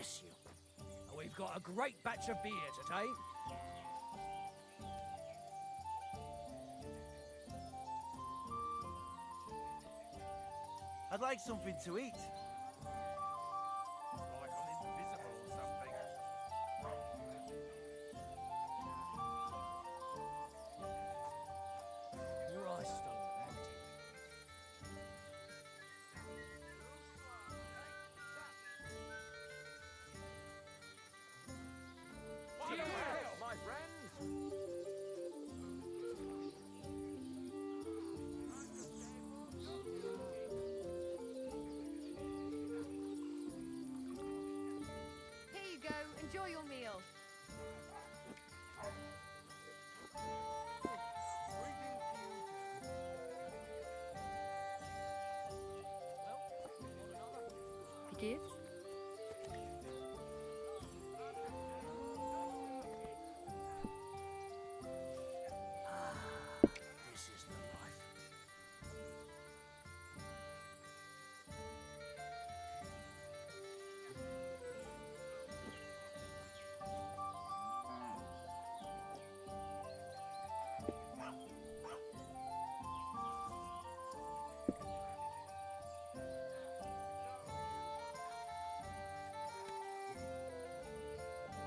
bless you. We've got a great batch of beer today. I'd like something to eat. Like I'm invisible or something. Christ almighty. Cheers, my friends! Here you go. Enjoy your meal. The gift? This is the life.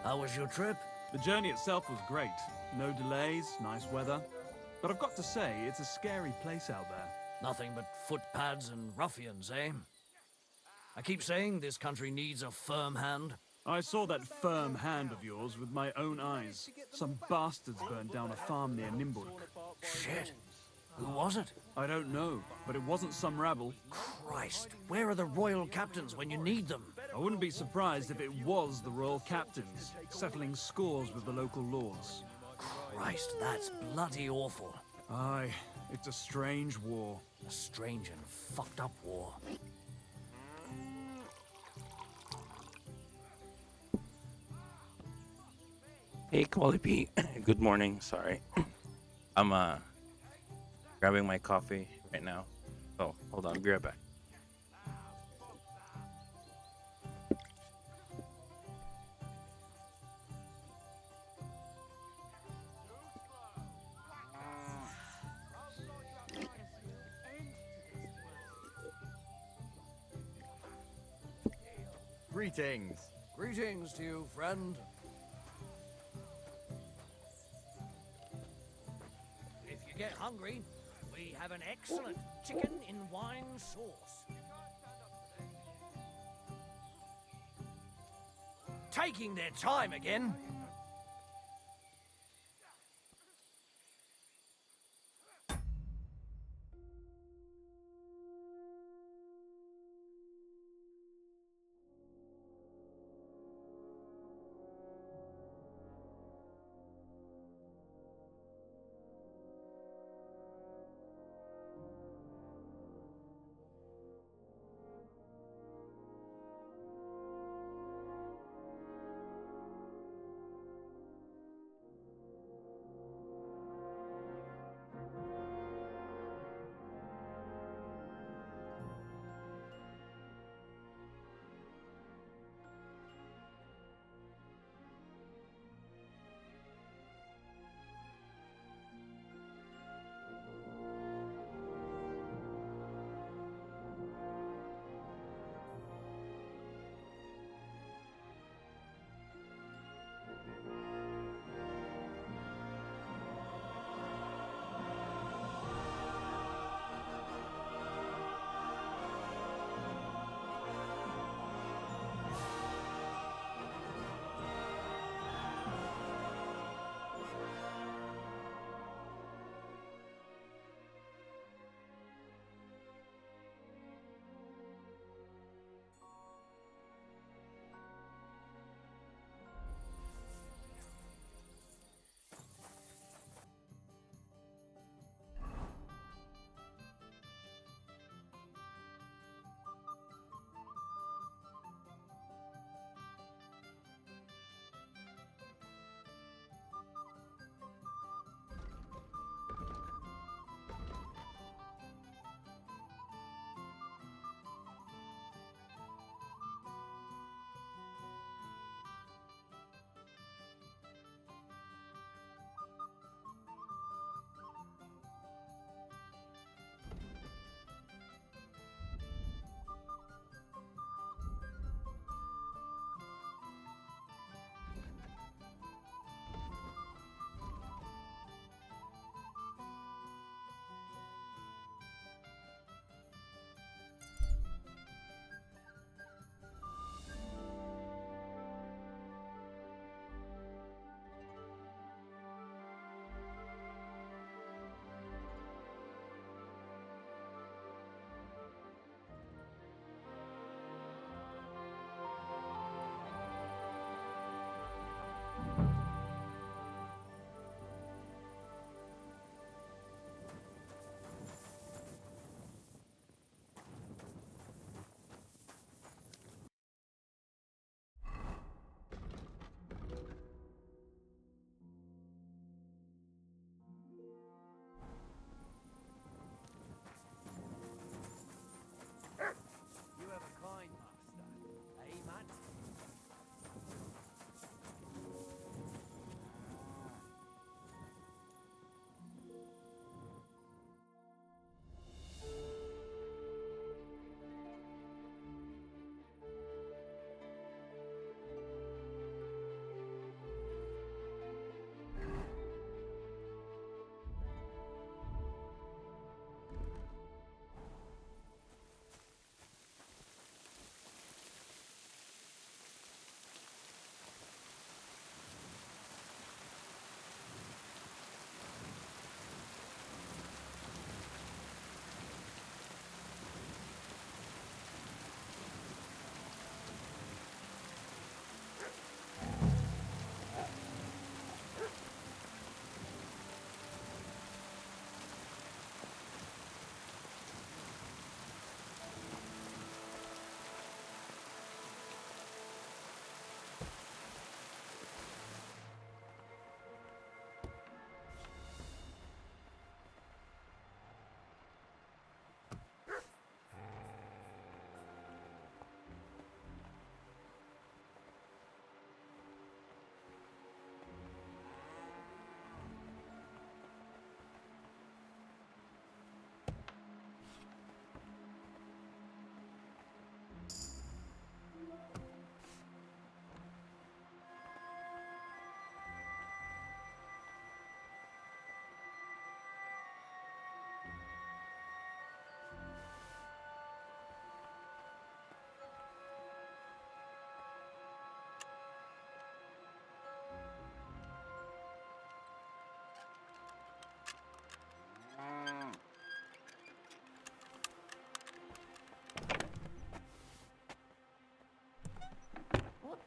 How was your trip? The journey itself was great. No delays, nice weather. But I've got to say, it's a scary place out there. Nothing but footpads and ruffians, eh? I keep saying this country needs a firm hand. I saw that firm hand of yours with my own eyes. Some bastards burned down a farm near Nimburg. Shit. Who was it? I don't know, but it wasn't some rabble. Christ, where are the royal captains when you need them? I wouldn't be surprised if it was the royal captains, settling scores with the local lords. Christ, that's bloody awful. Aye, it's a strange war. A strange and fucked up war. Hey, Quality. Good morning. Sorry. I'm grabbing my coffee right now. Oh, hold on. Be right back. Greetings. Greetings to you, friend. If you get hungry, we have an excellent chicken in wine sauce. Taking their time again.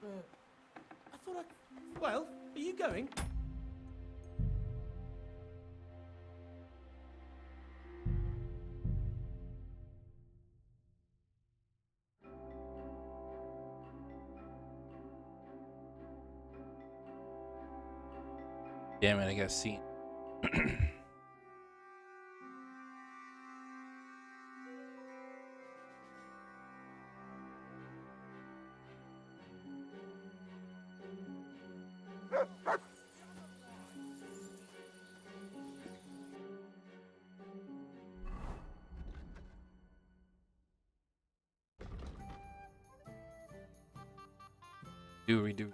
I thought I... Well, are you going? Damn it, I got seen. Do redo.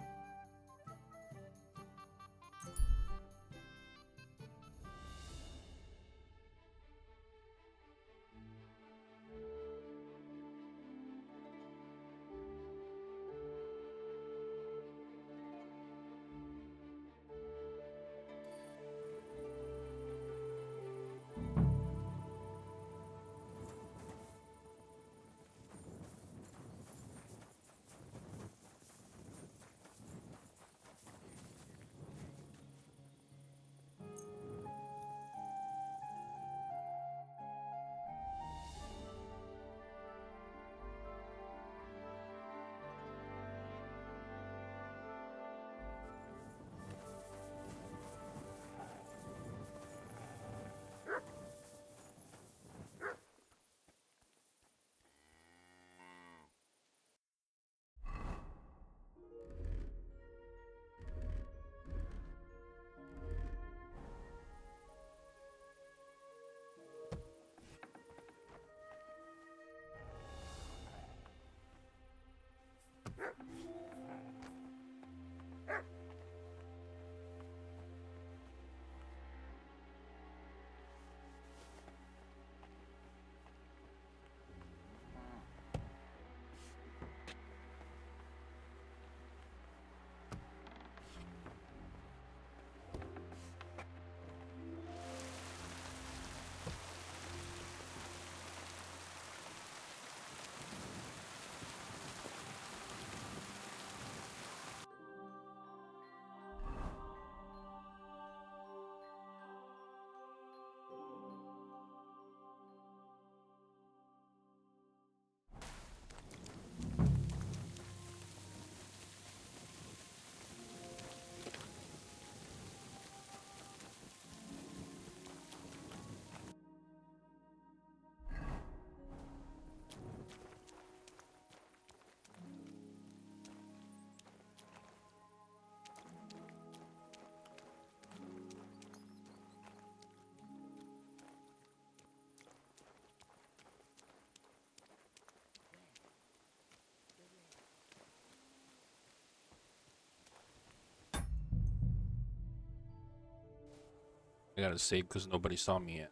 I gotta save because nobody saw me yet.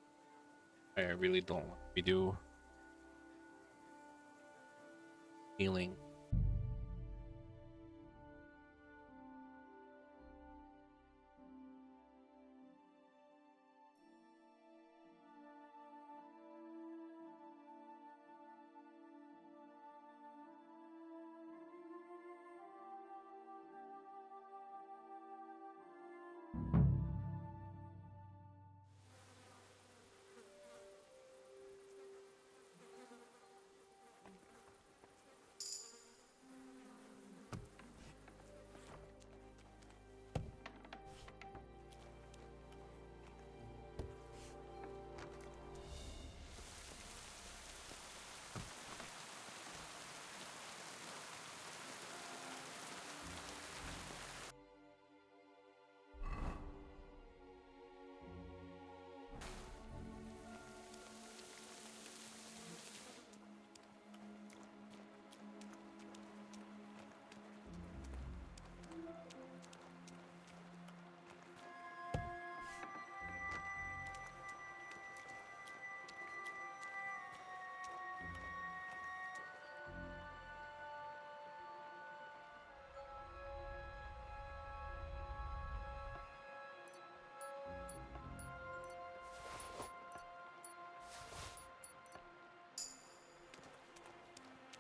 I really don't want to do healing.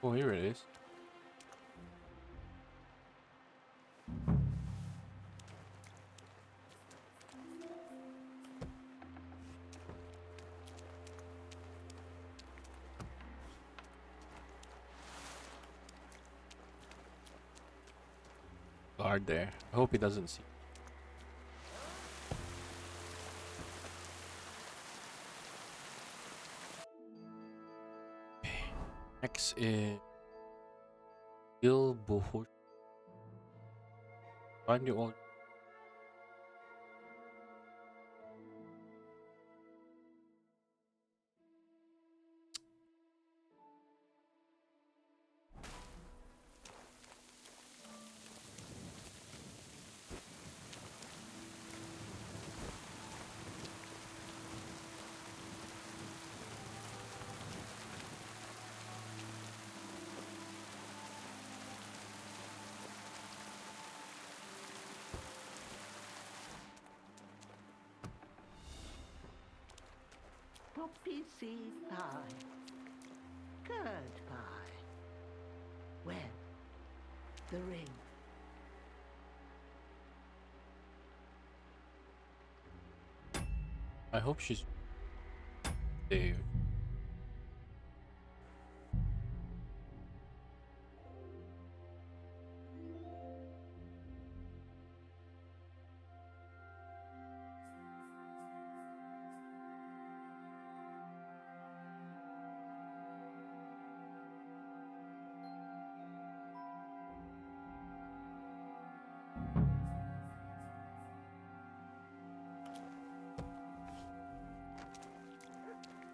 Oh, here it is. guard there. I hope he doesn't see. Okay. Next is Il Bohut. Find your own. Poppy seed pie. Curd pie. Well, the ring. I hope she's Dave.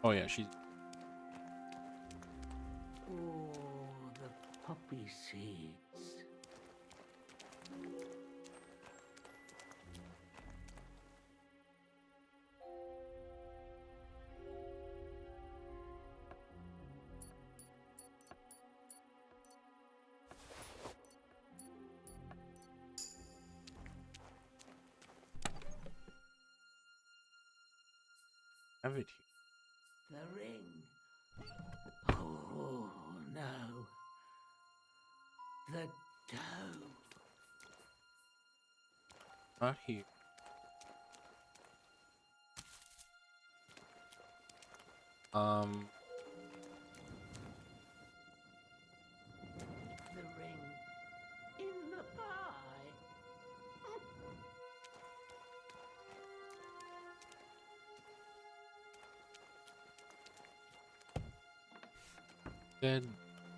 Oh yeah, she's Oh, the poppy seeds. have it here. The ring. Oh, no. The dough. Not here. The ring. In the pie. Dead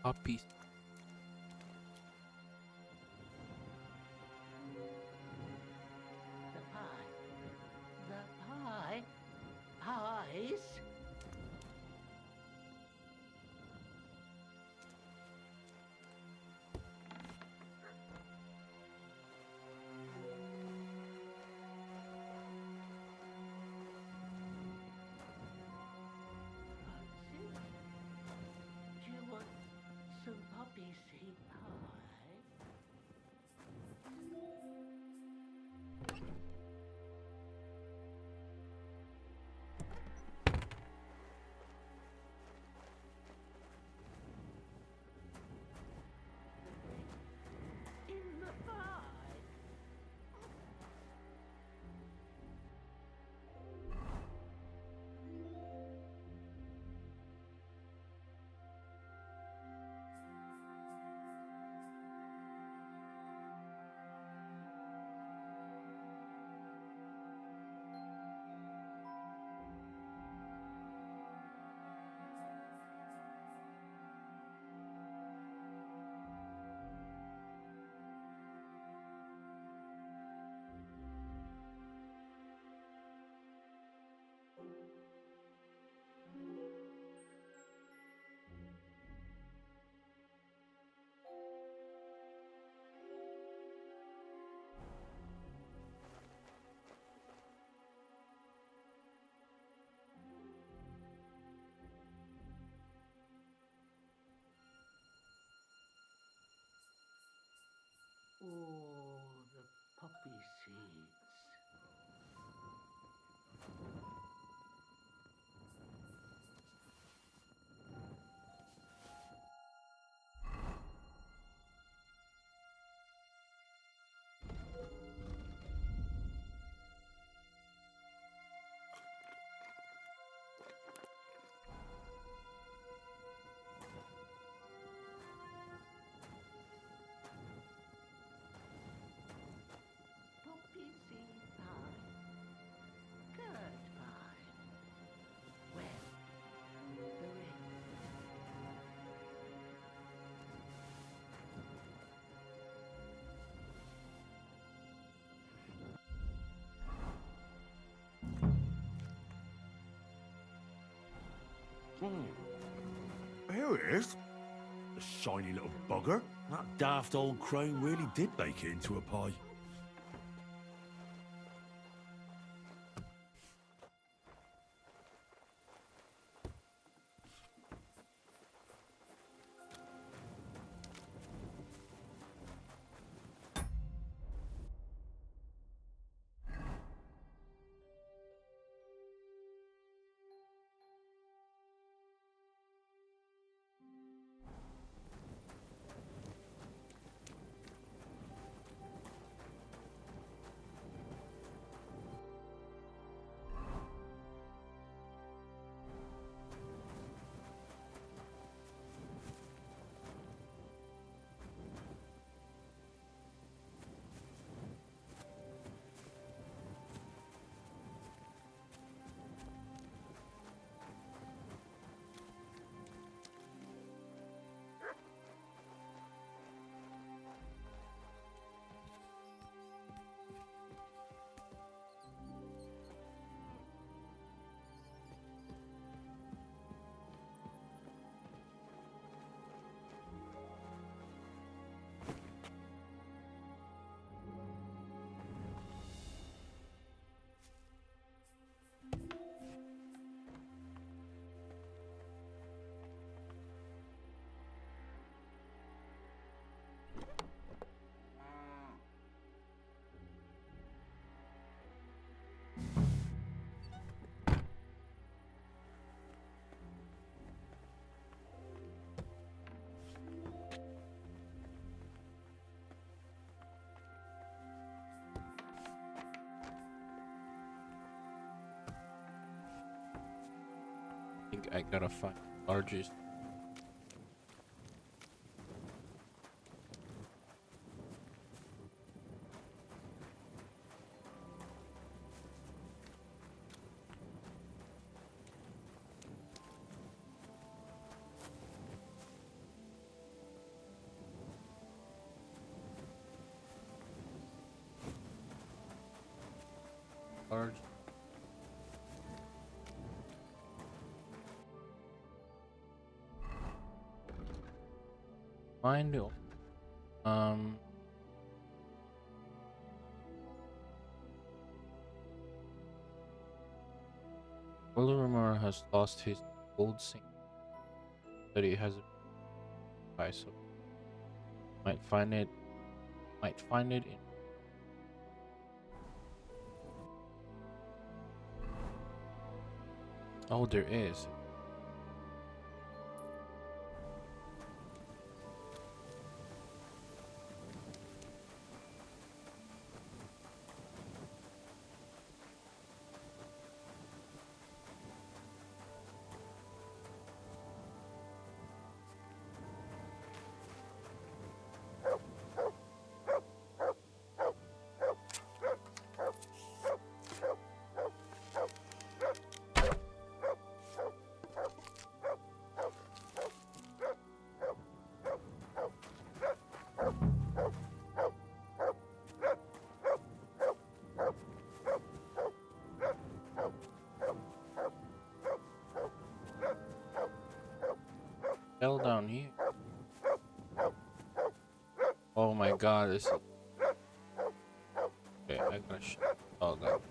puppies. The pie. The pie. Pies. Francis, do you want some pie? Here it is. The shiny little bugger. That daft old crone really did make it into a pie. I think I gotta find largest. Large. Find it. Willimer has lost his gold sink, but he has a price, so might find it. Might find it in. Oh, there is. Hell down here. Oh my god, this is... Okay, I gotta shut the dog up.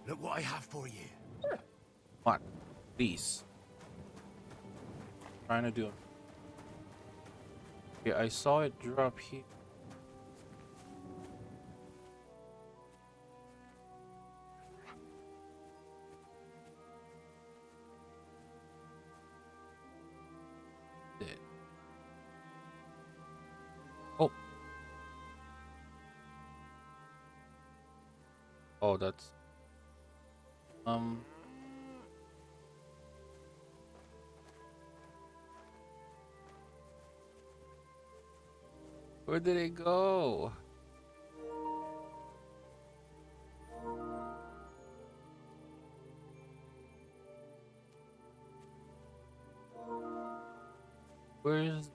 Look what I have for you. What? Please. Trying to do it. Okay, I saw it drop here. Oh. Oh, that's... Where did it go? Where's...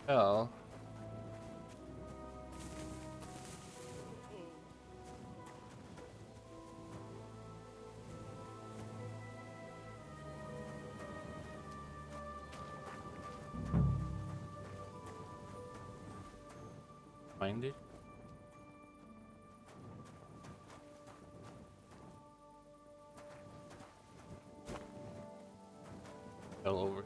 Well, find it. Fell over.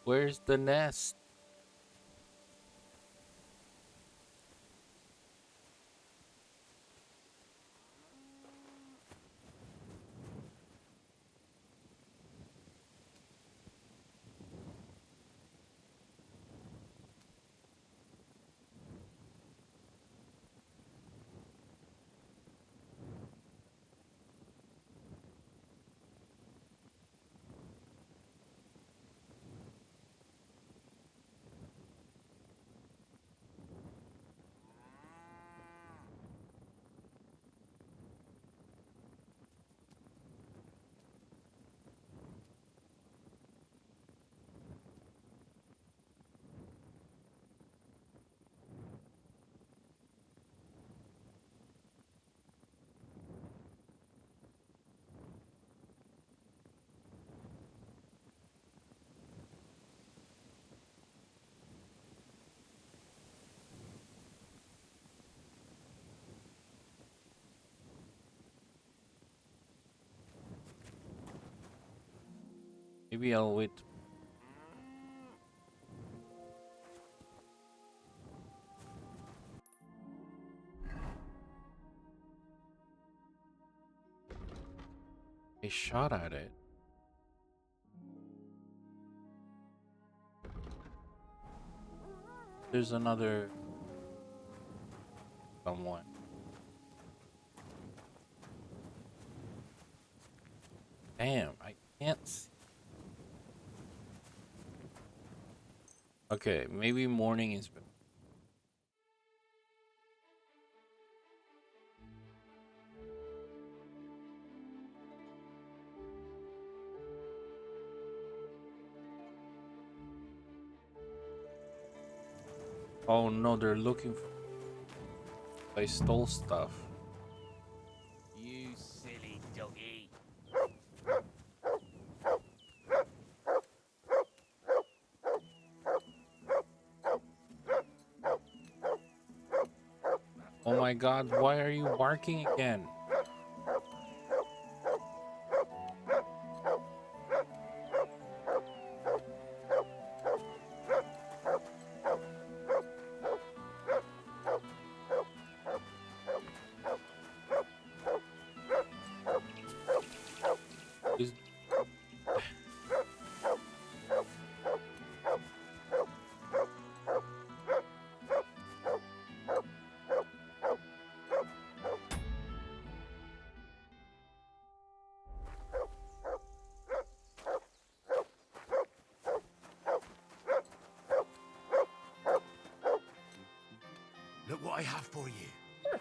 Where's the nest? Maybe I'll wait. A shot at it. There's another someone. Damn, I can't see. Okay, maybe morning is better. Oh no, they're looking for. They stole stuff. You silly doggy. Oh my god, why are you barking again? Is Look what I have for you.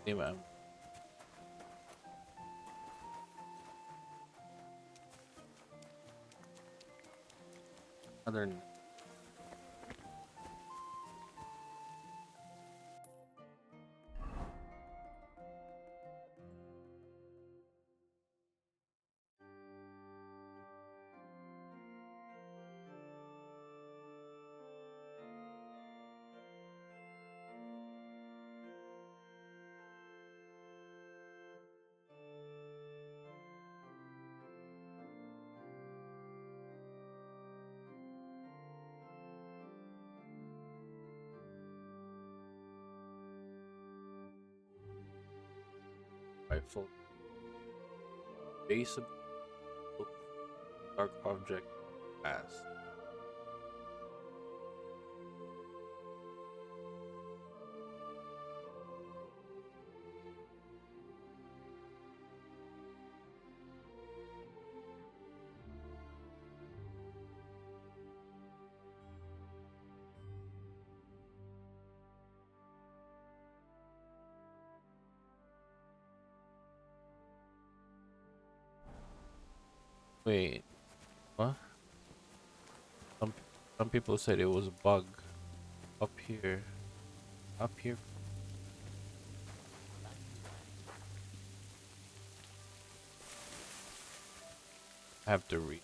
hey man. Other rifle. Base of dark object. Pass. Wait, what? Some some people said it was a bug up here. Up here. I have to read.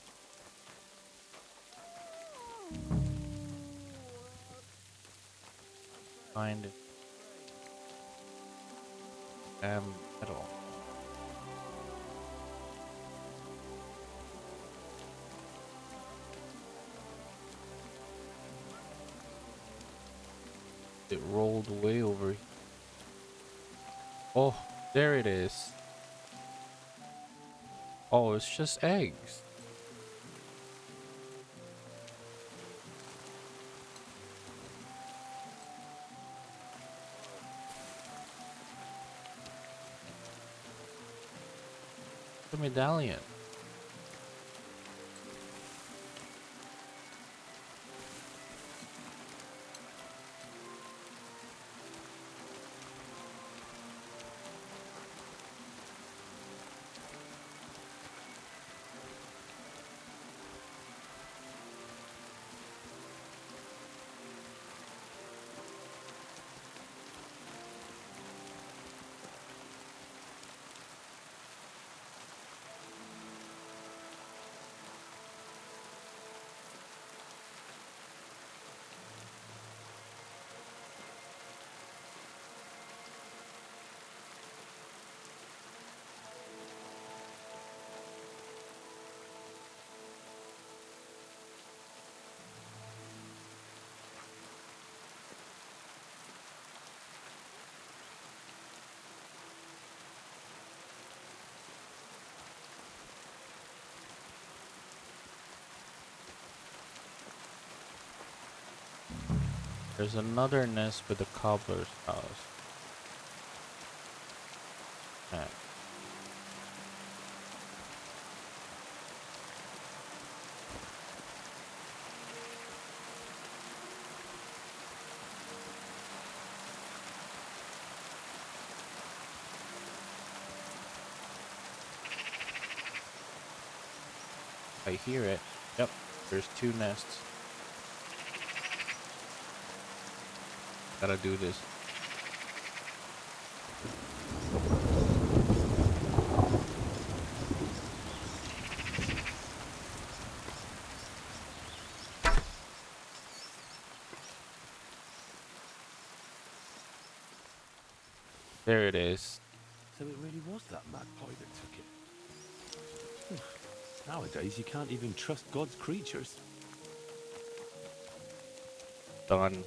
Find it. Metal. It rolled way over here. Oh, there it is. Oh, it's just eggs. The medallion. There's another nest with the cobbler's house. Ah. I hear it. Yep, there's two nests. Gotta do this. There it is. So it really was that magpie that took it. Nowadays, you can't even trust God's creatures. Done.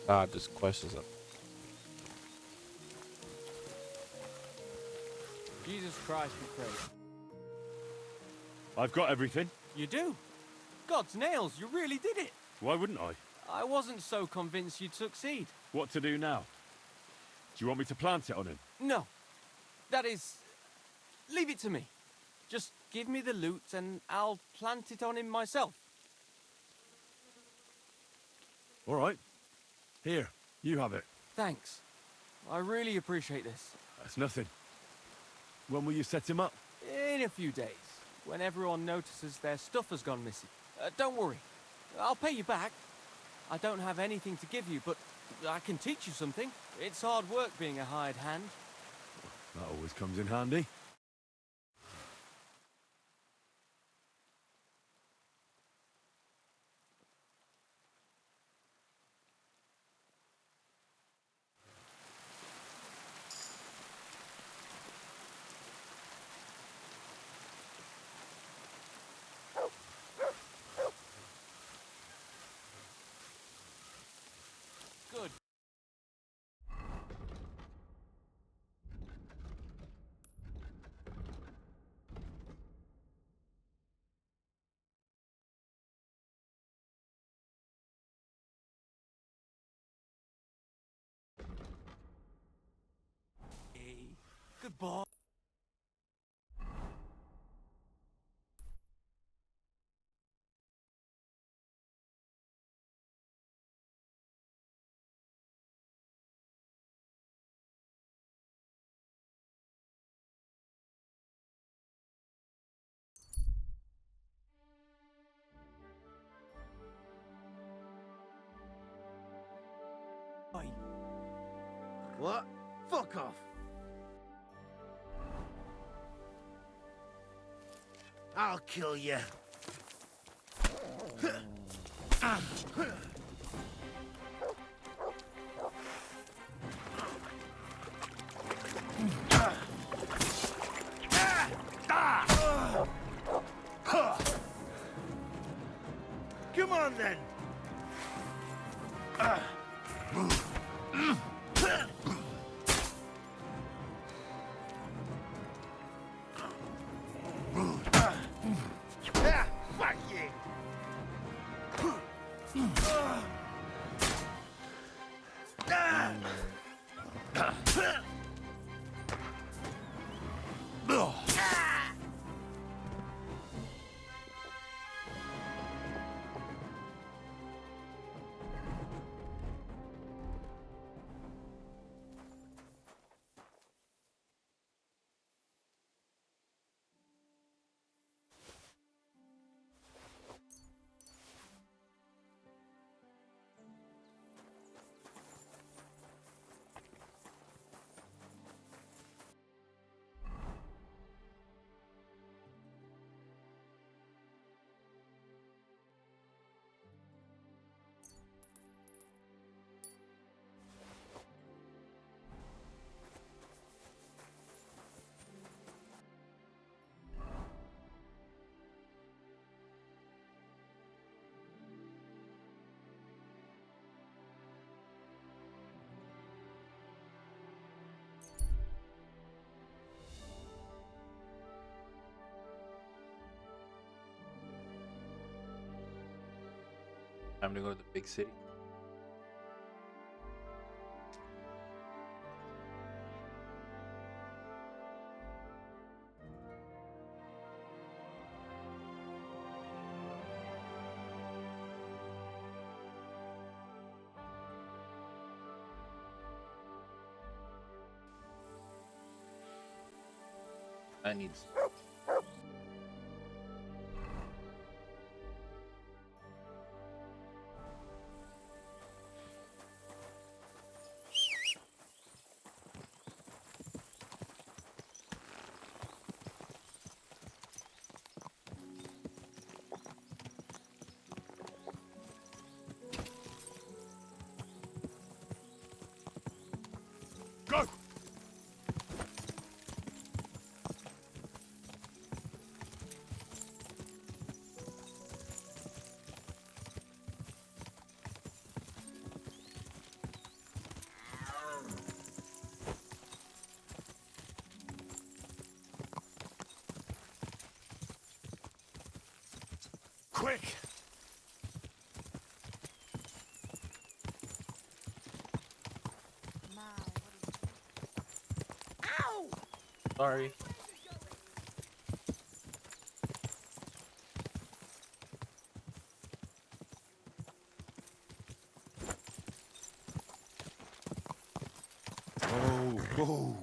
God, this quest is up. Jesus Christ, we pray. I've got everything. You do? God's nails, you really did it. Why wouldn't I? I wasn't so convinced you'd succeed. What to do now? Do you want me to plant it on him? No. That is... Leave it to me. Just give me the loot and I'll plant it on him myself. All right. Here, you have it. Thanks. I really appreciate this. That's nothing. When will you set him up? In a few days, when everyone notices their stuff has gone missing. Don't worry. I'll pay you back. I don't have anything to give you, but I can teach you something. It's hard work being a hired hand. That always comes in handy. Good. boy. What? Fuck off! I'll kill you. Come on then. Fuck you. Time to go to the big city. I need. Go! Quick! Sorry. Oh, go!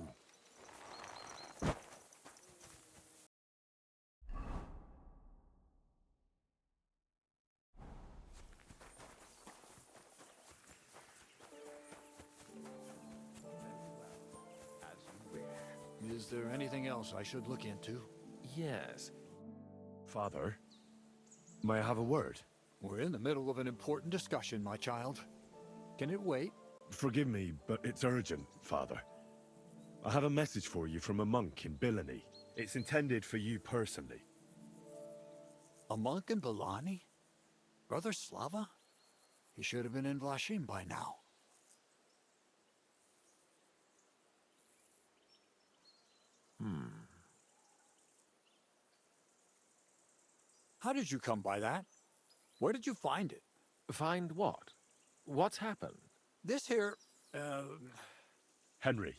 Is there anything else I should look into? Yes. Father, may I have a word? We're in the middle of an important discussion, my child. Can it wait? Forgive me, but it's urgent, Father. I have a message for you from a monk in Billany. It's intended for you personally. A monk in Bilani? Brother Slava? He should have been in Vlashim by now. How did you come by that? Where did you find it? Find what? What's happened? This here, Henry.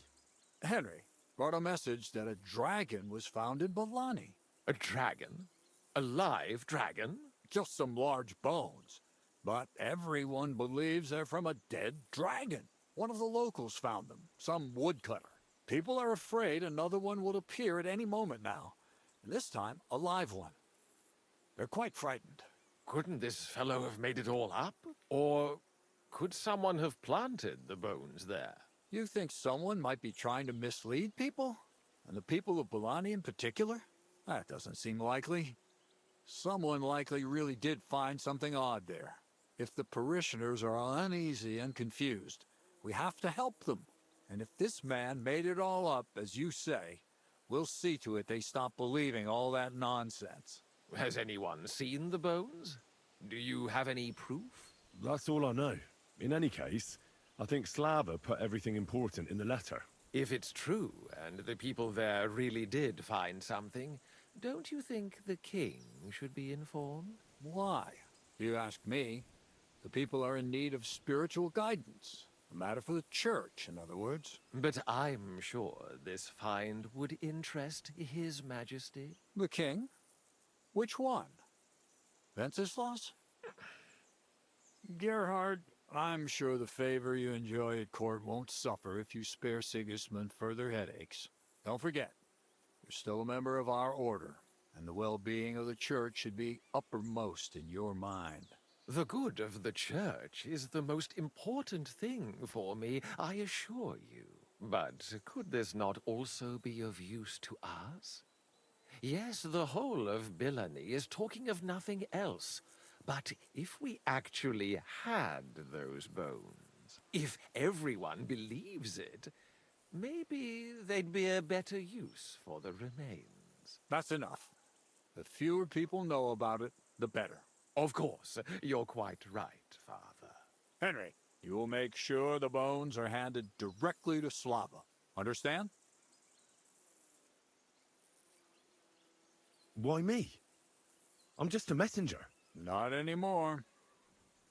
Henry. brought a message that a dragon was found in Bolani. A dragon? A live dragon? Just some large bones. But everyone believes they're from a dead dragon. One of the locals found them, some woodcutter. People are afraid another one will appear at any moment now, and this time a live one. They're quite frightened. Couldn't this fellow have made it all up? Or could someone have planted the bones there? You think someone might be trying to mislead people? And the people of Bolani in particular? That doesn't seem likely. Someone likely really did find something odd there. If the parishioners are uneasy and confused, we have to help them. And if this man made it all up, as you say, we'll see to it they stop believing all that nonsense. Has anyone seen the bones? Do you have any proof? That's all I know. In any case, I think Slava put everything important in the letter. If it's true, and the people there really did find something, don't you think the king should be informed? Why? If you ask me, the people are in need of spiritual guidance. A matter for the church, in other words. But I'm sure this find would interest His Majesty. The king? Which one? Wenceslas? Gerhard, I'm sure the favor you enjoy at court won't suffer if you spare Sigismund further headaches. Don't forget, you're still a member of our order, and the well-being of the church should be uppermost in your mind. The good of the church is the most important thing for me, I assure you. But could this not also be of use to us? Yes, the whole of Bilani is talking of nothing else. But if we actually had those bones, if everyone believes it, maybe they'd be a better use for the remains. That's enough. The fewer people know about it, the better. Of course, you're quite right, Father. Henry, you will make sure the bones are handed directly to Slava. Understand? Why me? I'm just a messenger. Not anymore.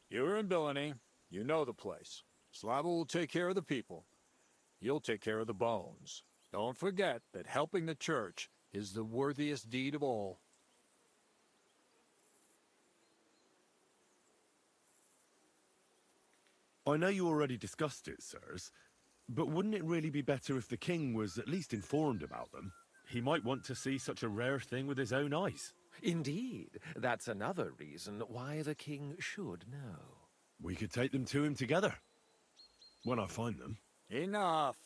You're in Bilani. You know the place. Slava will take care of the people. You'll take care of the bones. Don't forget that helping the church is the worthiest deed of all. I know you already discussed it, sirs, but wouldn't it really be better if the king was at least informed about them? He might want to see such a rare thing with his own eyes. Indeed, that's another reason why the king should know. We could take them to him together, when I find them. Enough.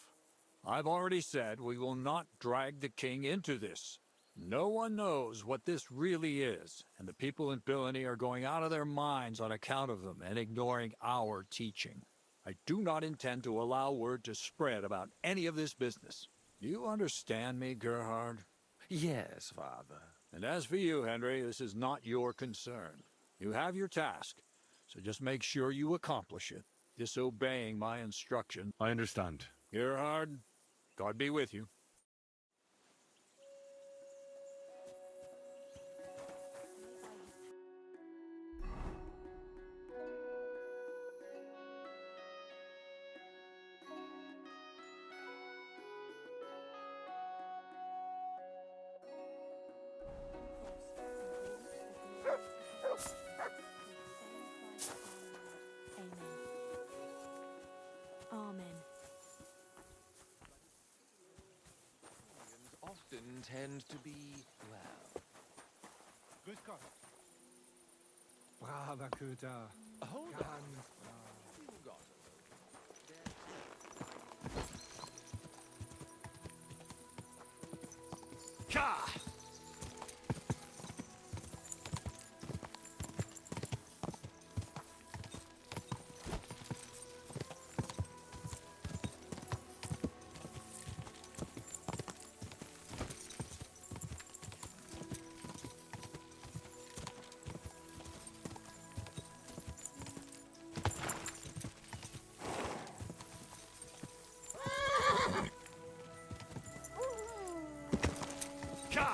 I've already said we will not drag the king into this. No one knows what this really is, and the people in Bilani are going out of their minds on account of them and ignoring our teaching. I do not intend to allow word to spread about any of this business. You understand me, Gerhard? Yes, Father. And as for you, Henry, this is not your concern. You have your task, so just make sure you accomplish it, disobeying my instruction. I understand. Gerhard, God be with you. Often tend to be, well... Brava Kuta. Hold on. You got it. Ka! Ka!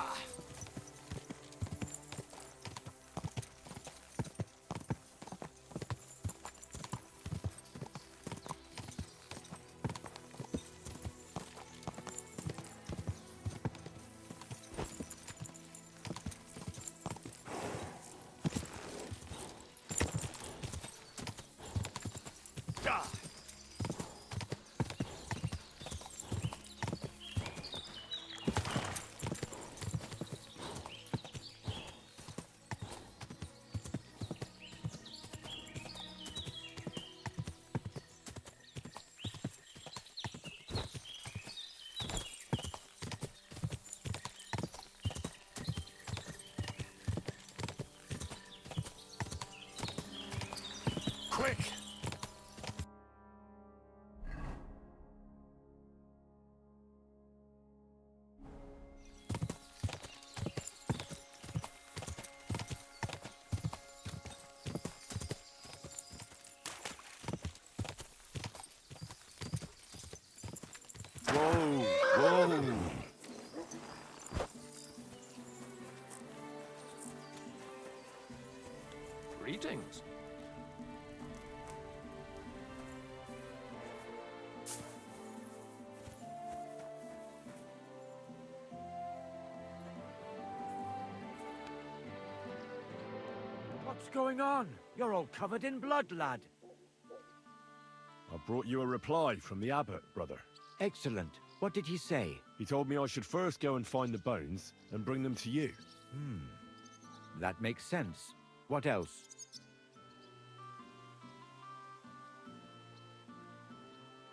quick! Whoa, whoa. Greetings. What's going on? You're all covered in blood, lad. I brought you a reply from the abbot, brother. Excellent. What did he say? He told me I should first go and find the bones and bring them to you. That makes sense. What else?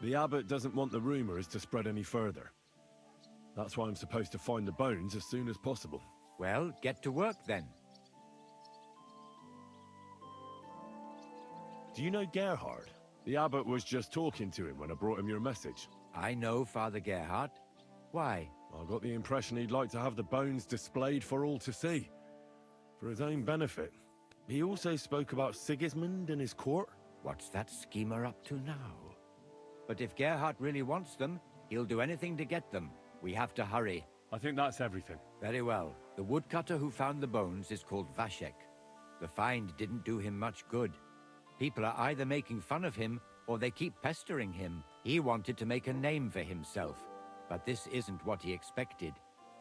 The abbot doesn't want the rumors to spread any further. That's why I'm supposed to find the bones as soon as possible. Well, get to work then. Do you know Gerhard? The abbot was just talking to him when I brought him your message. I know Father Gerhard. Why? I got the impression he'd like to have the bones displayed for all to see, for his own benefit. He also spoke about Sigismund and his court. What's that schemer up to now? But if Gerhard really wants them, he'll do anything to get them. We have to hurry. I think that's everything. Very well. The woodcutter who found the bones is called Vashek. The find didn't do him much good. People are either making fun of him, or they keep pestering him. He wanted to make a name for himself, but this isn't what he expected.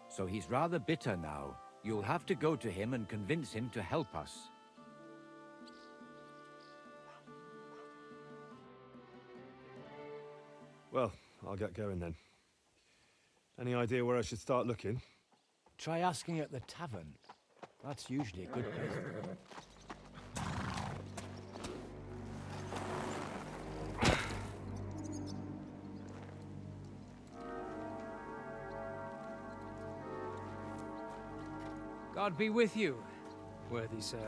So he's rather bitter now. You'll have to go to him and convince him to help us. Well, I'll get going then. Any idea where I should start looking? Try asking at the tavern. That's usually a good place. God be with you, worthy sir.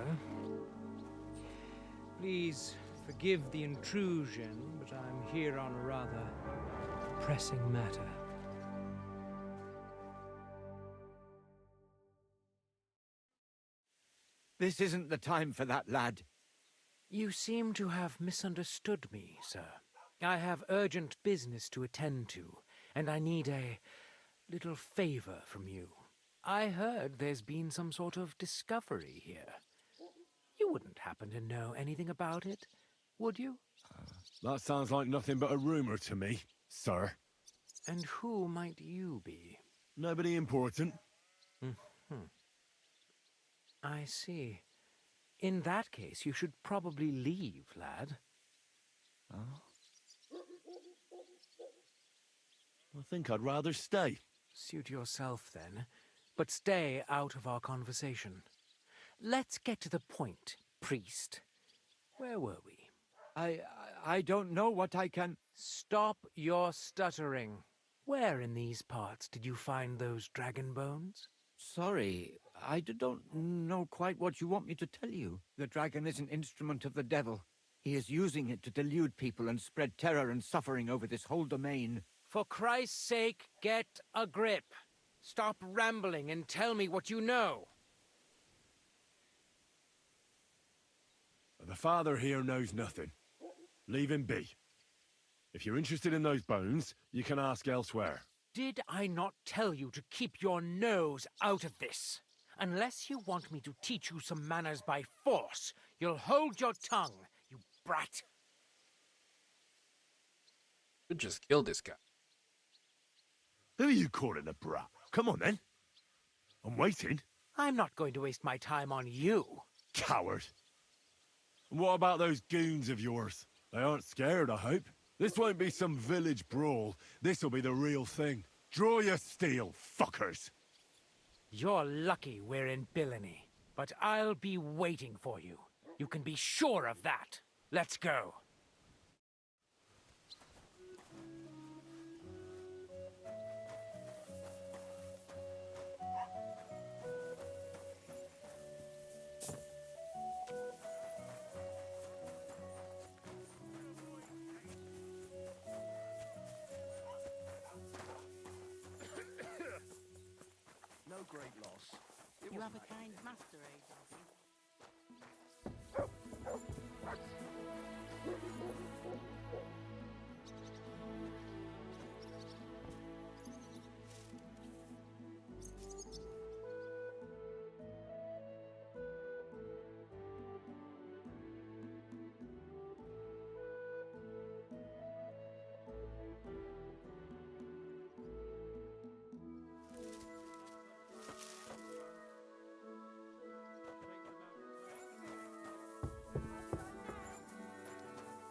Please forgive the intrusion, but I'm here on a rather pressing matter. This isn't the time for that, lad. You seem to have misunderstood me, sir. I have urgent business to attend to, and I need a little favor from you. I heard there's been some sort of discovery here. You wouldn't happen to know anything about it, would you? That sounds like nothing but a rumor to me, sir. And who might you be? Nobody important. I see. In that case, you should probably leave, lad. I think I'd rather stay. Suit yourself, then. But stay out of our conversation. Let's get to the point, priest. Where were we? I don't know what I can... Stop your stuttering. Where in these parts did you find those dragon bones? Sorry, I don't know quite what you want me to tell you. The dragon is an instrument of the devil. He is using it to delude people and spread terror and suffering over this whole domain. For Christ's sake, get a grip. Stop rambling and tell me what you know. The father here knows nothing. Leave him be. If you're interested in those bones, you can ask elsewhere. Did I not tell you to keep your nose out of this? Unless you want me to teach you some manners by force, you'll hold your tongue, you brat. Could just kill this guy. Who are you calling a brat? Come on, then. I'm waiting. I'm not going to waste my time on you. Coward. And what about those goons of yours? They aren't scared, I hope. This won't be some village brawl. This'll be the real thing. Draw your steel, fuckers. You're lucky we're in Billany, but I'll be waiting for you. You can be sure of that. Let's go. great loss. It You have wasn't a kind master, eh, Dobby?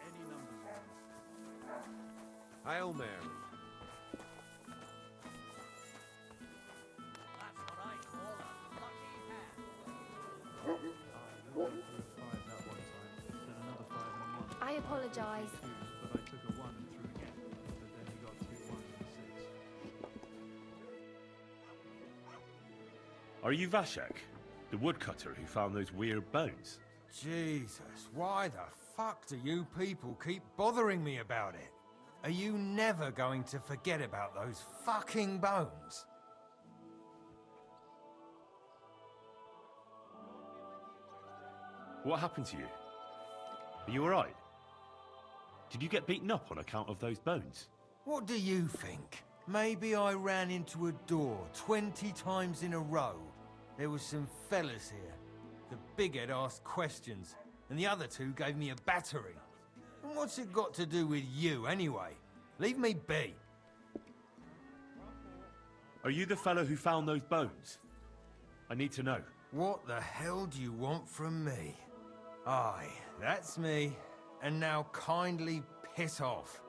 any numbers on them. Hail Mary. That's what I call a lucky hand. I went through a 5 that one time, then another 5 and a 1. I apologise. But I took a 1 and threw again. But then he got 2 1s and a 6. Are you Vashek, the woodcutter who found those weird bones? Jesus, why the fuck do you people keep bothering me about it? Are you never going to forget about those fucking bones? What happened to you? Are you alright? Did you get beaten up on account of those bones? What do you think? Maybe I ran into a door 20 times in a row. There was some fellas here. The bighead asked questions, and the other two gave me a battering. And what's it got to do with you, anyway? Leave me be. Are you the fellow who found those bones? I need to know. What the hell do you want from me? Aye, that's me. And now kindly piss off.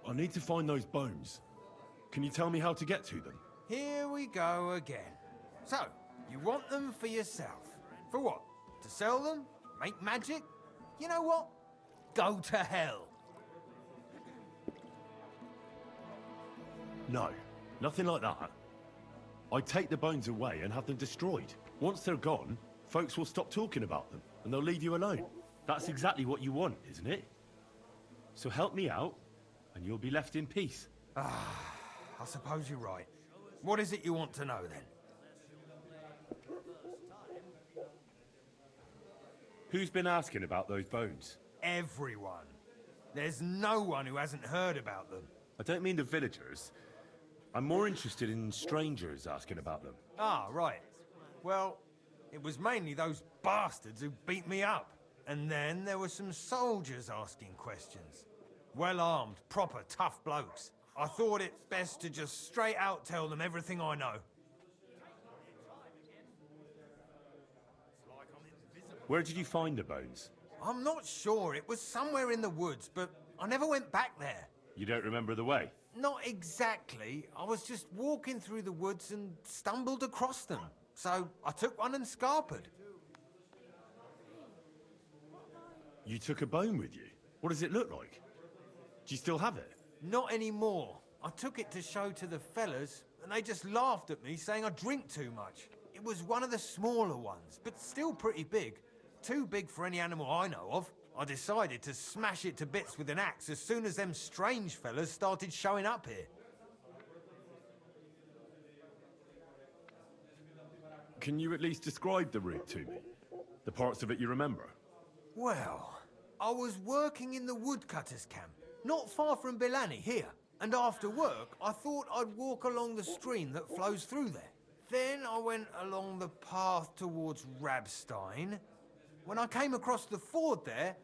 I need to find those bones. Can you tell me how to get to them? Here we go again. So, you want them for yourself. For what? To sell them? Make magic? You know what? Go to hell. No, nothing like that. I take the bones away and have them destroyed. Once they're gone, folks will stop talking about them and they'll leave you alone. That's exactly what you want, isn't it? So help me out and you'll be left in peace. I suppose you're right. What is it you want to know, then? Who's been asking about those bones? Everyone. There's no one who hasn't heard about them. I don't mean the villagers. I'm more interested in strangers asking about them. Ah, right. Well, it was mainly those bastards who beat me up. And then there were some soldiers asking questions. Well-armed, proper tough blokes. I thought it best to just straight out tell them everything I know. Where did you find the bones? I'm not sure. It was somewhere in the woods, but I never went back there. You don't remember the way? Not exactly. I was just walking through the woods and stumbled across them. So I took one and scarpered. You took a bone with you? What does it look like? Do you still have it? Not anymore. I took it to show to the fellas, and they just laughed at me, saying I drink too much. It was one of the smaller ones, but still pretty big. Too big for any animal I know of. I decided to smash it to bits with an axe as soon as them strange fellas started showing up here. Can you at least describe the route to me? The parts of it you remember? Well, I was working in the woodcutters' camp, not far from Bilani here. And after work, I thought I'd walk along the stream that flows through there. Then I went along the path towards Rabstein. When I came across the ford there,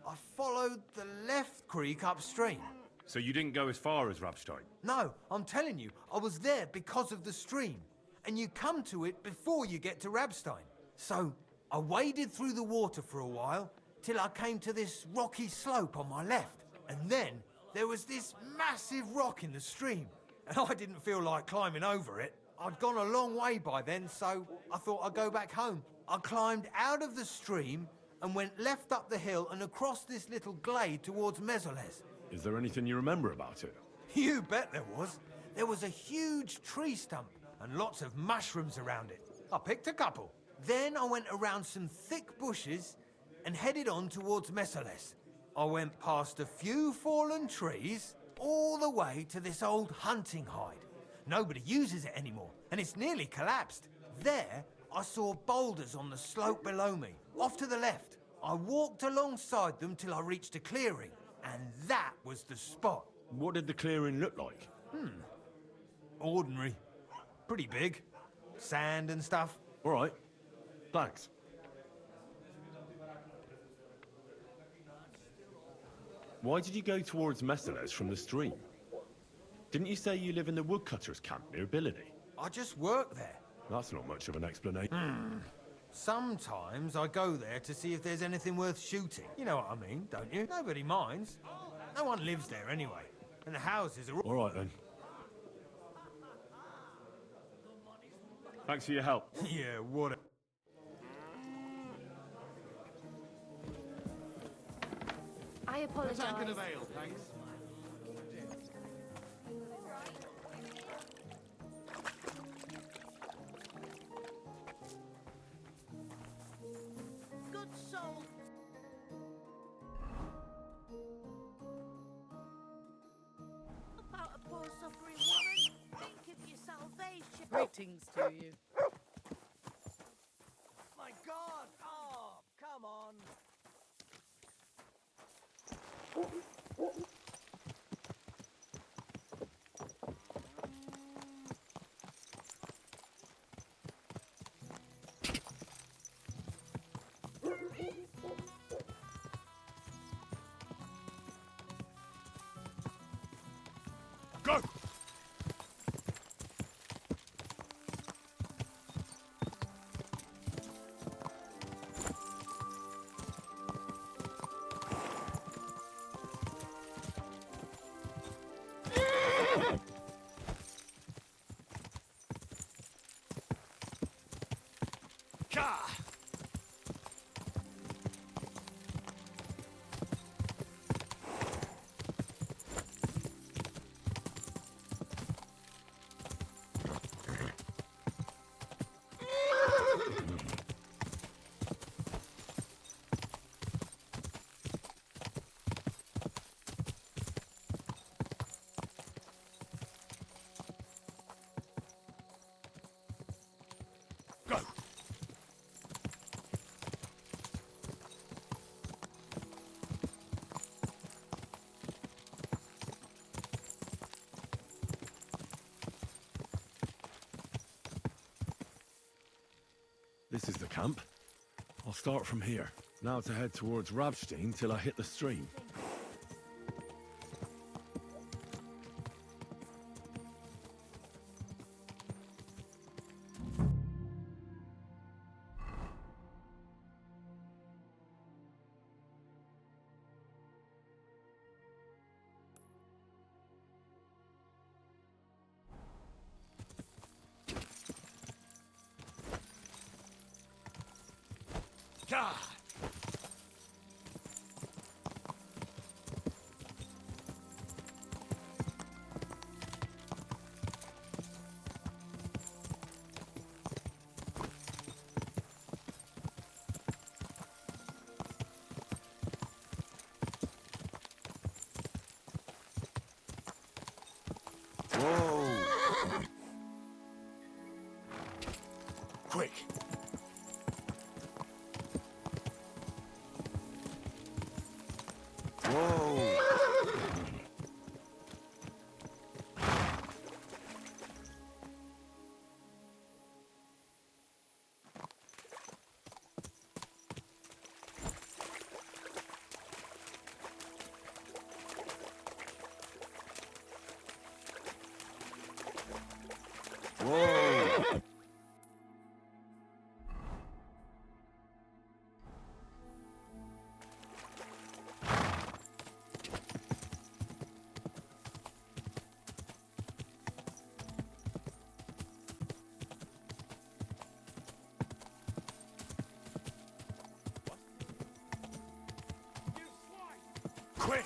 I followed the left creek upstream. So you didn't go as far as Rabstein? No, I'm telling you, I was there because of the stream. And you come to it before you get to Rabstein. So I waded through the water for a while till I came to this rocky slope on my left. And then there was this massive rock in the stream. And I didn't feel like climbing over it. I'd gone a long way by then, so I thought I'd go back home. I climbed out of the stream and went left up the hill and across this little glade towards Mezoles. Is there anything you remember about it? You bet there was. There was a huge tree stump and lots of mushrooms around it. I picked a couple. Then I went around some thick bushes and headed on towards Mezoles. I went past a few fallen trees all the way to this old hunting hide. Nobody uses it anymore, and it's nearly collapsed. There, I saw boulders on the slope below me, off to the left. I walked alongside them till I reached a clearing, and that was the spot. What did the clearing look like? Ordinary. Pretty big. Sand and stuff. All right. Thanks. Why did you go towards Messeles from the stream? Didn't you say you live in the woodcutters' camp near Billady? I just work there. That's not much of an explanation. Sometimes I go there to see if there's anything worth shooting. You know what I mean, don't you? Nobody minds. No one lives there anyway. And the houses are All right, then. Thanks for your help. Yeah, what? I apologize. thanks. Good soul. About a poor suffering woman. Think of your salvation. Greetings to you. My God! Oh, come on! Go! This is the camp. I'll start from here. Now to head towards Rabstein till I hit the stream. Whoa! Quick! Whoa! Whoa! Quick!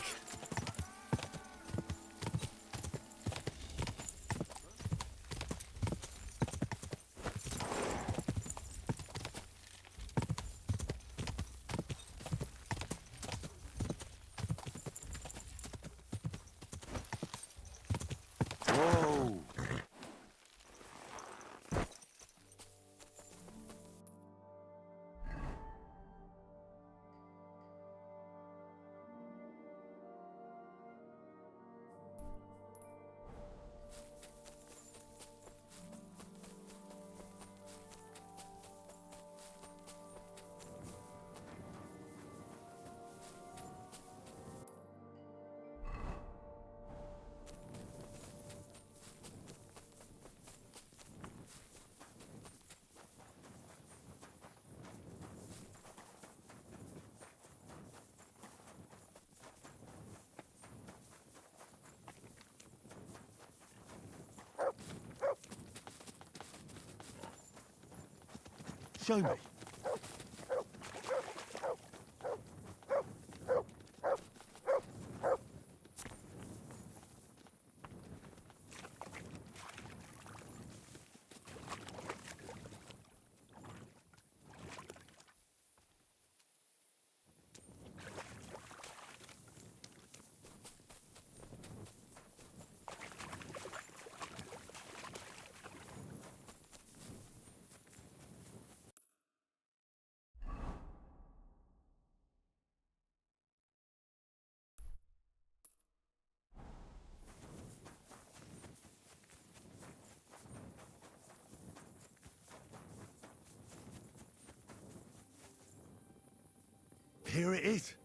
Show me. Here it is.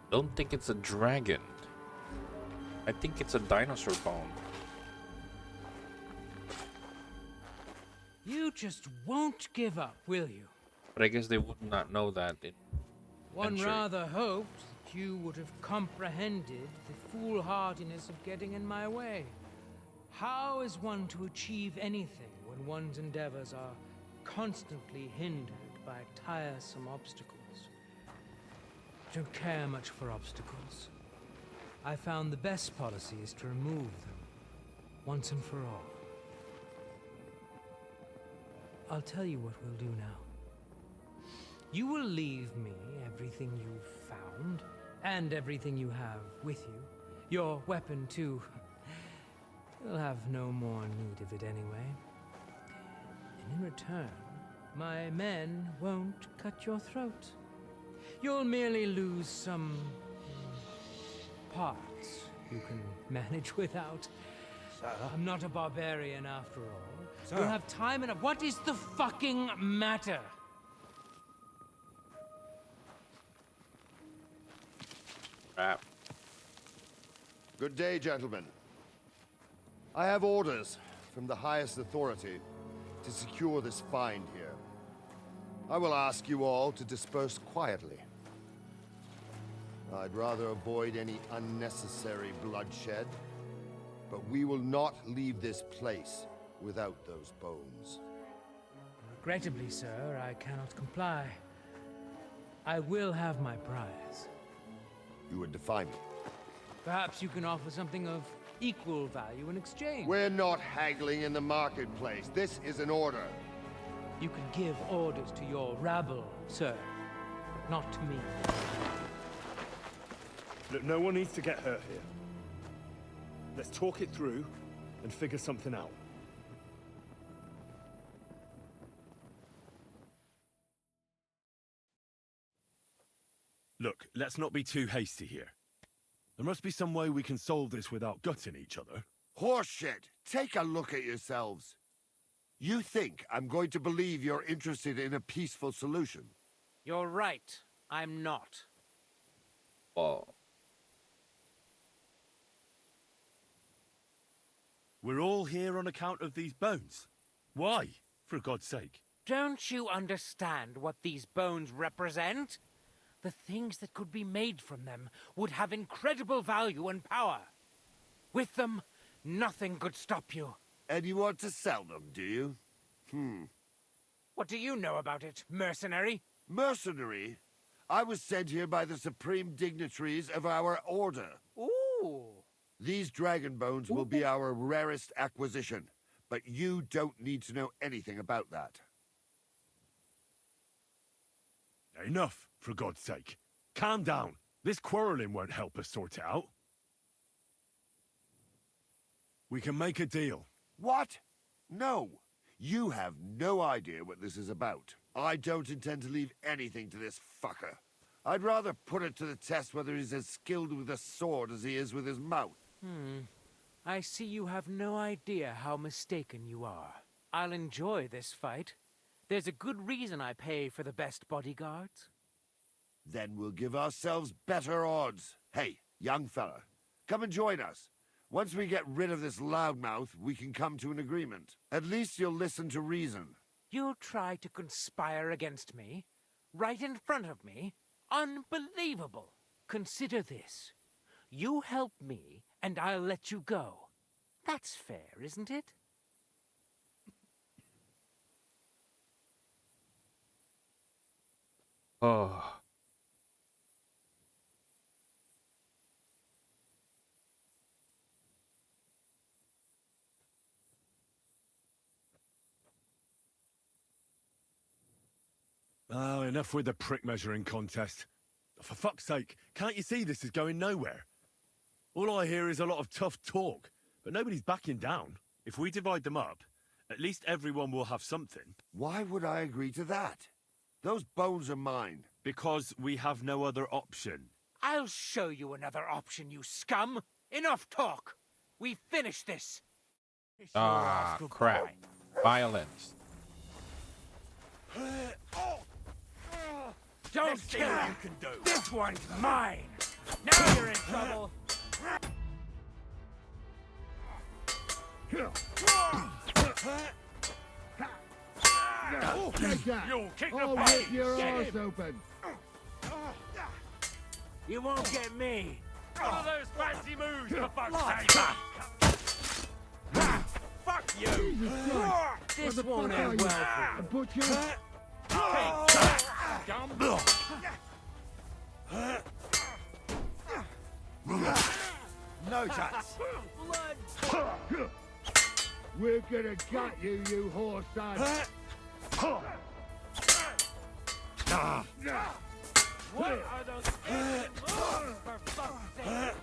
Don't think it's a dragon. I think it's a dinosaur bone. You just won't give up, will you? But I guess they would not know that in One century. rather hoped that you would have comprehended the foolhardiness of getting in my way. How is one to achieve anything when one's endeavors are constantly hindered by tiresome obstacles? I don't care much for obstacles. I found the best policy is to remove them, once and for all. I'll tell you what we'll do now. You will leave me everything you've found, and everything you have with you. Your weapon, too. You'll have no more need of it anyway. And in return, my men won't cut your throat. You'll merely lose some parts you can manage without. Sir? I'm not a barbarian after all. Sir? You'll have time enough. What is the fucking matter? Crap. Good day, gentlemen. I have orders from the highest authority to secure this find here. I will ask you all to disperse quietly. I'd rather avoid any unnecessary bloodshed, but we will not leave this place without those bones. Regrettably, sir, I cannot comply. I will have my prize. You would defy me. Perhaps you can offer something of equal value in exchange. We're not haggling in the marketplace. This is an order. You can give orders to your rabble, sir, but not to me. Look, no one needs to get hurt here. Let's talk it through and figure something out. Look, let's not be too hasty here. There must be some way we can solve this without gutting each other. Horseshit! Take a look at yourselves. You think I'm going to believe you're interested in a peaceful solution? You're right. I'm not. Well, we're all here on account of these bones. Why, for God's sake? Don't you understand what these bones represent? The things that could be made from them would have incredible value and power. With them, nothing could stop you. And you want to sell them, do you? What do you know about it, mercenary? Mercenary? I was sent here by the supreme dignitaries of our order. Ooh. These dragon bones will be our rarest acquisition, but you don't need to know anything about that. Enough, for God's sake. Calm down. This quarreling won't help us sort it out. We can make a deal. What? No. You have no idea what this is about. I don't intend to leave anything to this fucker. I'd rather put it to the test whether he's as skilled with a sword as he is with his mouth. I see you have no idea how mistaken you are. I'll enjoy this fight. There's a good reason I pay for the best bodyguards. Then we'll give ourselves better odds. Hey, young fella, come and join us. Once we get rid of this loudmouth, we can come to an agreement. At least you'll listen to reason. You'll try to conspire against me? Right in front of me? Unbelievable! Consider this. You help me, and I'll let you go. That's fair, isn't it? Oh. Oh, enough with the prick measuring contest. For fuck's sake, can't you see this is going nowhere? All I hear is a lot of tough talk, but nobody's backing down. If we divide them up, at least everyone will have something. Why would I agree to that? Those bones are mine. Because we have no other option. I'll show you another option, you scum! Enough talk! We finish this! Ah, crap. Violence. Don't kill him! This one's mine! Now you're in trouble! You'll kick the I'll rip your arse open. You won't get me! All those fancy moves, for fuck's sake! Fuck you! This won't end well for you. Butcher? No chance. We're gonna gut you, you whore son. What are those innocent moves, for fuck's sake?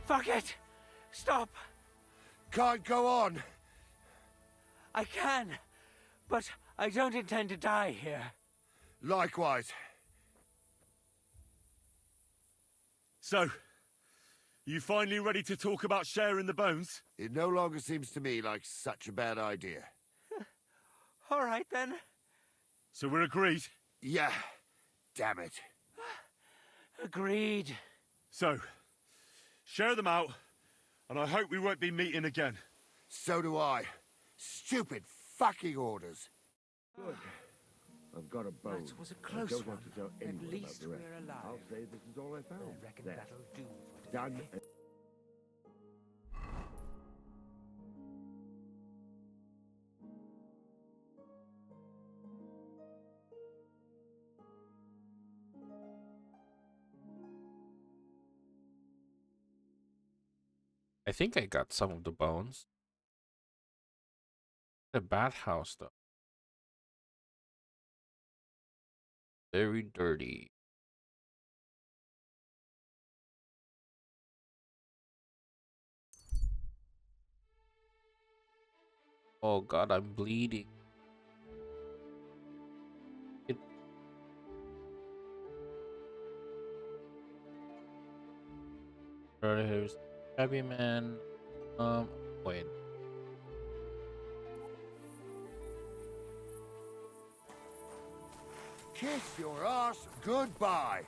Fuck it! Stop! Can't go on. I can, but I don't intend to die here. Likewise. So, you finally ready to talk about sharing the bones? It no longer seems to me like such a bad idea. All right, then. So we're agreed? Yeah. Damn it. Agreed. So, share them out, and I hope we won't be meeting again. So do I. Stupid fucking orders. Good. I've got a bone. That was a close I don't one. want to tell At anyone least about the rest. we're alive. I'll say this is all I found. I reckon There. that'll do for Done. today. I think I got some of the bones. The bathhouse, though. Very dirty. Oh god, I'm bleeding. Here's Chubby Man. Wait. Kiss your ass goodbye.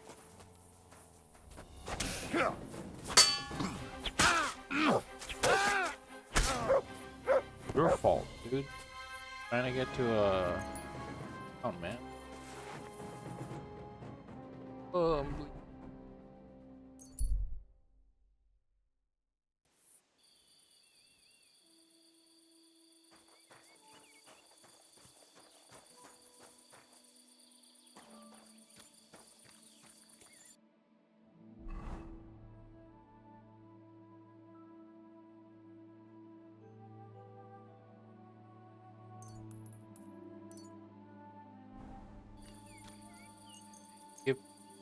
Your fault, dude. Trying to get to a... Oh, man. Oh, I'm bleeding.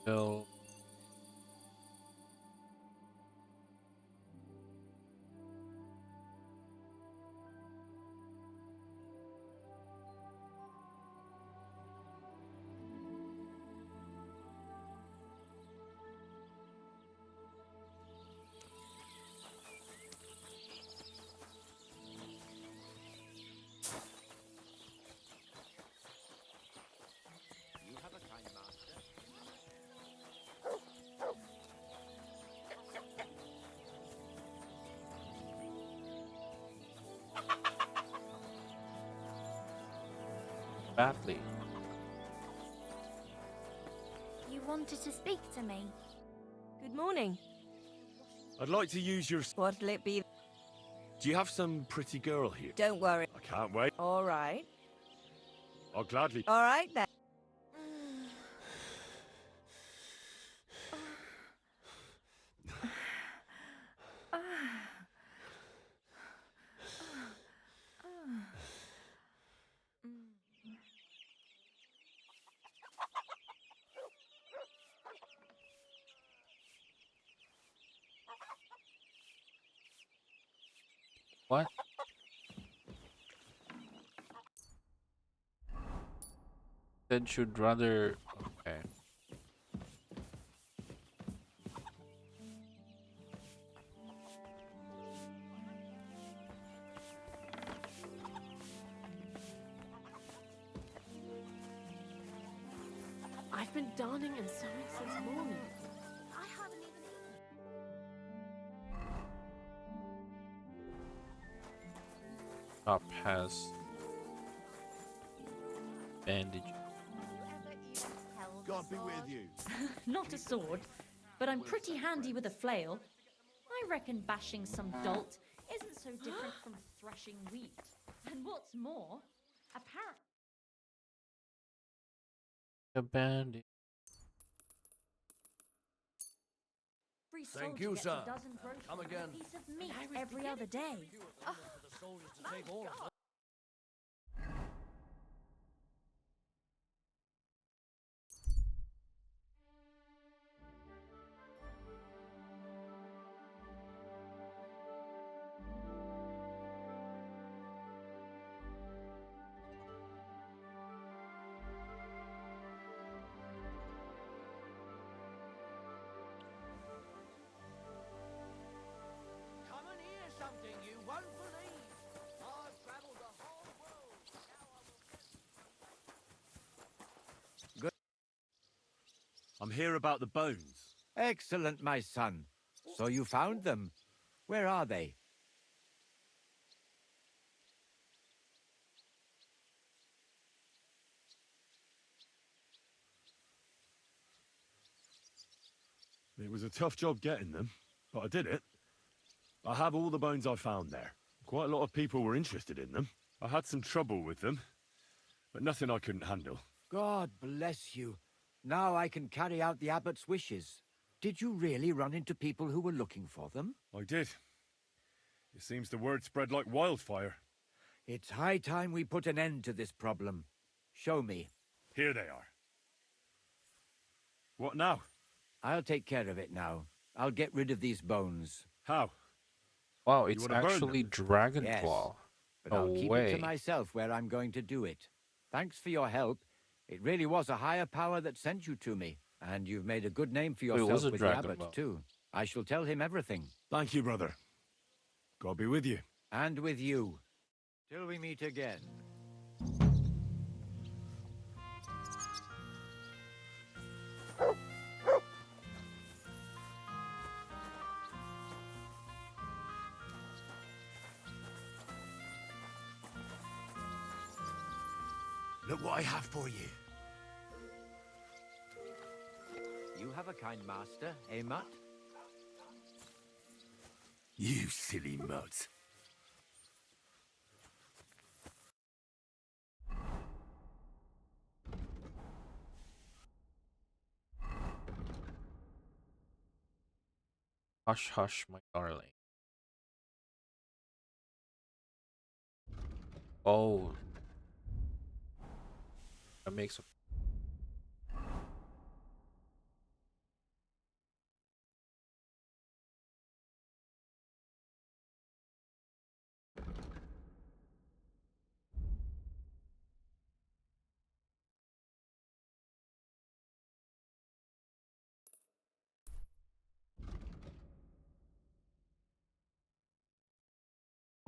Still. You have a kind master. Badly. You wanted to speak to me. Good morning. I'd like to use your... What'll it be? Do you have some pretty girl here? Don't worry. I can't wait. All right. I'll gladly... All right then. What? Then should rather. Okay. I've been darning and sewing since morning. I haven't even eaten. Top has bandage. God be with you. Not a sword, but I'm pretty handy with a flail. I reckon bashing some dolt isn't so different from threshing wheat. And what's more, apparently. A bandage. Every Thank soldier you, gets sir. a dozen groceries Come and again. a piece of meat every other day. Oh, For the soldiers to take all of them. Come and hear something you won't believe. I've traveled the whole world. Now I will... Good. I'm here about the bones. Excellent, my son. So you found them. Where are they? It was a tough job getting them, but I did it. I have all the bones I found there. Quite a lot of people were interested in them. I had some trouble with them, but nothing I couldn't handle. God bless you. Now I can carry out the abbot's wishes. Did you really run into people who were looking for them? I did. It seems the word spread like wildfire. It's high time we put an end to this problem. Show me. Here they are. What now? I'll take care of it now. I'll get rid of these bones. How? Wow, You it's wanna burn actually them? Dragon Yes, Claw. but No I'll keep it way. to myself where I'm going to do it. Thanks for your help. It really was a higher power that sent you to me. And you've made a good name for It was yourself a with the dragon abbot, claw. too. I shall tell him everything. Thank you, brother. God be with you. And with you. Till we meet again. Look what I have for you. You have a kind master, eh, Mutt? You silly mutt. Hush, hush, my darling. Oh. That makes a...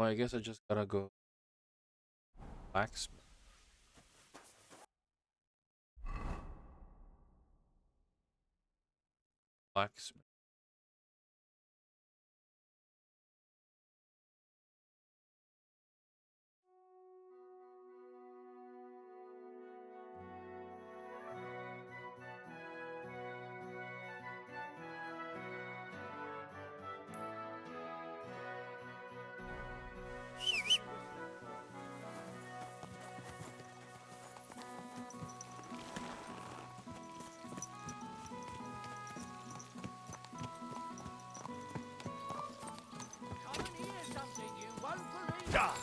Well, I guess I just gotta go blacksmith. Blacksmith. Come and hear something you won't believe.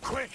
Quick!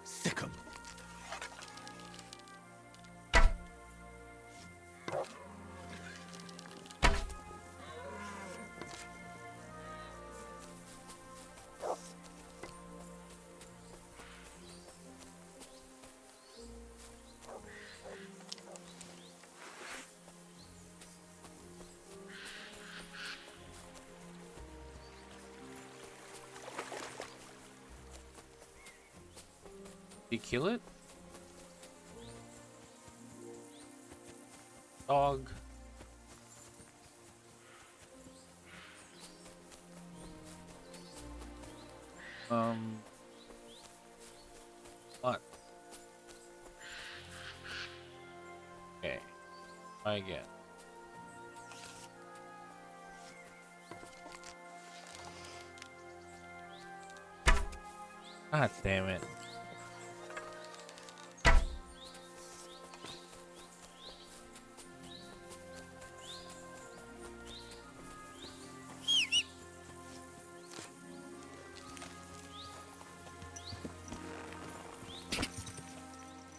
Sick 'em. Did you kill it? Dog. What? Okay. Try again. God damn it.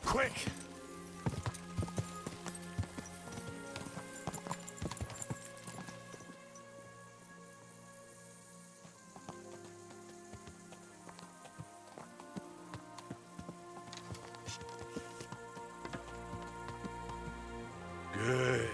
Quick! Good.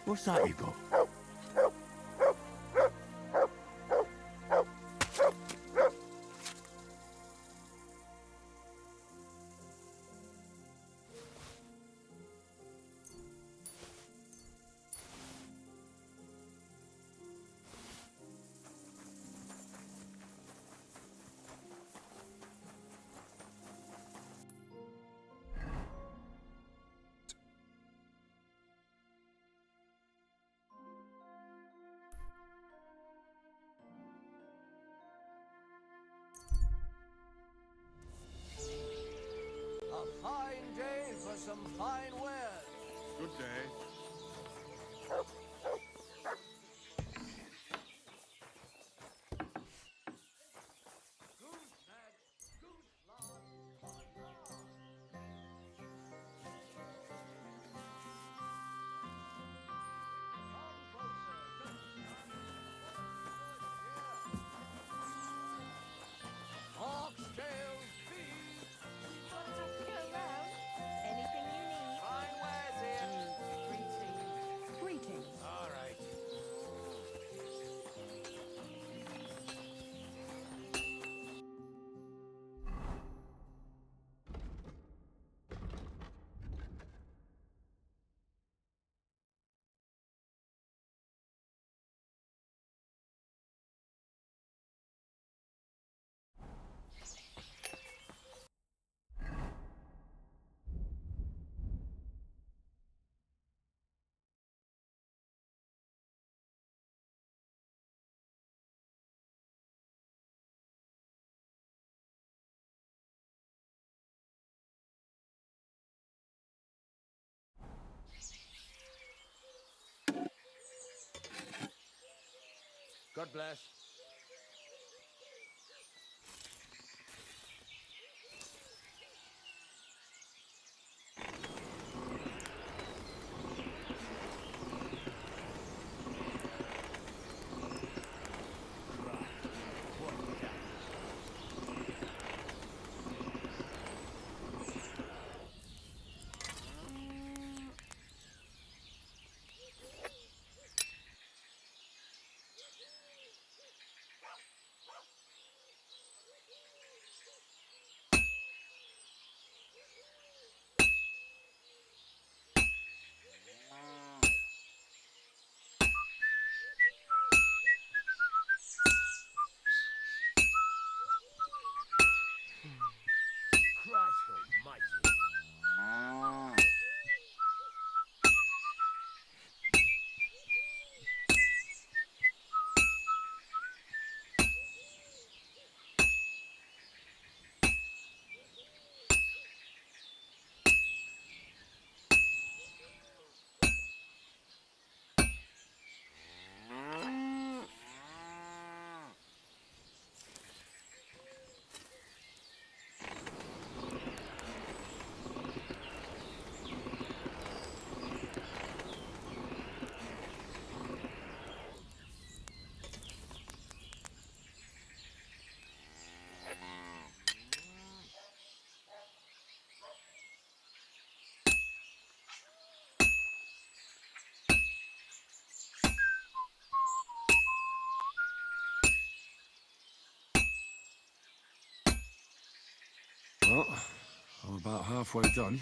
What's that you got? A fine day for some fine wares. Good day. Oxtail feed. Gonna have to go round. Anything you need. Fine wares here. Greetings. Greetings. All right. God bless. Christ almighty. Well, I'm about halfway done.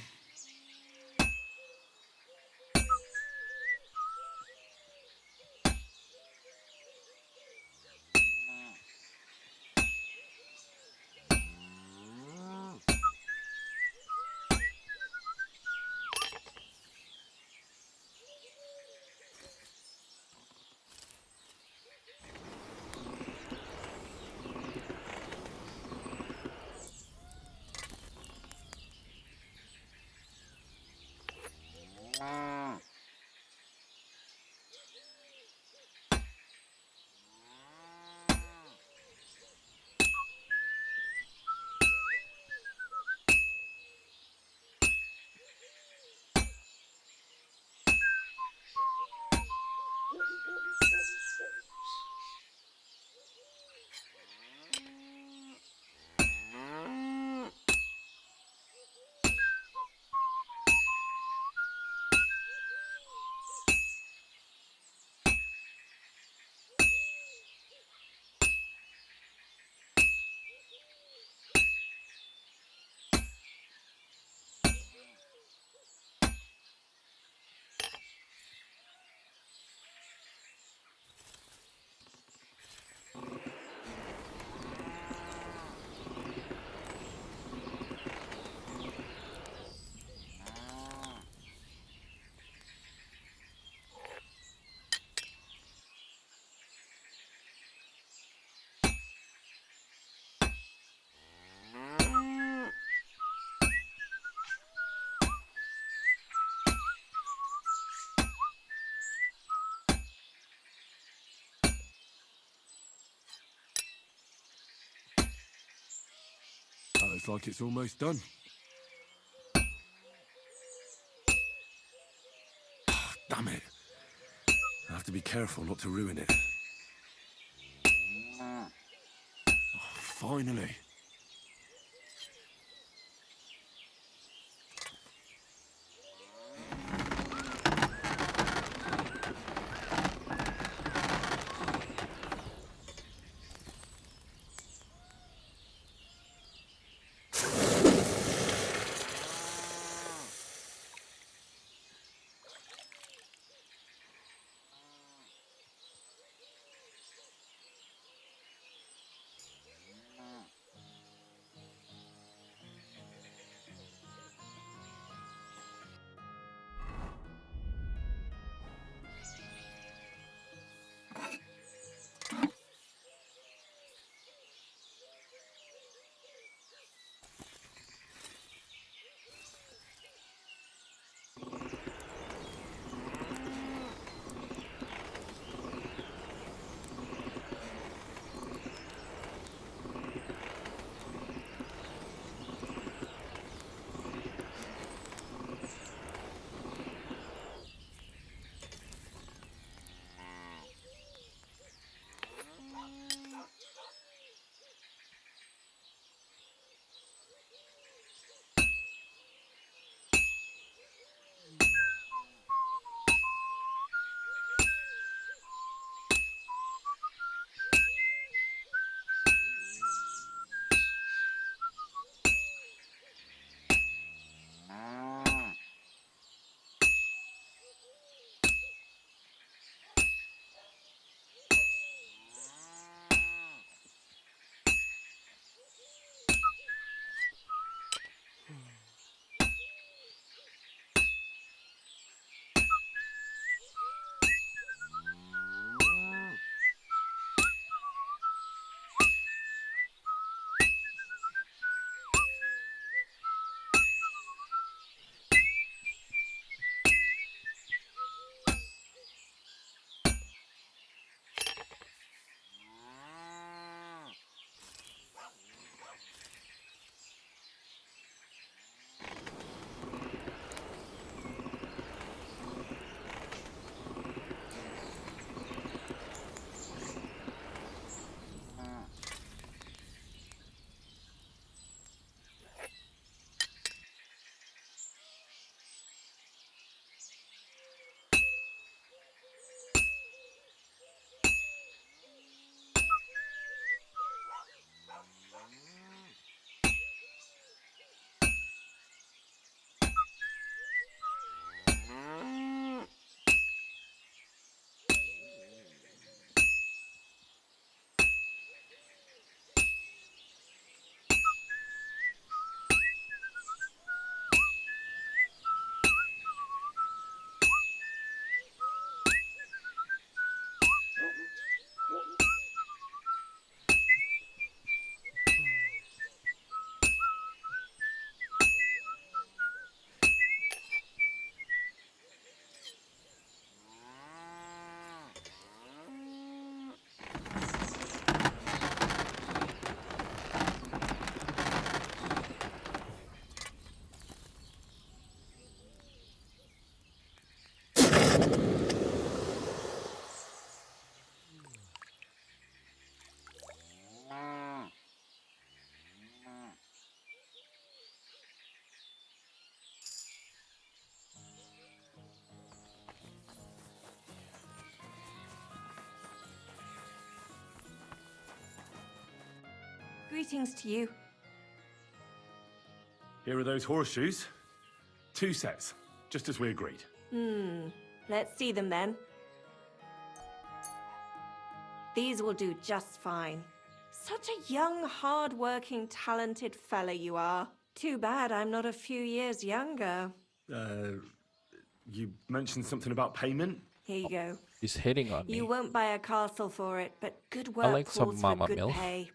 Looks like it's almost done. Damn it. I have to be careful not to ruin it. Oh, finally. Greetings to you. Here are those horseshoes. 2 sets, just as we agreed. Let's see them then. These will do just fine. Such a young, hard-working, talented fella you are. Too bad I'm not a few years younger. You mentioned something about payment? Here you go. He's hitting on You me. won't buy a castle for it, but good I work like some calls for mama good milf. pay.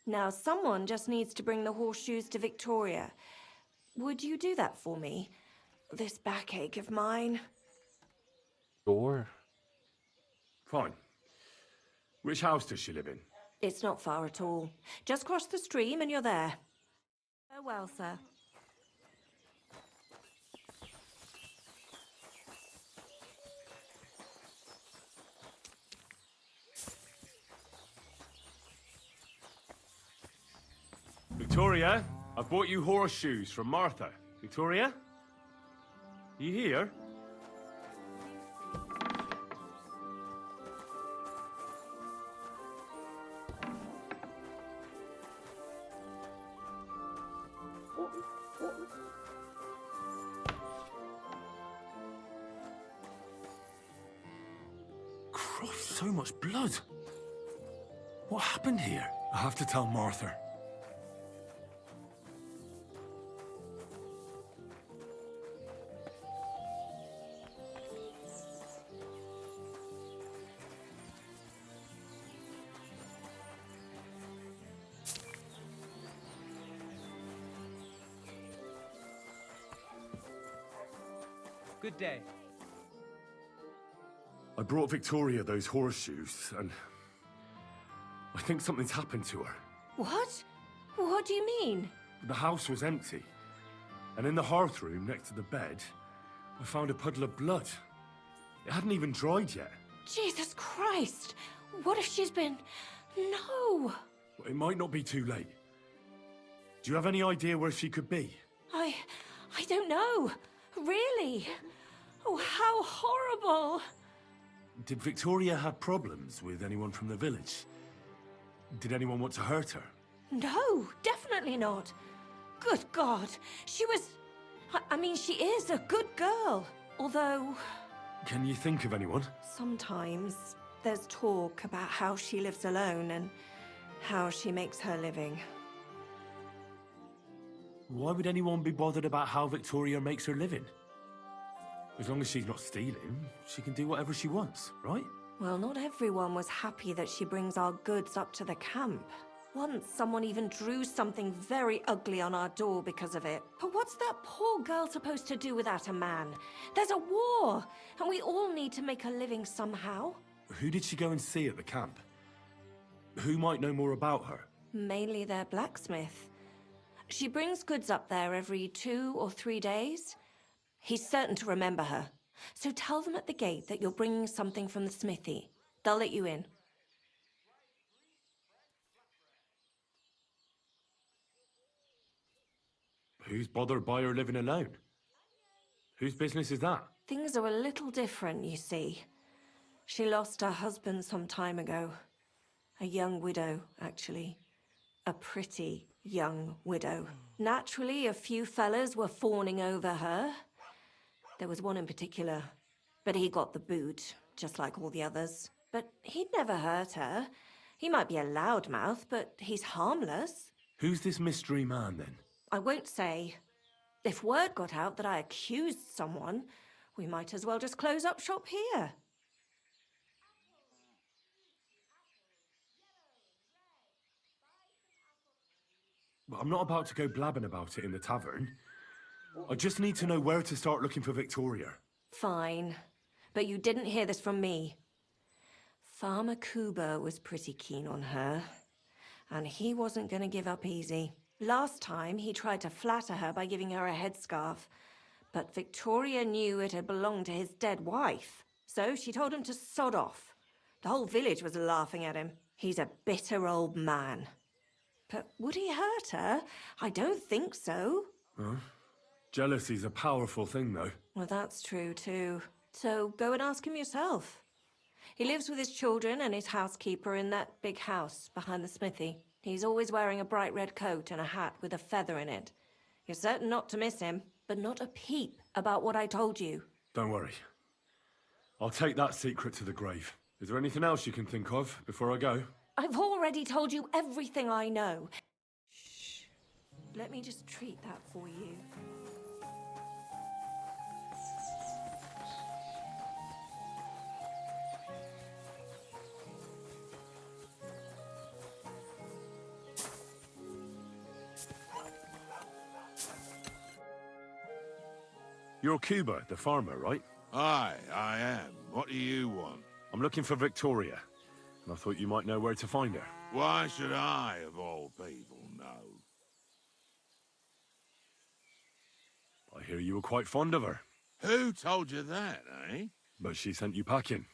Now, someone just needs to bring the horseshoes to Victoria. Would you do that for me? This backache of mine. Sure. Fine. Which house does she live in? It's not far at all. Just cross the stream and you're there. Oh well, sir. Victoria, I bought you horseshoes from Martha. Victoria? You here? Christ, so much blood. What happened here? I have to tell Martha. Good day. I brought Victoria those horseshoes, and I think something's happened to her. What? What do you mean? The house was empty, and in the hearth room next to the bed, I found a puddle of blood. It hadn't even dried yet. Jesus Christ! What if she's been... No! It might not be too late. Do you have any idea where she could be? I don't know. Really? Oh, how horrible! Did Victoria have problems with anyone from the village? Did anyone want to hurt her? No, definitely not. Good God, she was... I mean, she is a good girl. Although, Can you think of anyone? sometimes there's talk about how she lives alone and how she makes her living. Why would anyone be bothered about how Victoria makes her living? As long as she's not stealing, she can do whatever she wants, right? Well, not everyone was happy that she brings our goods up to the camp. Once, someone even drew something very ugly on our door because of it. But what's that poor girl supposed to do without a man? There's a war, and we all need to make a living somehow. Who did she go and see at the camp? Who might know more about her? Mainly their blacksmith. She brings goods up there every 2 or 3 days. He's certain to remember her. So tell them at the gate that you're bringing something from the smithy. They'll let you in. Who's bothered by her living alone? Whose business is that? Things are a little different, you see. She lost her husband some time ago. A young widow, actually. A pretty young widow. Naturally, a few fellas were fawning over her. There was one in particular, but he got the boot, just like all the others. But he'd never hurt her. He might be a loudmouth, but he's harmless. Who's this mystery man, then? I won't say. If word got out that I accused someone, we might as well just close up shop here. I'm not about to go blabbing about it in the tavern. I just need to know where to start looking for Victoria. Fine. But you didn't hear this from me. Farmer Kuba was pretty keen on her. And he wasn't going to give up easy. Last time, he tried to flatter her by giving her a headscarf. But Victoria knew it had belonged to his dead wife. So she told him to sod off. The whole village was laughing at him. He's a bitter old man. But would he hurt her? I don't think so. Huh? Jealousy's a powerful thing, though. Well, that's true, too. So go and ask him yourself. He lives with his children and his housekeeper in that big house behind the smithy. He's always wearing a bright red coat and a hat with a feather in it. You're certain not to miss him, but not a peep about what I told you. Don't worry. I'll take that secret to the grave. Is there anything else you can think of before I go? I've already told you everything I know. Shh. Let me just treat that for you. You're Cuba, the farmer, right? Aye, I am. What do you want? I'm looking for Victoria, and I thought you might know where to find her. Why should I, of all people, know? hear you were quite fond of her. Who told you that, eh? But she sent you packing.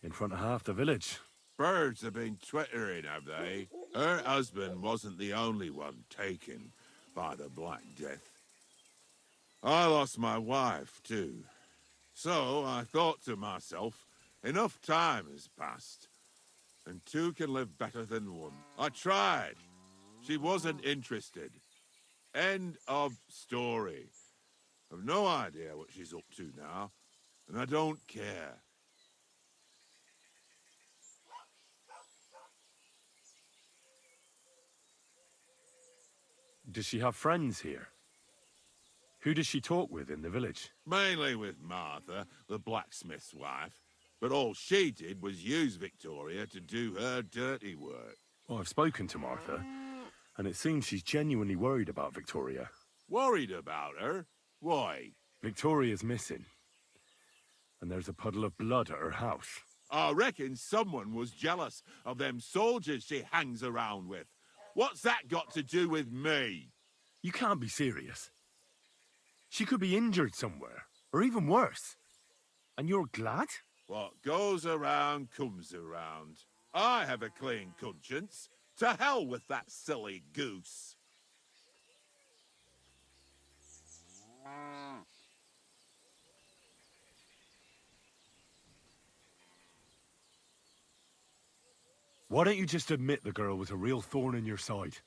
In front of half the village. Birds have been twittering, have they? Her husband wasn't the only one taken by the Black Death. I lost my wife, too. So I thought to myself, enough time has passed, and two can live better than one. I tried. She wasn't interested. End of story. I've no idea what she's up to now, and I don't care. Does she have friends here? Who does she talk with in the village? Mainly with Martha, the blacksmith's wife. But all she did was use Victoria to do her dirty work. Well, I've spoken to Martha, and it seems she's genuinely worried about Victoria. Worried about her? Why? Victoria's missing. And there's a puddle of blood at her house. I reckon someone was jealous of them soldiers she hangs around with. What's that got to do with me? You can't be serious. She could be injured somewhere, or even worse. And you're glad? What goes around comes around. I have a clean conscience. To hell with that silly goose. Why don't you just admit the girl was a real thorn in your side?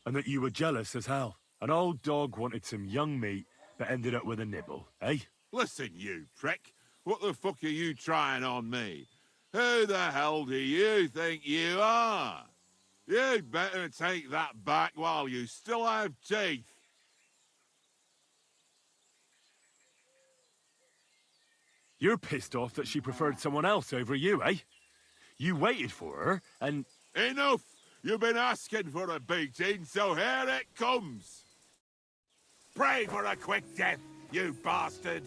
And that you were jealous as hell. An old dog wanted some young meat, but ended up with a nibble, eh? Listen, you prick. What the fuck are you trying on me? Who the hell do you think you are? You'd better take that back while you still have teeth. You're pissed off that she preferred someone else over you, eh? You waited for her, and... Enough! You've been asking for a beating, so here it comes! Pray for a quick death, you bastard!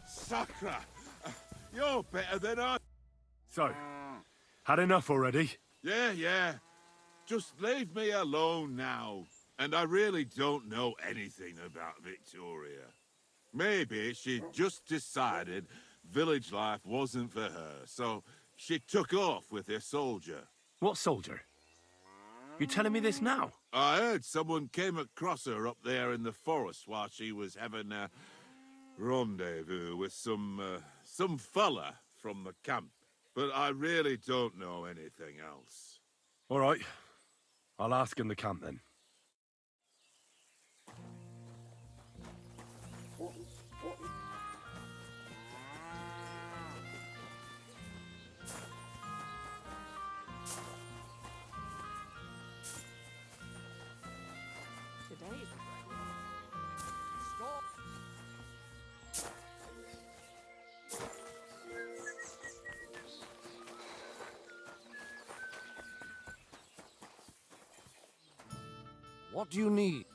Sacra! You're better than I... So, had enough already? Yeah. Just leave me alone now. And I really don't know anything about Victoria. Maybe she just decided village life wasn't for her, so she took off with her soldier. What soldier? You telling me this now? I heard someone came across her up there in the forest while she was having a rendezvous with some fella from the camp. But I really don't know anything else. All right. I'll ask in the camp then. Today's What do you need?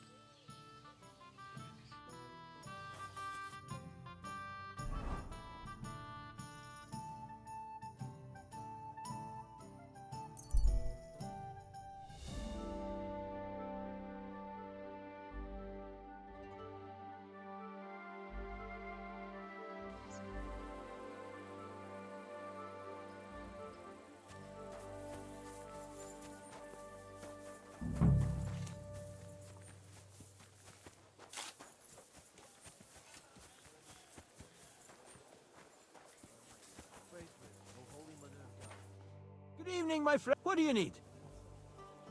Good evening, my friend. What do you need?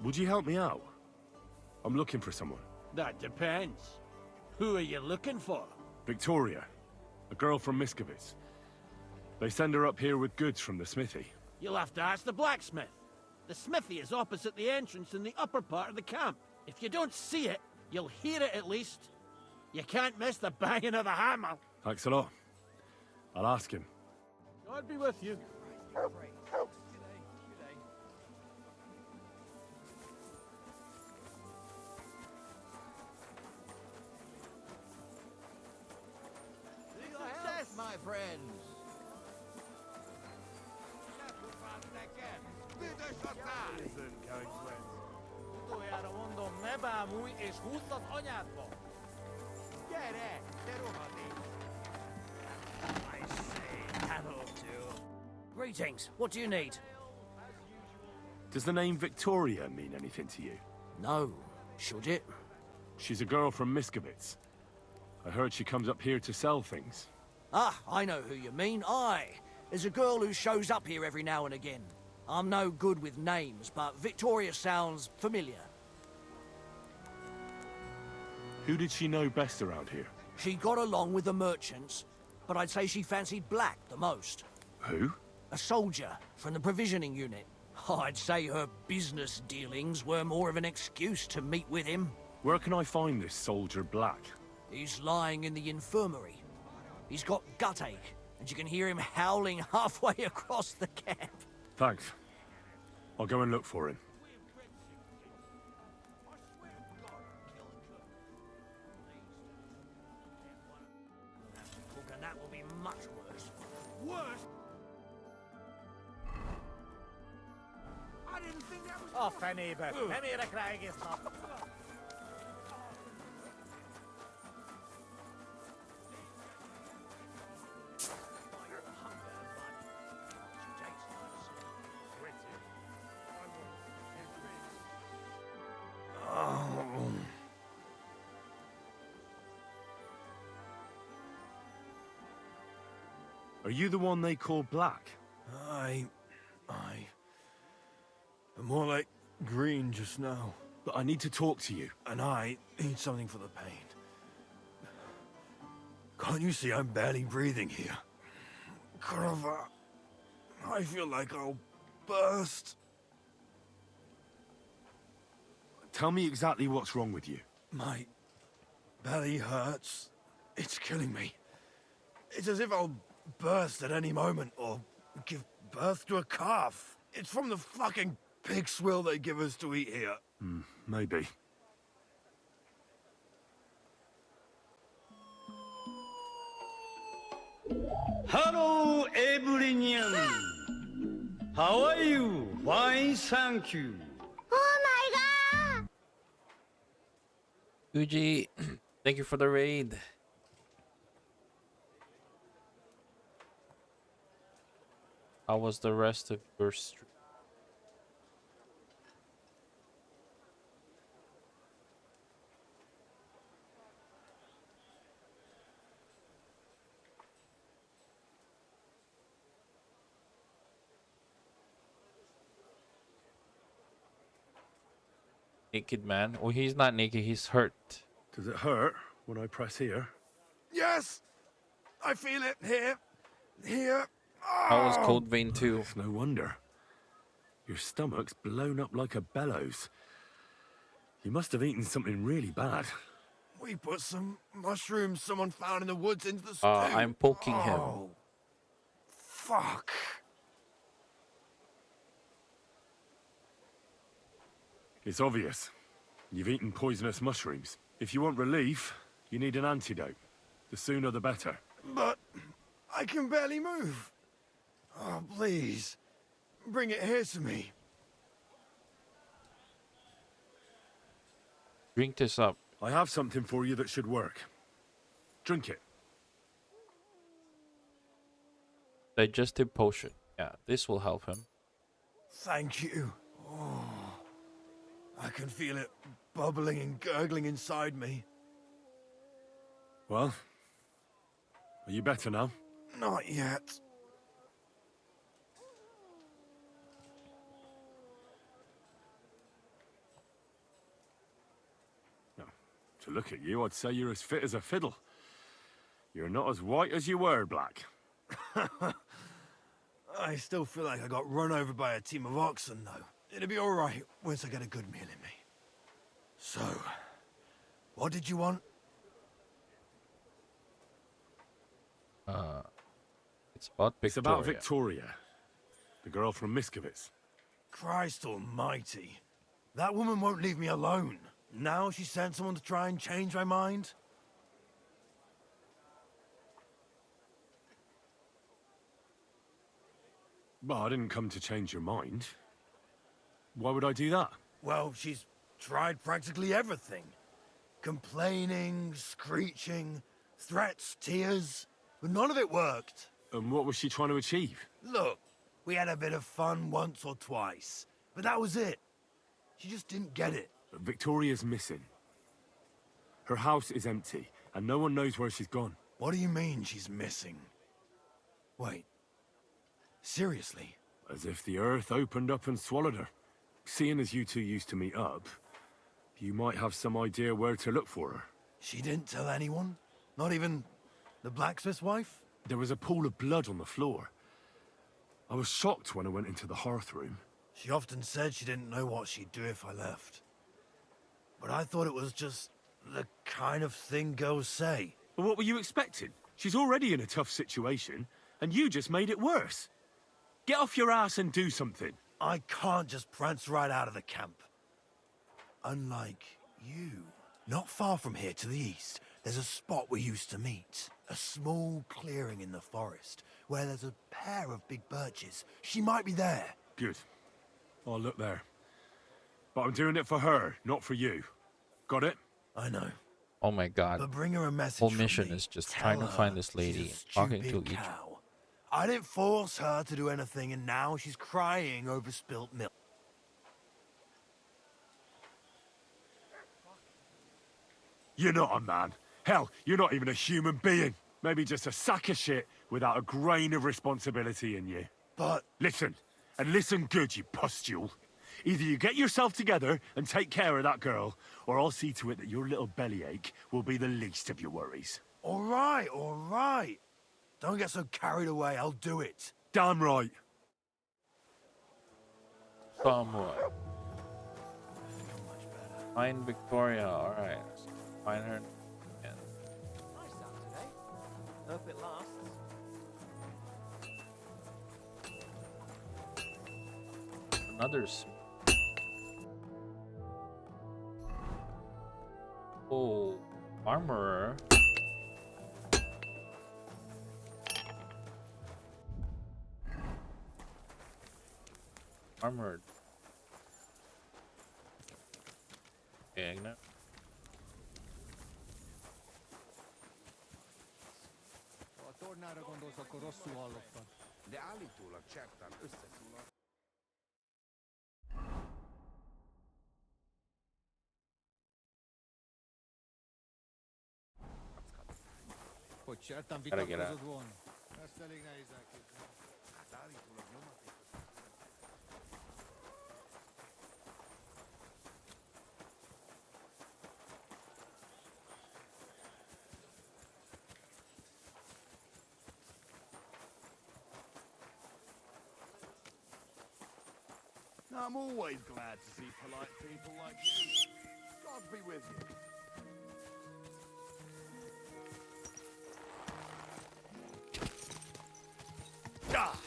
Would you help me out? I'm looking for someone. That depends. Who are you looking for? Victoria. A girl from Miskovitz. They send her up here with goods from the smithy. You'll have to ask the blacksmith. The smithy is opposite the entrance in the upper part of the camp. If you don't see it, you'll hear it at least. You can't miss the banging of the hammer. Thanks a lot. I'll ask him. God be with you. Success, my friends! Utoljára mondom, ne bámulj, és húzd az anyádba! Gyere, te rohadék! I say, that'll do. Greetings. What do you need? Does the name Victoria mean anything to you? No. Should it? She's a girl from Miskovitz. I heard she comes up here to sell things. Ah, I know who you mean. Aye. There's a girl who shows up here every now and again. I'm no good with names, but Victoria sounds familiar. Who did she know best around here? She got along with the merchants, but I'd say she fancied Black the most. Who? A soldier from the provisioning unit. I'd say her business dealings were more of an excuse to meet with him. Where can I find this soldier Black? He's lying in the infirmary. He's got gut ache, and you can hear him howling halfway across the camp. Thanks. I'll go and look for him. And that will be much worse. Worse? I didn't think that was... A fenébe! Nem érek rá egész nap! Are you the one they call Black? But more like green just now. But I need to talk to you. And I need something for the pain. Can't you see I'm barely breathing here? Kurova, I feel like I'll burst. Tell me exactly what's wrong with you. My belly hurts. It's killing me. It's as if I'll burst at any moment or give birth to a calf. It's from the fucking pig swill they give us to eat here. Maybe. Hello, everyone. How are you? Fine, thank you. Oh my god! Uji, thank you for the raid. How was the rest of your stream? Naked man? Oh, he's not naked, he's hurt. Does it hurt when I press here? Yes! I feel it here. Here. How was Cold Vein 2? It's no wonder. Your stomach's blown up like a bellows. You must have eaten something really bad. We put some mushrooms someone found in the woods into the stew. I'm poking him. Fuck. It's obvious. You've eaten poisonous mushrooms. If you want relief, you need an antidote. The sooner the better. But I can barely move. Oh, please. Bring it here to me. Drink this up. I have something for you that should work. Drink it. Digestive potion. Yeah, this will help him. Thank you. Oh, I can feel it bubbling and gurgling inside me. Well, are you better now? Not yet. To look at you, I'd say you're as fit as a fiddle. You're not as white as you were, Black. I still feel like I got run over by a team of oxen, though. It'll be all right once I get a good meal in me. So, what did you want? It's about Victoria. It's about Victoria, the girl from Miskovitz. Christ almighty. That woman won't leave me alone. Now she sent someone to try and change my mind? Well, I didn't come to change your mind. Why would I do that? Well, she's tried practically everything. Complaining, screeching, threats, tears, but none of it worked. And what was she trying to achieve? Look, we had a bit of fun once or twice, but that was it. She just didn't get it. Victoria's missing. Her house is empty, and no one knows where she's gone. What do you mean she's missing? Wait. Seriously? As if the earth opened up and swallowed her. Seeing as you two used to meet up, you might have some idea where to look for her. She didn't tell anyone? Not even the blacksmith's wife? There was a pool of blood on the floor. I was shocked when I went into the hearth room. She often said she didn't know what she'd do if I left. But I thought it was just the kind of thing girls say. Well, what were you expecting? She's already in a tough situation, and you just made it worse. Get off your ass and do something. I can't just prance right out of the camp. Unlike you. Not far from here to the east, there's a spot we used to meet. A small clearing in the forest, where there's a pair of big birches. She might be there. Good. I'll look there. But I'm doing it for her, not for you. Got it? I know. Oh my god. But bring her a message Whole from mission me. is just Tell trying to her find this lady she's a and talking to stupid each. cow. I didn't force her to do anything, and now she's crying over spilt milk. You're not a man. Hell, you're not even a human being. Maybe just a sack of shit without a grain of responsibility in you. But... Listen, and listen good, you pustule. Either you get yourself together and take care of that girl, or I'll see to it that your little bellyache will be the least of your worries. All right. Don't get so carried away, I'll do it. Damn right. Somewhat. Find Victoria, alright. Find her again. Nice out today. Hope it lasts. Another oh, armorer. Armored. Okay, no. De állítólag csertán összeszúlott. Hogy csertán Gotta get out. vitatkozott volna? Ezt elég nehéz elképzelni. Hát állítólag nyomatékos. I'm always glad to see polite people like you. God be with you. Ah!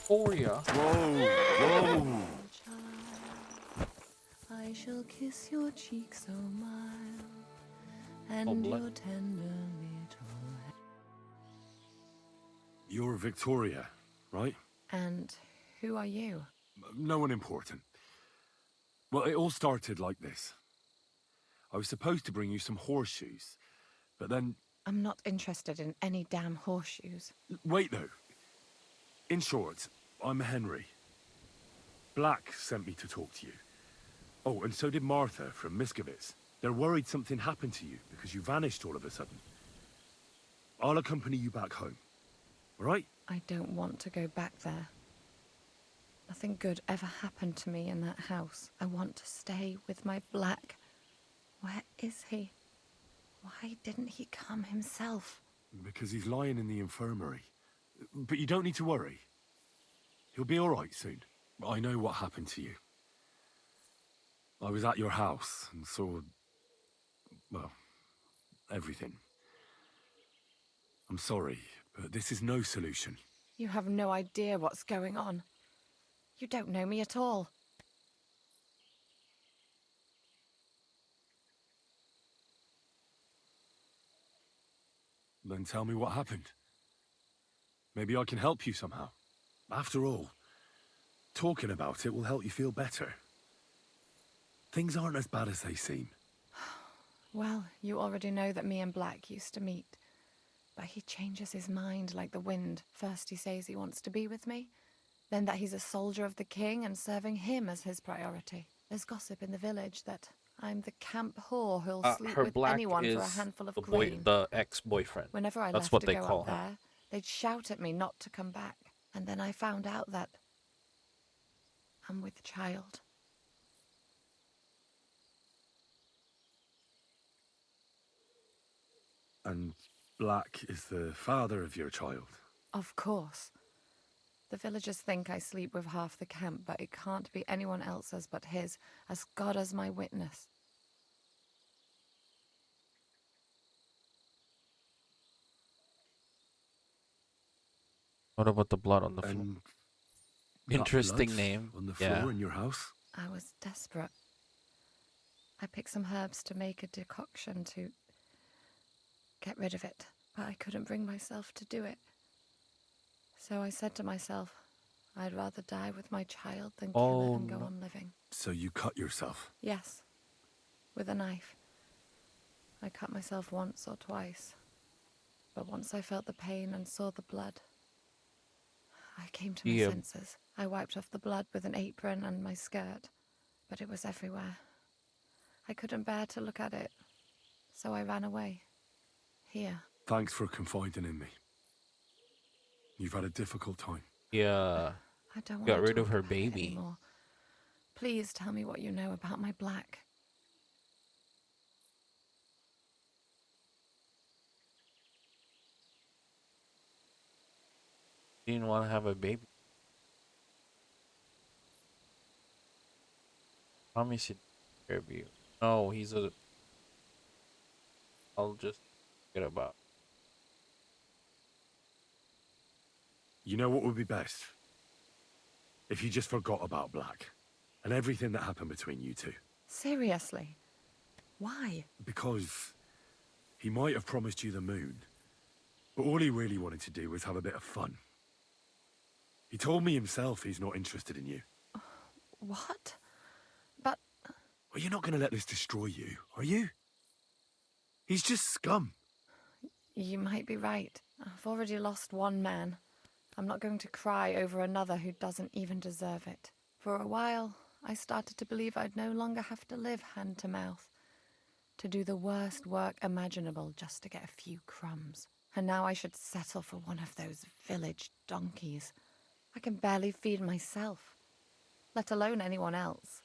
Victoria. Whoa. I shall kiss your cheek so mild, and blood. your tender little head. You're Victoria, right? And who are you? No one important. Well, it all started like this. I was supposed to bring you some horseshoes, but then... I'm not interested in any damn horseshoes. Wait, though. In short, I'm Henry. Black sent me to talk to you. Oh, and so did Martha from Miskovitz. They're worried something happened to you because you vanished all of a sudden. I'll accompany you back home. All right? I don't want to go back there. A Nothing good ever happened to me in that house. I want to stay with my Black. Where is he? Why didn't he come himself? Because he's lying in the infirmary. But you don't need to worry. He'll be all right soon. I know what happened to you. I was at your house and saw, well, everything. I'm sorry, but this is no solution. You have no idea what's going on. You don't know me at all. Then tell me what happened. Maybe I can help you somehow. After all, talking about it will help you feel better. Things aren't as bad as they seem. Well, you already know that me and Black used to meet. But he changes his mind like the wind. First he says he wants to be with me, then that he's a soldier of the king and serving him as his priority. There's gossip in the village that I'm the camp whore who'll sleep Her with Black anyone is for a handful of the grain. the ex-boyfriend. Whenever I That's left what to they go call up him. there, they'd shout at me not to come back. And then I found out that I'm with child. And Black is the father of your child. Of course. The villagers think I sleep with half the camp, but it can't be anyone else's but his, as God as my witness. What about the blood on the floor? And Interesting blood name. on the floor in your house? I was desperate. I picked some herbs to make a decoction to get rid of it, but I couldn't bring myself to do it. So I said to myself, I'd rather die with my child than kill it and go on living. So you cut yourself? Yes, with a knife. I cut myself once or twice, but once I felt the pain and saw the blood, I came to my senses. I wiped off the blood with an apron and my skirt, but it was everywhere. I couldn't bear to look at it, so I ran away. Here. Thanks for confiding in me. You've had a difficult time. Yeah. I don't want Got to rid of talk her about it baby. anymore. Please tell me what you know about my Black. She didn't want to have a baby. Promise he'd take care of you. No, he's a... I'll just forget about. You know what would be best? If you just forgot about Black and everything that happened between you two. Seriously? Why? Because he might have promised you the moon, but all he really wanted to do was have a bit of fun. He told me himself he's not interested in you. What? But... Well, you're not going to let this destroy you, are you? He's just scum. You might be right. I've already lost one man. I'm not going to cry over another who doesn't even deserve it. For a while, I started to believe I'd no longer have to live hand to mouth, to do the worst work imaginable just to get a few crumbs. And now I should settle for one of those village donkeys. I can barely feed myself, let alone anyone else.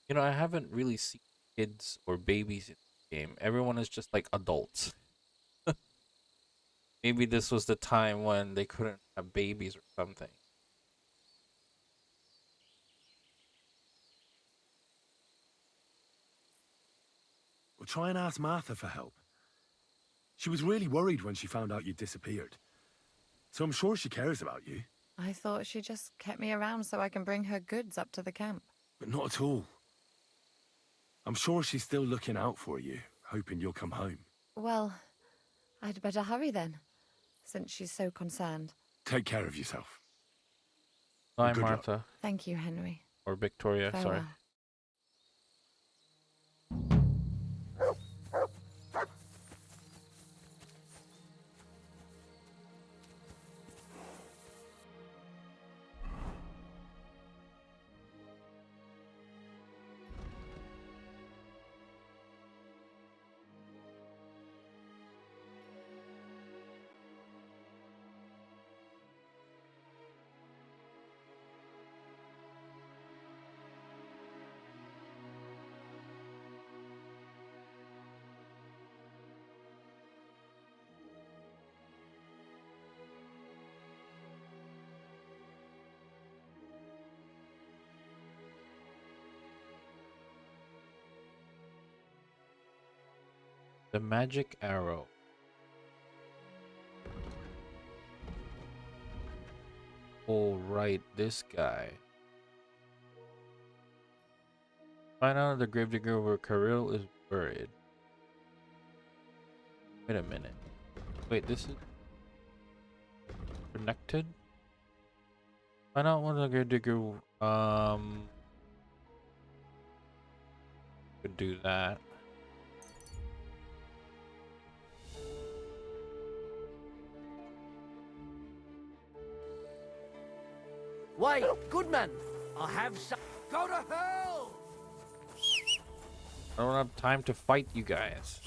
You know, I haven't really seen kids or babies in the game. Everyone is just like adults. Maybe this was the time when they couldn't have babies or something. Well, try and ask Martha for help. She was really worried when she found out you disappeared. So I'm sure she cares about you. I thought she just kept me around so I can bring her goods up to the camp. But not at all. I'm sure she's still looking out for you, hoping you'll come home. Well, I'd better hurry then, since she's so concerned. Take care of yourself. Bye, Good luck. Martha. Thank you, Henry. Or Victoria, sorry. Farewell. The magic arrow. All right, this guy. Find out the gravedigger where Karil is buried. Wait a minute. Wait, this is connected? Find out what the gravedigger could do that. Wait, Goodman, I have some. Go to hell! I don't have time to fight you guys.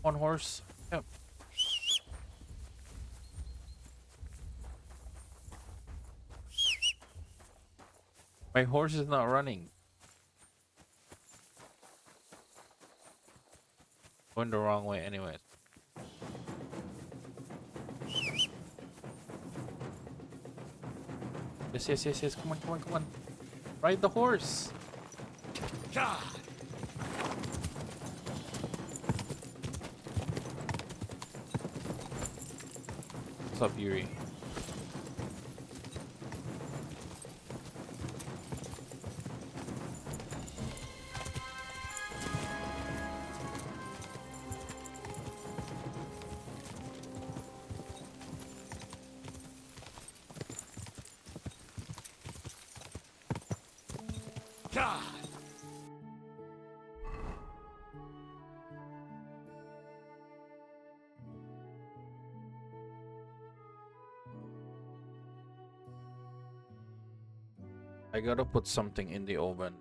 One horse. Yep. My horse is not running. Going the wrong way anyways. Yes. Come on. Ride the horse. God. What's up, Yuri? God. I gotta put something in the oven.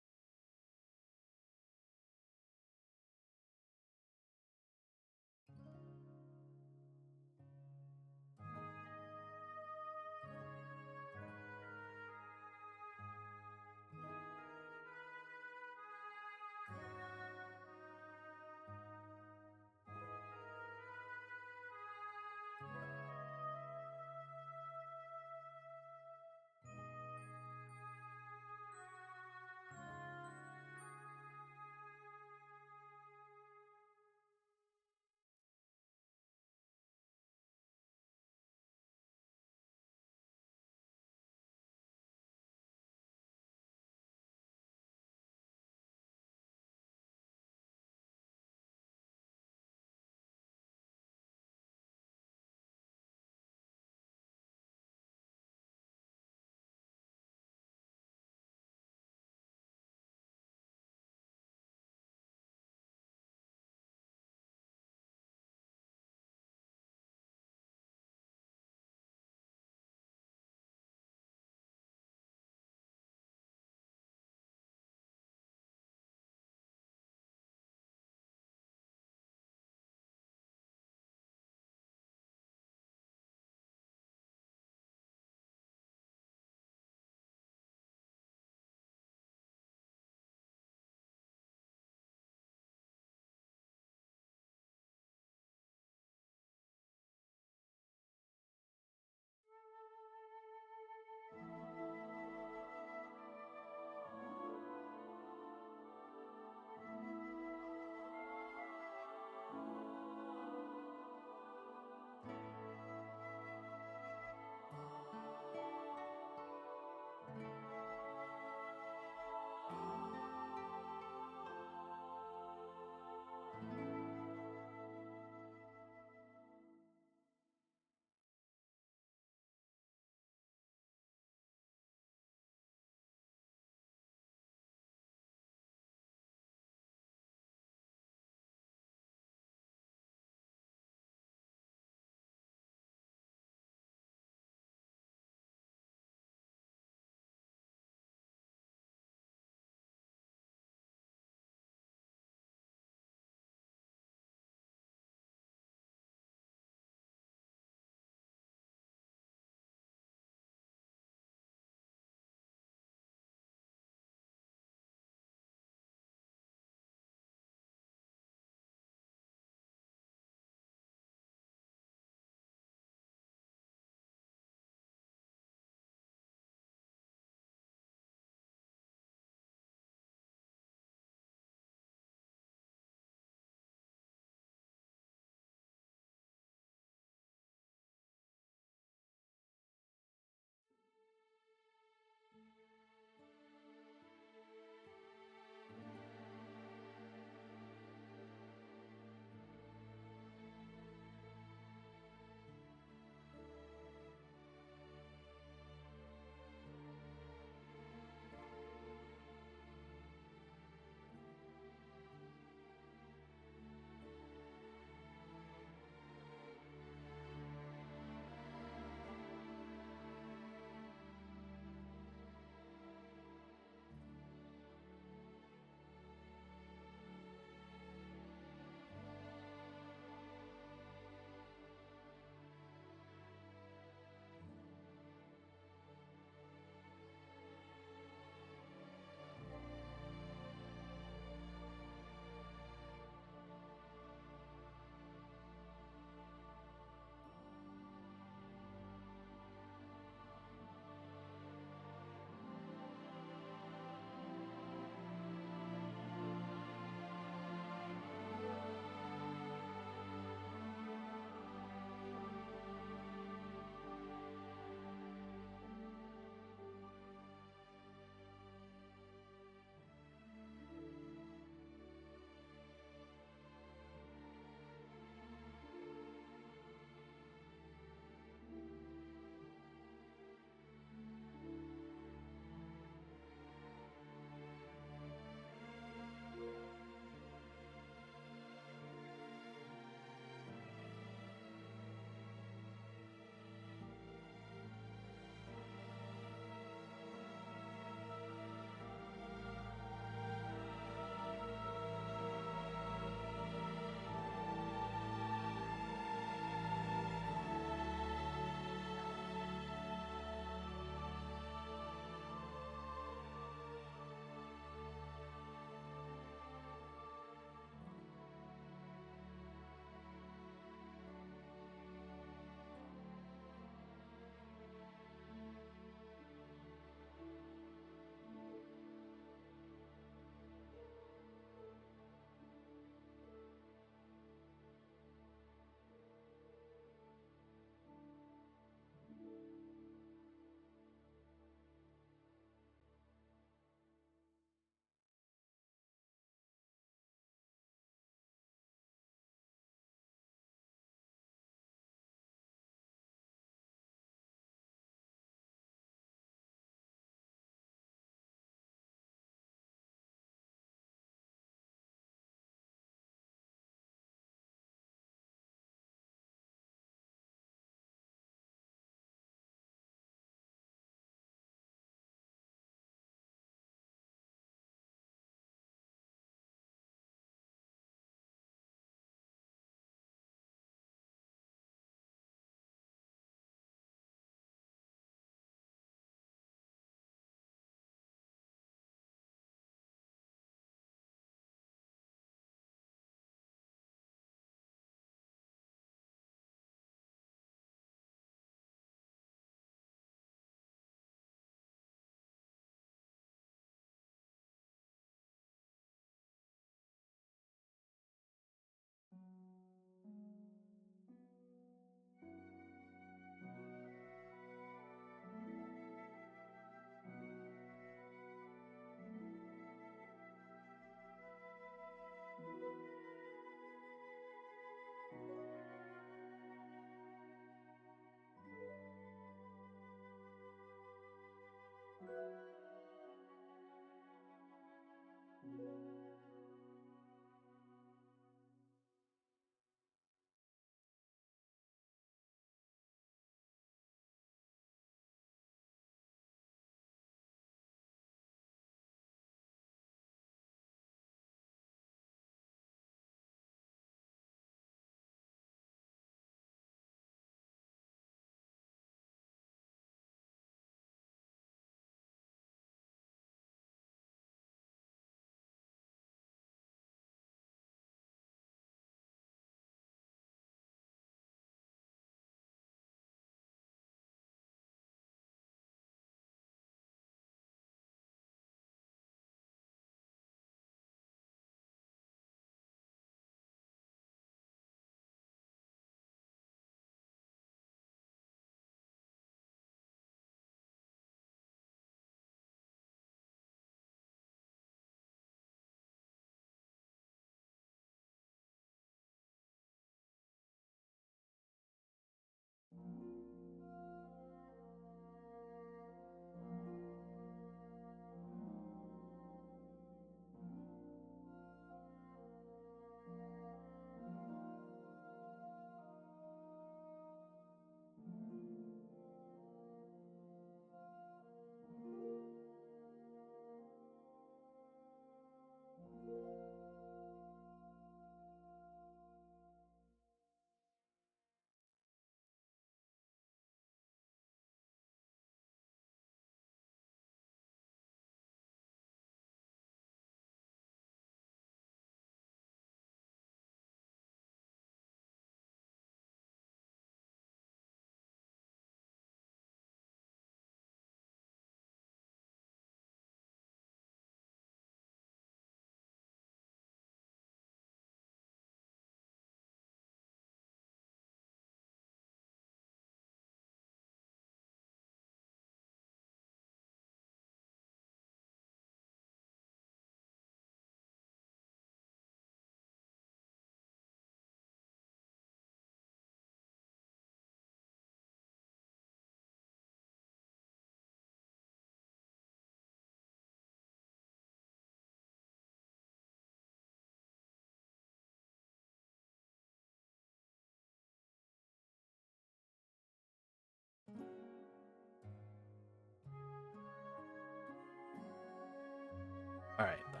Alright then.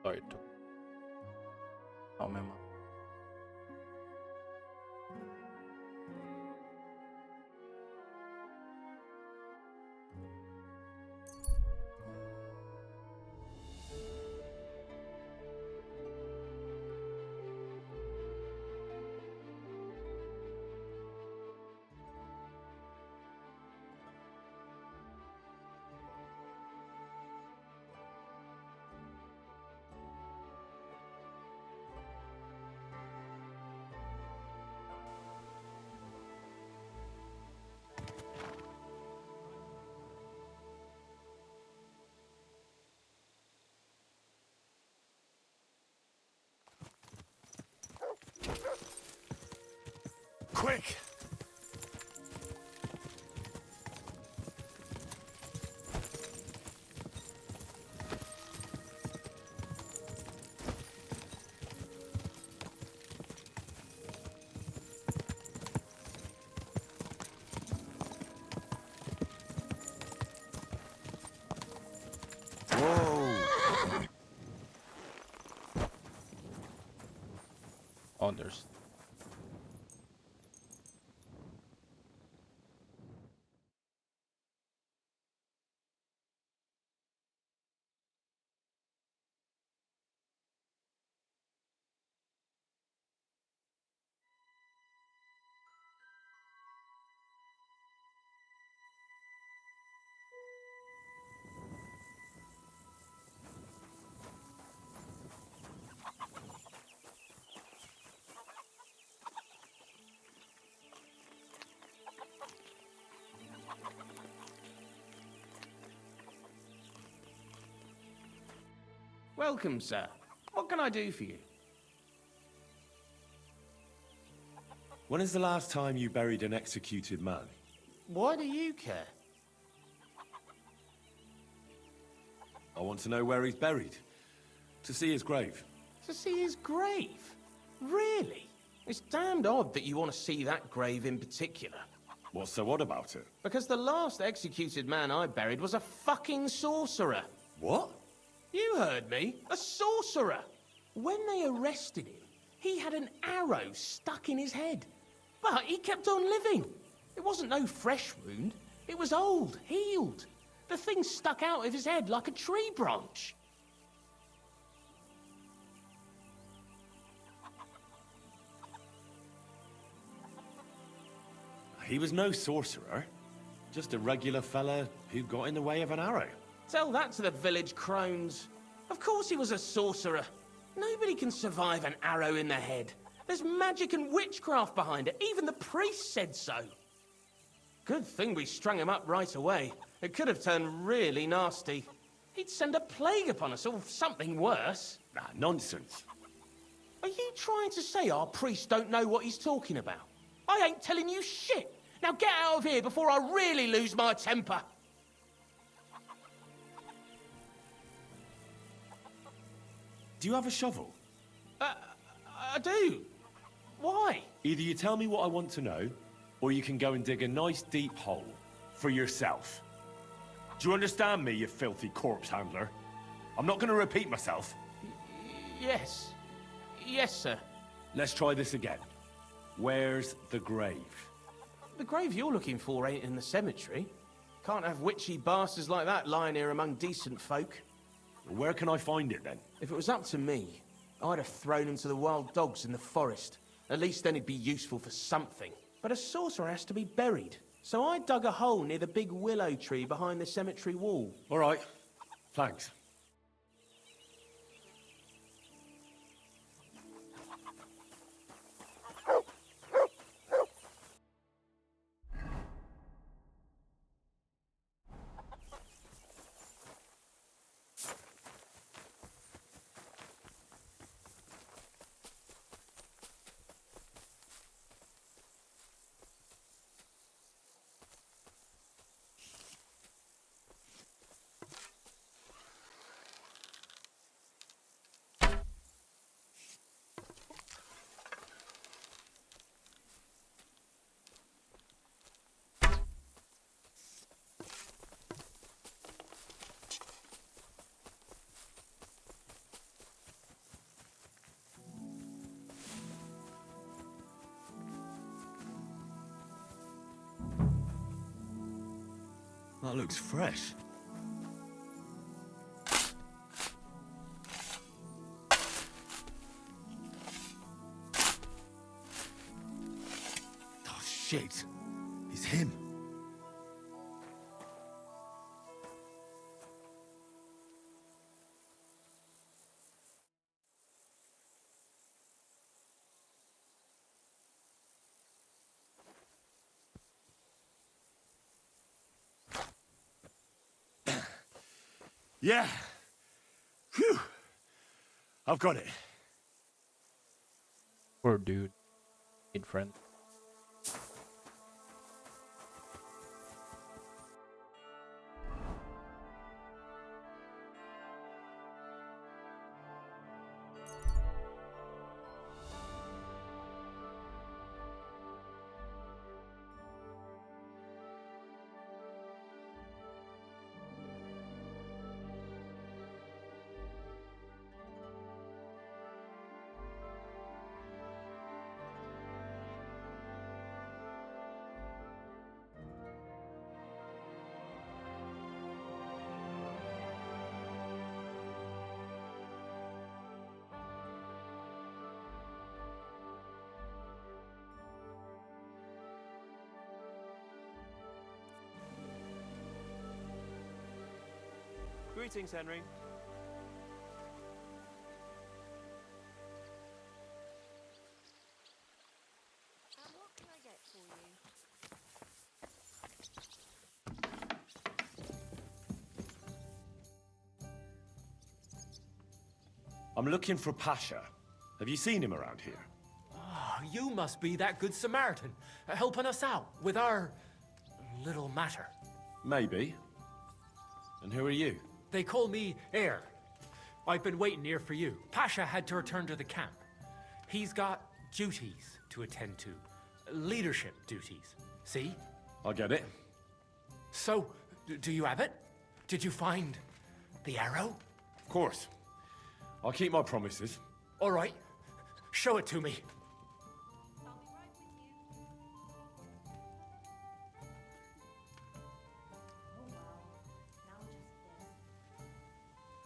Sorry to. Oh, my mom. Quick! Oh, there's. Welcome, sir. What can I do for you? When is the last time you buried an executed man? Why do you care? I want to know where he's buried. To see his grave. To see his grave? Really? It's damned odd that you want to see that grave in particular. What's so odd about it? Because the last executed man I buried was a fucking sorcerer. What? You heard me. A sorcerer. When they arrested him, he had an arrow stuck in his head. But he kept on living. It wasn't no fresh wound. It was old, healed. The thing stuck out of his head like a tree branch. He was no sorcerer. Just a regular fella who got in the way of an arrow. Tell that to the village crones. Of course he was a sorcerer. Nobody can survive an arrow in the head. There's magic and witchcraft behind it. Even the priest said so. Good thing we strung him up right away. It could have turned really nasty. He'd send a plague upon us or something worse. Ah, nonsense. Are you trying to say our priest don't know what he's talking about? I ain't telling you shit. Now get out of here before I really lose my temper. Do you have a shovel? I do. Why? Either you tell me what I want to know, or you can go and dig a nice deep hole for yourself. Do you understand me, you filthy corpse handler? I'm not going to repeat myself. Yes. Yes, sir. Let's try this again. Where's the grave? The grave you're looking for ain't in the cemetery. Can't have witchy bastards like that lying here among decent folk. Where can I find it, then? If it was up to me, I'd have thrown him to the wild dogs in the forest. At least then he'd be useful for something. But a sorcerer has to be buried. So I dug a hole near the big willow tree behind the cemetery wall. All right. Thanks. That looks fresh. Oh, shit. It's him. Yeah. Phew. I've got it. Poor dude. Made friends. Greetings, Henry. What can I get for you? I'm looking for Pasha. Have you seen him around here? Oh, you must be that good Samaritan, helping us out with our little matter. Maybe. And who are you? They call me Heir. I've been waiting here for you. Pasha had to return to the camp. He's got duties to attend to. Leadership duties. See? I get it. So, do you have it? Did you find the arrow? Of course. I'll keep my promises. All right. Show it to me.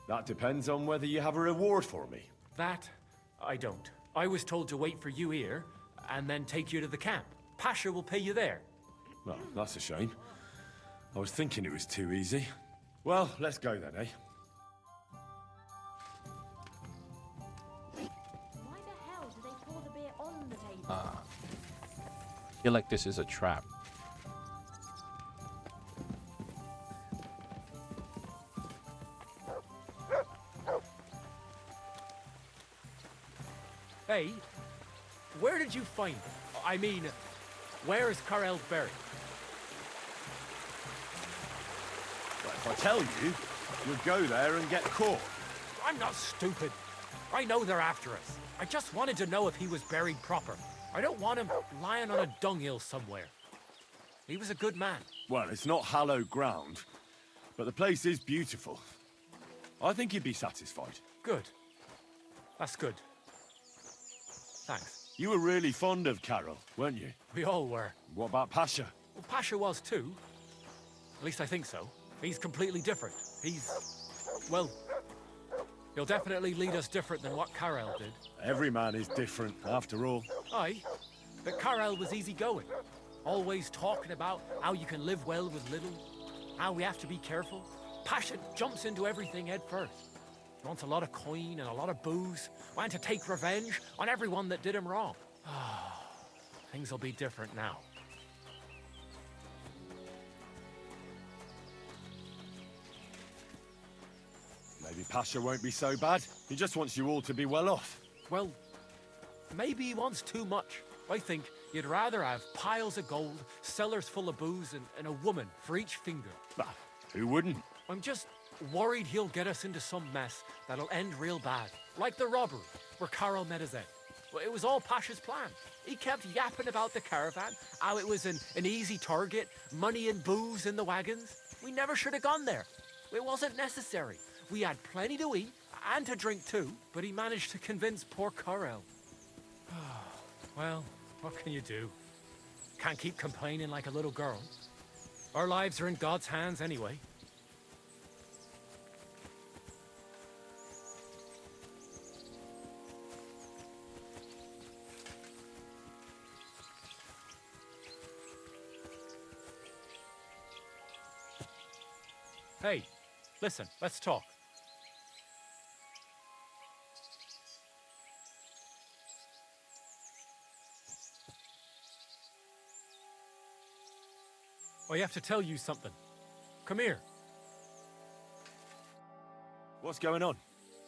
That depends on whether you have a reward for me. That, I don't. I was told to wait for you here, and then take you to the camp. Pasha will pay you there. Well, that's a shame. I was thinking it was too easy. Well, let's go then, eh? Why the hell do they pour the beer on the table? I feel like this is a trap. Hey, where did you find it? I mean, where is Karel buried? But if I tell you, you'll go there and get caught. I'm not stupid. I know they're after us. I just wanted to know if he was buried proper. I don't want him lying on a dunghill somewhere. He was a good man. Well, it's not hallowed ground, but the place is beautiful. I think you'd be satisfied. Good. That's good. Thanks. You were really fond of Carol, weren't you? We all were. What about Pasha? Well, Pasha was too. At least I think so. He's completely different. Well, he'll definitely lead us different than what Karel did. Every man is different, after all. Aye, but Karel was easygoing. Always talking about how you can live well with little, how we have to be careful. Pasha jumps into everything head first. He wants a lot of coin and a lot of booze. Want to take revenge on everyone that did him wrong. Things will be different now. Maybe Pasha won't be so bad. He just wants you all to be well off. Well, maybe he wants too much. I think you'd rather have piles of gold, cellars full of booze, and a woman for each finger. Bah, who wouldn't? I'm just worried he'll get us into some mess that'll end real bad. Like the robbery, where Karel met his end. Well, it was all Pasha's plan. He kept yapping about the caravan, how it was an easy target, money and booze in the wagons. We never should have gone there. It wasn't necessary. We had plenty to eat, and to drink too, but he managed to convince poor Karel. Well, what can you do? Can't keep complaining like a little girl. Our lives are in God's hands anyway. Hey, listen, let's talk. I have to tell you something. Come here. What's going on?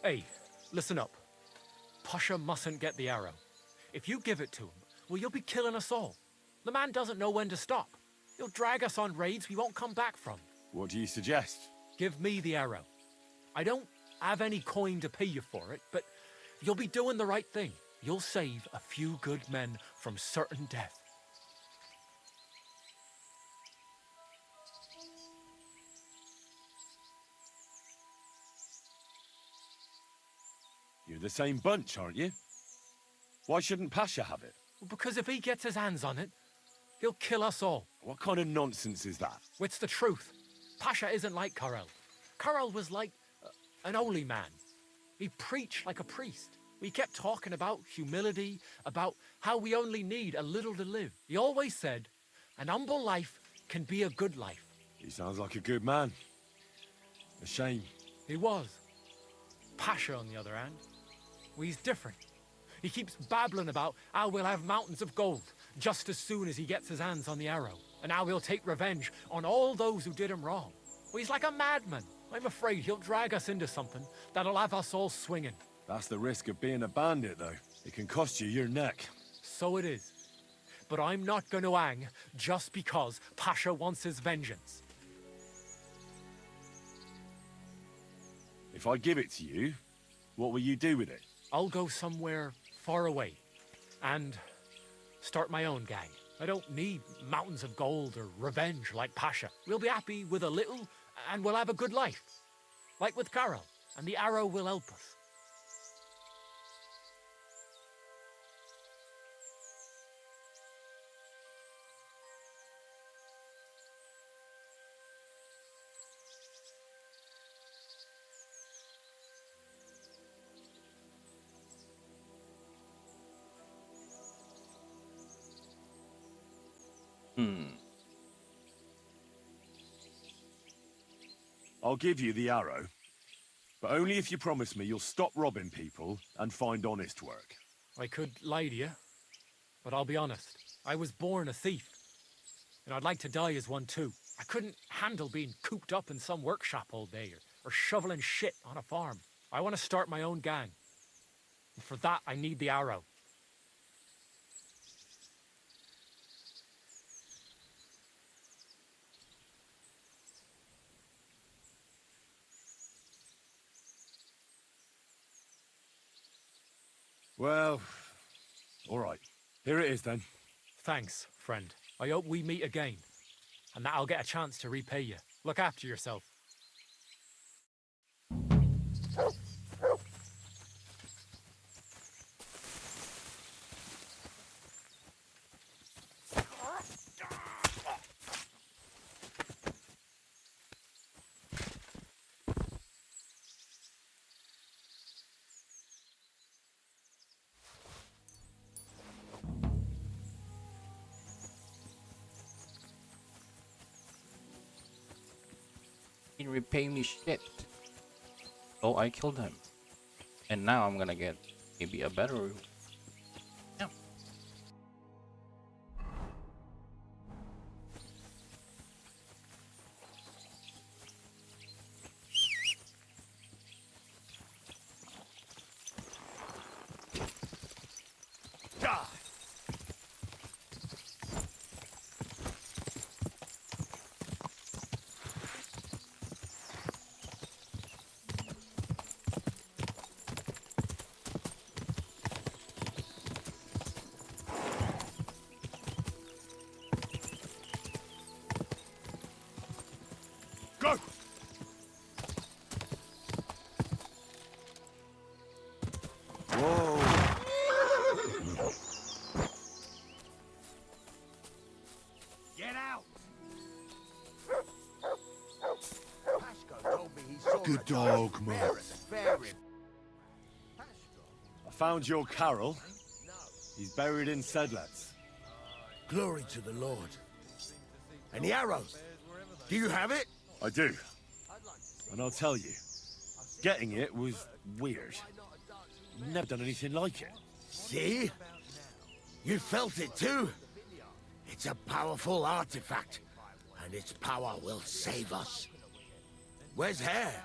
Hey, listen up. Pasha mustn't get the arrow. If you give it to him, well, you'll be killing us all. The man doesn't know when to stop. He'll drag us on raids we won't come back from. What do you suggest? Give me the arrow. I don't have any coin to pay you for it, but you'll be doing the right thing. You'll save a few good men from certain death. You're the same bunch, aren't you? Why shouldn't Pasha have it? Because if he gets his hands on it, he'll kill us all. What kind of nonsense is that? It's the truth. Pasha isn't like Karel. Karel was like an holy man. He preached like a priest. He kept talking about humility, about how we only need a little to live. He always said, an humble life can be a good life. He sounds like a good man. A shame. He was. Pasha, on the other hand, well, he's different. He keeps babbling about how we'll have mountains of gold just as soon as he gets his hands on the arrow, and how he'll take revenge on all those who did him wrong. Well, he's like a madman. I'm afraid he'll drag us into something that'll have us all swinging. That's the risk of being a bandit, though. It can cost you your neck. So it is. But I'm not going to hang just because Pasha wants his vengeance. If I give it to you, what will you do with it? I'll go somewhere far away and start my own gang. I don't need mountains of gold or revenge like Pasha. We'll be happy with a little and we'll have a good life. Like with Karel, and the arrow will help us. I'll give you the arrow, but only if you promise me you'll stop robbing people and find honest work. I could lie to you, but I'll be honest. I was born a thief, and I'd like to die as one too. I couldn't handle being cooped up in some workshop all day or shoveling shit on a farm. I want to start my own gang, and for that I need the arrow. Well, all right. Here it is then. Thanks, friend. I hope we meet again, and that I'll get a chance to repay you. Look after yourself. Didn't repay me shit. So I killed him. And now I'm gonna get maybe a better reward. Yeah. dog, Moss. I found your Carol. He's buried in Sedlets. Glory to the Lord. And the arrow? Do you have it? I do. And I'll tell you, getting it was weird. Never done anything like it. See? You felt it too? It's a powerful artifact, and its power will save us. Where's Hare?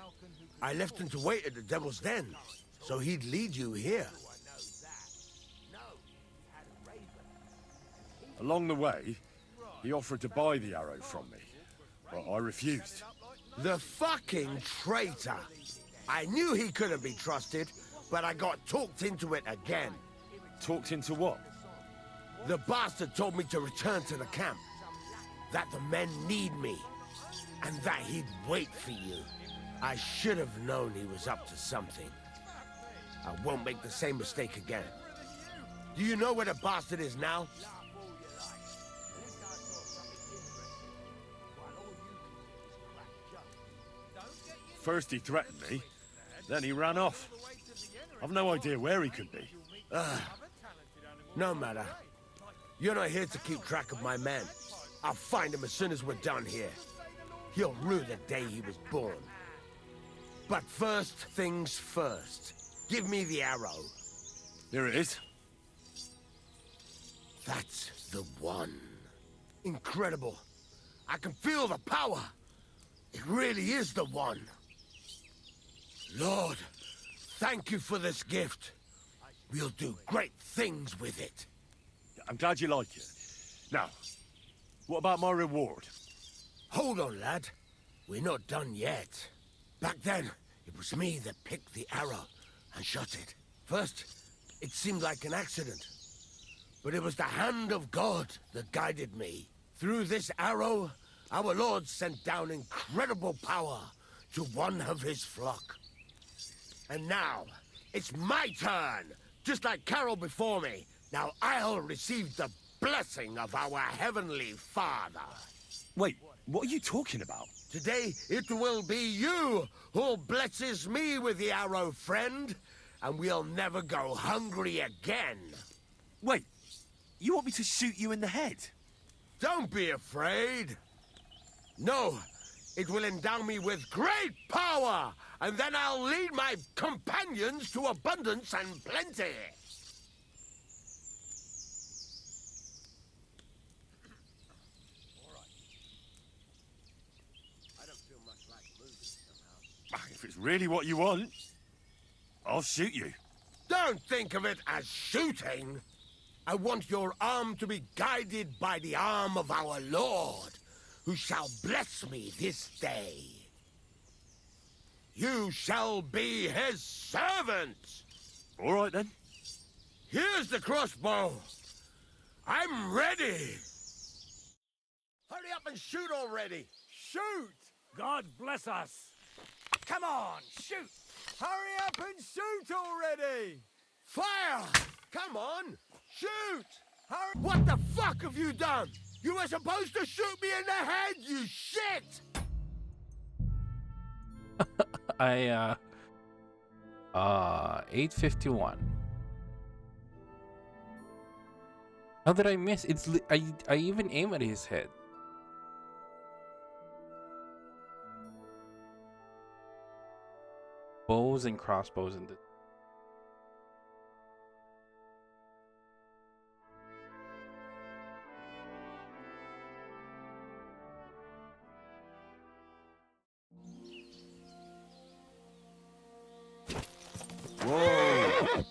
I left him to wait at the Devil's Den, so he'd lead you here. Along the way, he offered to buy the arrow from me, but I refused. The fucking traitor! I knew he couldn't be trusted, but I got talked into it again. Talked into what? The bastard told me to return to the camp. That the men need me. And that he'd wait for you. I should have known he was up to something. I won't make the same mistake again. Do you know where the bastard is now? First he threatened me, then he ran off. I've no idea where he could be. No matter. You're not here to keep track of my men. I'll find him as soon as we're done here. He'll rue the day he was born. But first things first. Give me the arrow. Here it is. That's the one. Incredible. I can feel the power. It really is the one. Lord, thank you for this gift. We'll do great things with it. I'm glad you like it. Now, what about my reward? Hold on, lad. We're not done yet. Back then, it was me that picked the arrow and shot it. First, it seemed like an accident. But it was the hand of God that guided me. Through this arrow, our Lord sent down incredible power to one of his flock. And now, it's my turn! Just like Carol before me, now I'll receive the blessing of our Heavenly Father. Wait, what are you talking about? Today, it will be you who blesses me with the arrow, friend, and we'll never go hungry again. Wait, you want me to shoot you in the head? Don't be afraid. No, it will endow me with great power, and then I'll lead my companions to abundance and plenty. If it's really what you want, I'll shoot you. Don't think of it as shooting. I want your arm to be guided by the arm of our Lord, who shall bless me this day. You shall be his servant. All right, then. Here's the crossbow. I'm ready. Hurry up and shoot already. Shoot! God bless us. Come on, shoot! Hurry up and shoot already! Fire! Come on, shoot! Hurry! What the fuck have you done? You were supposed to shoot me in the head, you shit! 851. How did I miss? I even aim at his head. Bows and crossbows in the Whoa!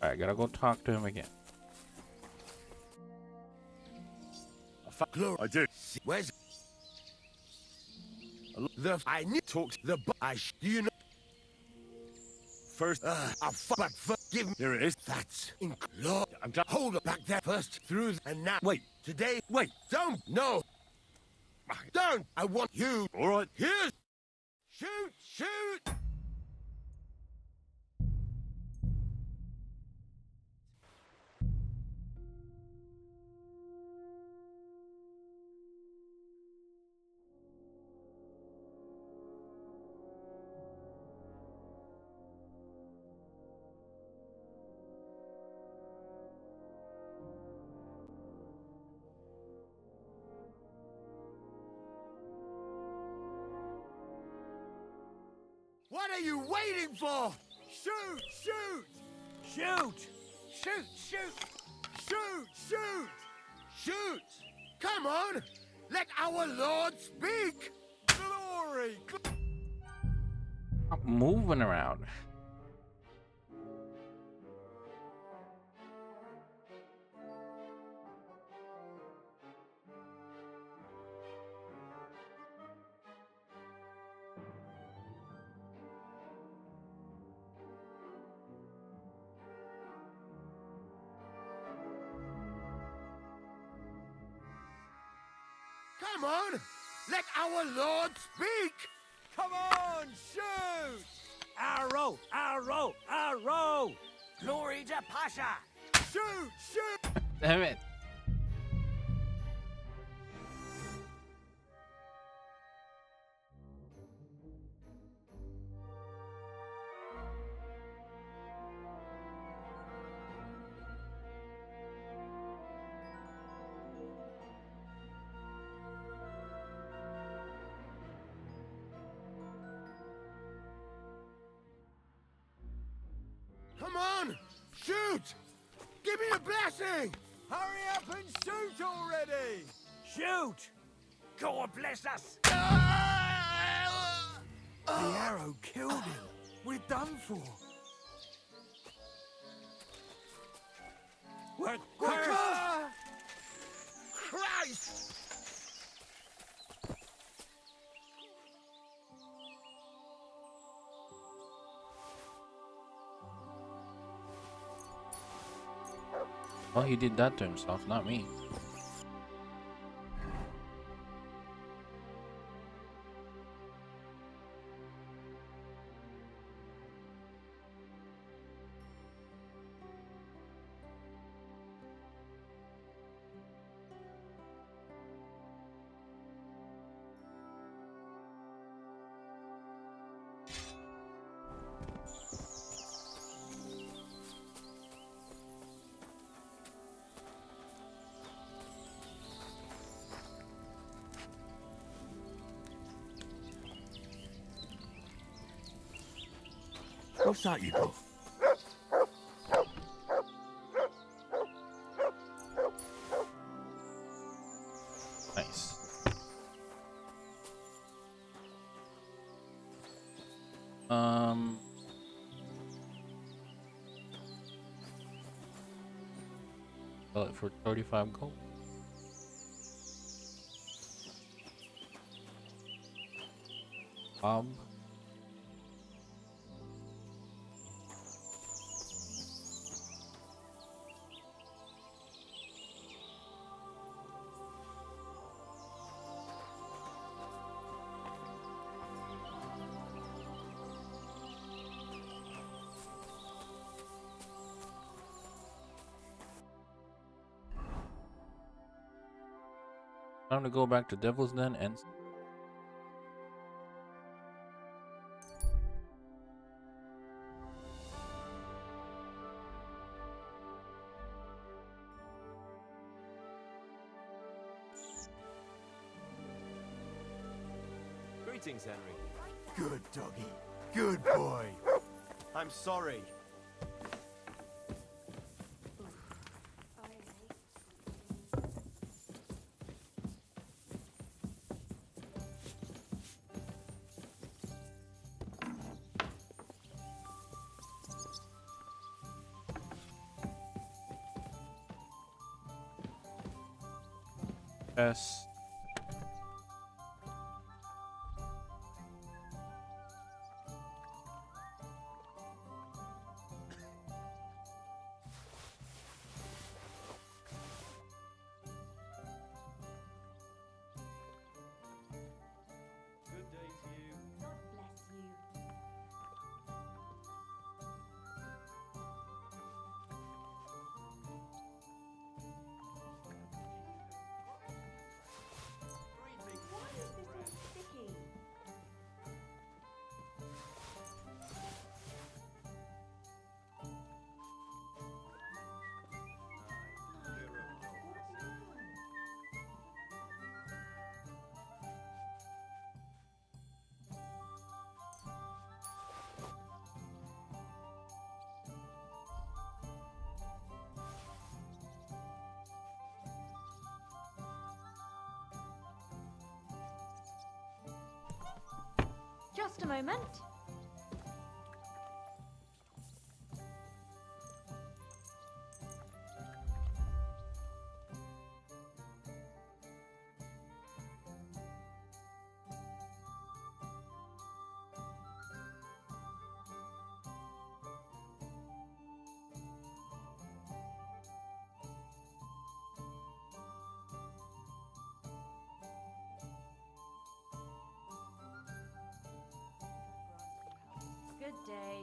Alright, gotta go talk to him again. I do. Where's the? I need to talk to the. Do you know? First, but give me. Here it is. That's Lord. I'm glad. Hold up back there first. Through and now. Wait. Today. Wait. Don't. No. Don't. I want you. All right. Here's. Shoot! Shoot! What are you waiting for? Shoot! Shoot! Shoot! Shoot! Shoot! Shoot! Shoot! Shoot! Come on! Let our Lord speak! Glory! Stop moving around. Come on! Let our Lord speak! Come on! Shoot! Arrow! Arrow! Arrow! Glory to Pasha! Shoot! Shoot! Damn it. Come on! Shoot! Give me a blessing! Hurry up and shoot already! Shoot! God bless us! The arrow killed him. We're done for. We're cursed! Christ! Well, he did that to himself, not me. What's that you do? Nice. Sell it for 35 gold. Bob. Time to go back to Devil's Den and Greetings, Henry. Good doggy. Good boy. I'm sorry. Yes. Good day to you. God bless you. Just a moment. Good day.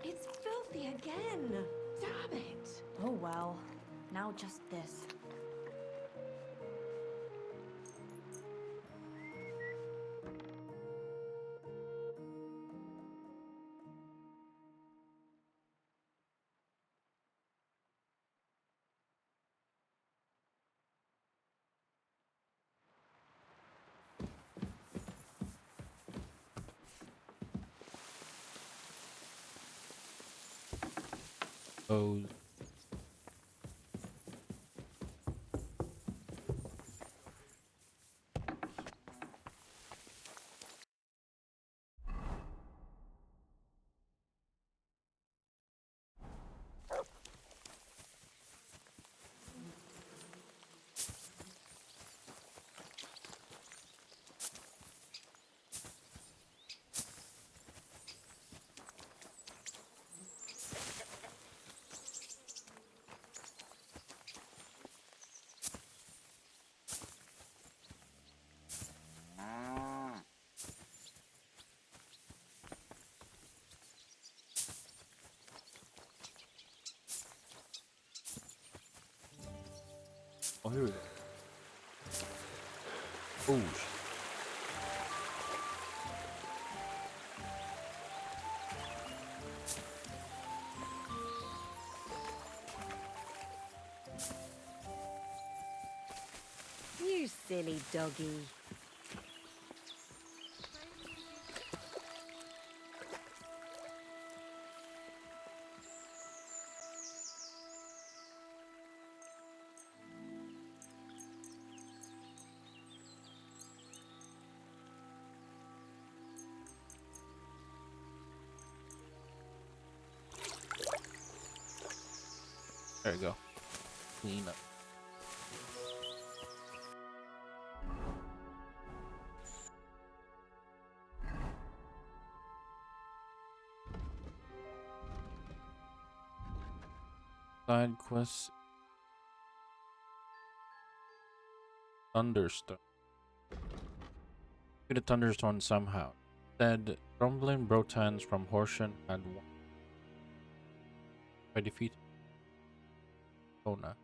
It's filthy again. Damn it. Oh well. Now just this. Oh. Oh, here we go. Oh, You silly doggy. there you go. Clean up. Side quest. Thunderstone. Get a thunderstorm somehow. Said Grumbling Brotans from Horshan had won. By defeat. Ona.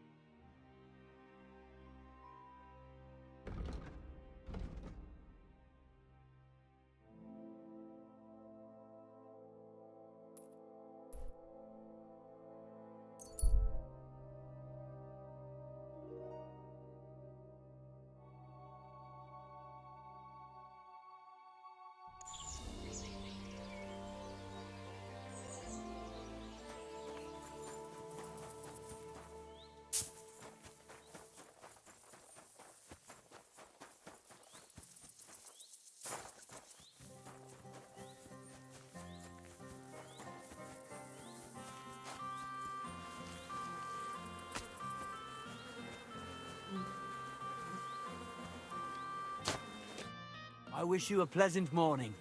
I wish you a pleasant morning.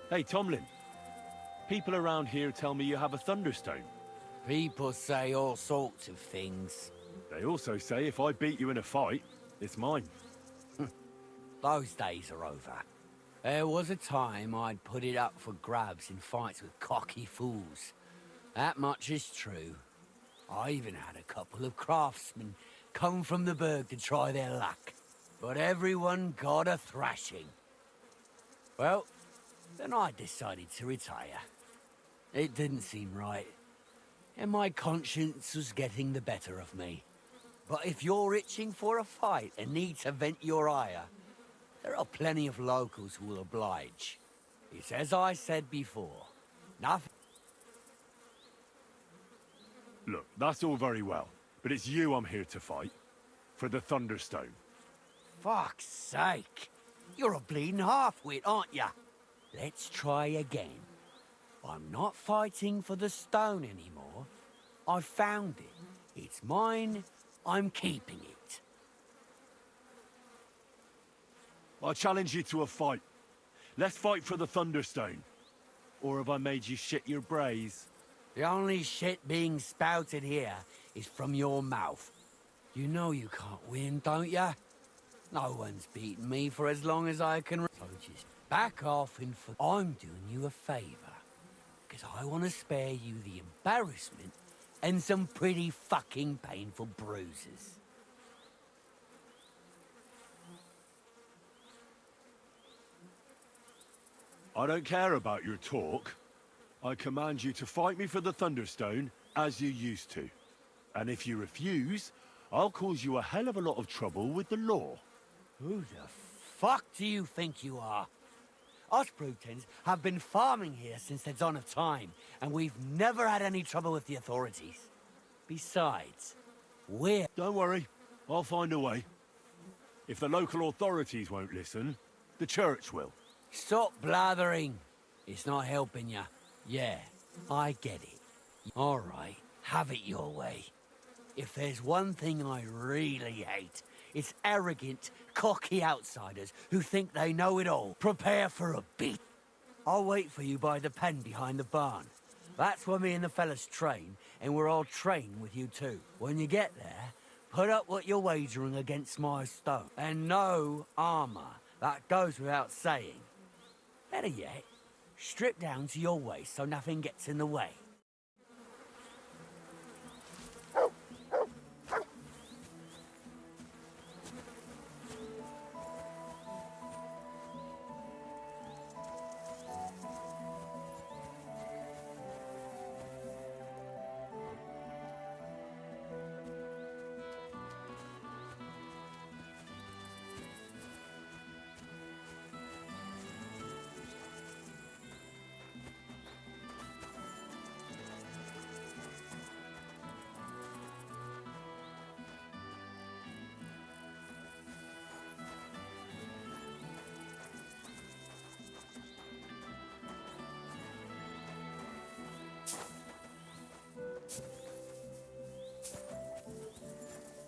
Hey, Tomlin. People around here tell me you have a thunderstone. People say all sorts of things. They also say if I beat you in a fight, it's mine. Those days are over. There was a time I'd put it up for grabs in fights with cocky fools. That much is true. I even had a couple of craftsmen come from the burg to try their luck. But everyone got a thrashing. Well, Then I decided to retire. It didn't seem right, and my conscience was getting the better of me. But if you're itching for a fight and need to vent your ire, there are plenty of locals who will oblige. It's as I said before, nothing... Look, that's all very well, but it's you I'm here to fight. For the Thunderstone. Fuck's sake! You're a bleeding half-wit, aren't ya? Let's try again. I'm not fighting for the stone anymore. I found it. It's mine. I'm keeping it. I challenge you to a fight. Let's fight for the Thunderstone. Or have I made you shit your brays? The only shit being spouted here is from your mouth. You know you can't win, don't ya? No one's beaten me for as long as I can... So just back off and I'm doing you a favour. Because I want to spare you the embarrassment and some pretty fucking painful bruises. I don't care about your talk. I command you to fight me for the Thunderstone, as you used to. And if you refuse, I'll cause you a hell of a lot of trouble with the law. Who the fuck do you think you are? Us Brutens have been farming here since the dawn of time, and we've never had any trouble with the authorities. Besides, we're... Don't worry, I'll find a way. If the local authorities won't listen, the church will. Stop blathering. It's not helping ya. Yeah, I get it. All right, have it your way. If there's one thing I really hate, it's arrogant, cocky outsiders who think they know it all. Prepare for a beat. I'll wait for you by the pen behind the barn. That's where me and the fellas train, and we're all training with you too. When you get there, put up what you're wagering against my stone. And no armor. That goes without saying. Better yet, strip down to your waist so nothing gets in the way.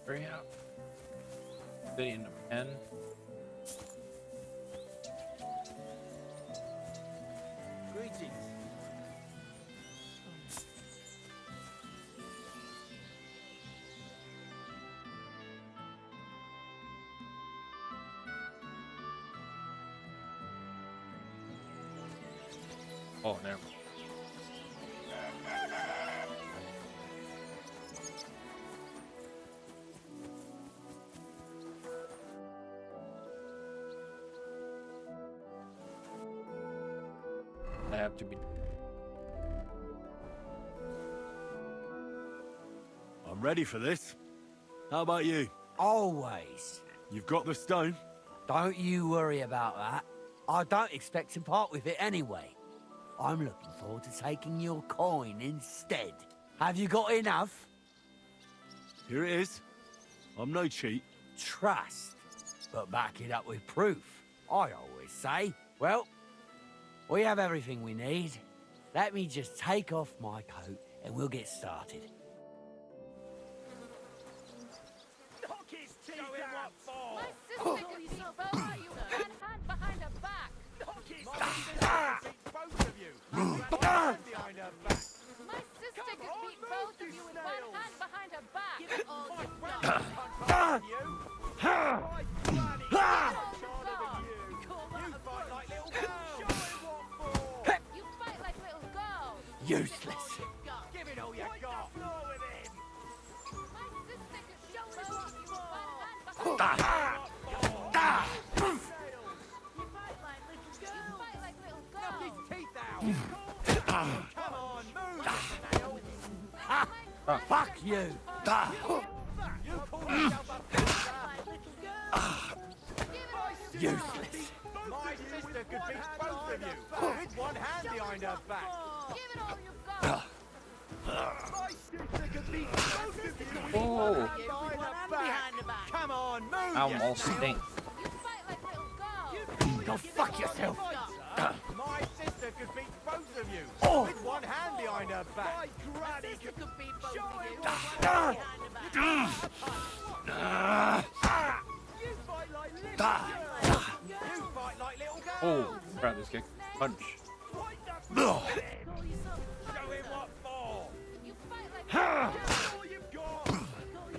Hurry up. City in the pen. Greetings. Oh, never mind. I have to be. I'm ready for this. How about you? Always. You've got the stone? Don't you worry about that. I don't expect to part with it anyway. I'm looking forward to taking your coin instead. Have you got enough? Here it is. I'm no cheat. Trust, but back it up with proof, I always say. Well, we have everything we need. Let me just take off my coat and we'll get started. Knock his teeth out! My sister can beat both of you one hand behind her back. Knock his teeth out! Both of you. One hand behind her back. My sister can beat both of you with one hand behind her back. Give it all you got. You. Right, bloody you fight like little girls. You fight like little girls. Useless. Give it all you got. With him. My sister can show us what you one hand behind her back. You fight like little girls. You fight like little girls. Fuck you! Useless. My sister could beat both of you with one hand behind her back. Give it all you've got. My sister could beat both of you with one hand behind her back. Come on, move Almost stink. Go fuck yourself. My sister could beat both of you with one hand behind her back. My granny could beat both of you with one hand behind her back. You fight like little girls. You fight like little girls. Oh, grab this kick. Punch. Show him what for. You fight like all you've got.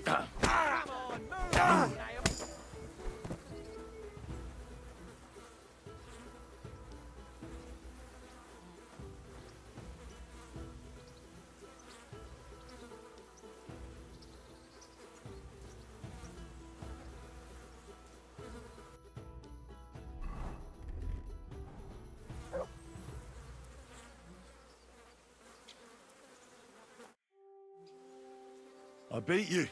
Come on, move. I beat you.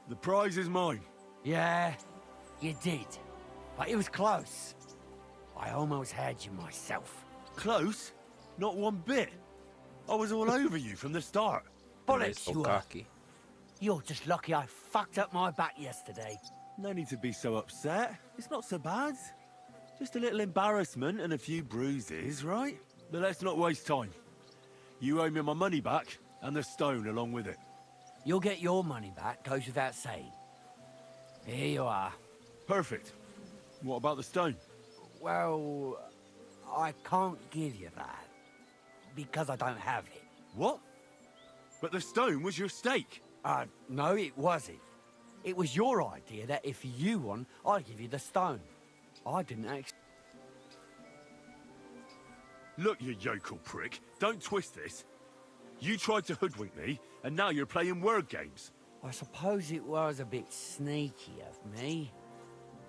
The prize is mine. Yeah, you did. But it was close. I almost had you myself. Close? Not one bit. I was all over you from the start. Bullets, you are. You're just lucky I fucked up my back yesterday. No need to be so upset. It's not so bad. Just a little embarrassment and a few bruises, right? But let's not waste time. You owe me my money back, and the stone along with it. You'll get your money back, goes without saying. Here you are. Perfect. What about the stone? Well, I can't give you that. Because I don't have it. What? But the stone was your stake. No, it wasn't. It was your idea that if you won, I'd give you the stone. I didn't actually... Look, you yokel prick. Don't twist this. You tried to hoodwink me, and now you're playing word games. I suppose it was a bit sneaky of me.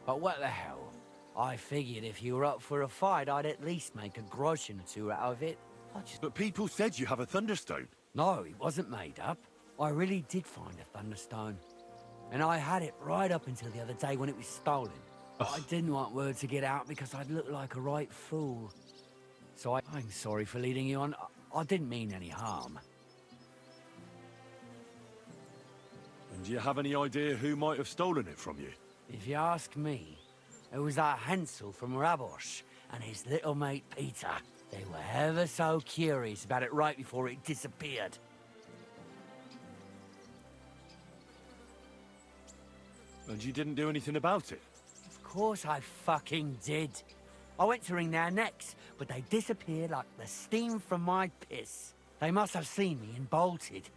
But what the hell? I figured if you were up for a fight, I'd at least make a groschen or two out of it. But people said you have a thunderstone. No, it wasn't made up. I really did find a thunderstone. And I had it right up until the other day when it was stolen. But I didn't want word to get out because I'd look like a right fool. So I'm sorry for leading you on. I didn't mean any harm. And do you have any idea who might have stolen it from you? If you ask me, it was that Hansel from Rabosh and his little mate Peter. They were ever so curious about it right before it disappeared. And you didn't do anything about it? Of course I fucking did. I went to wring their necks, but they disappeared like the steam from my piss. They must have seen me and bolted,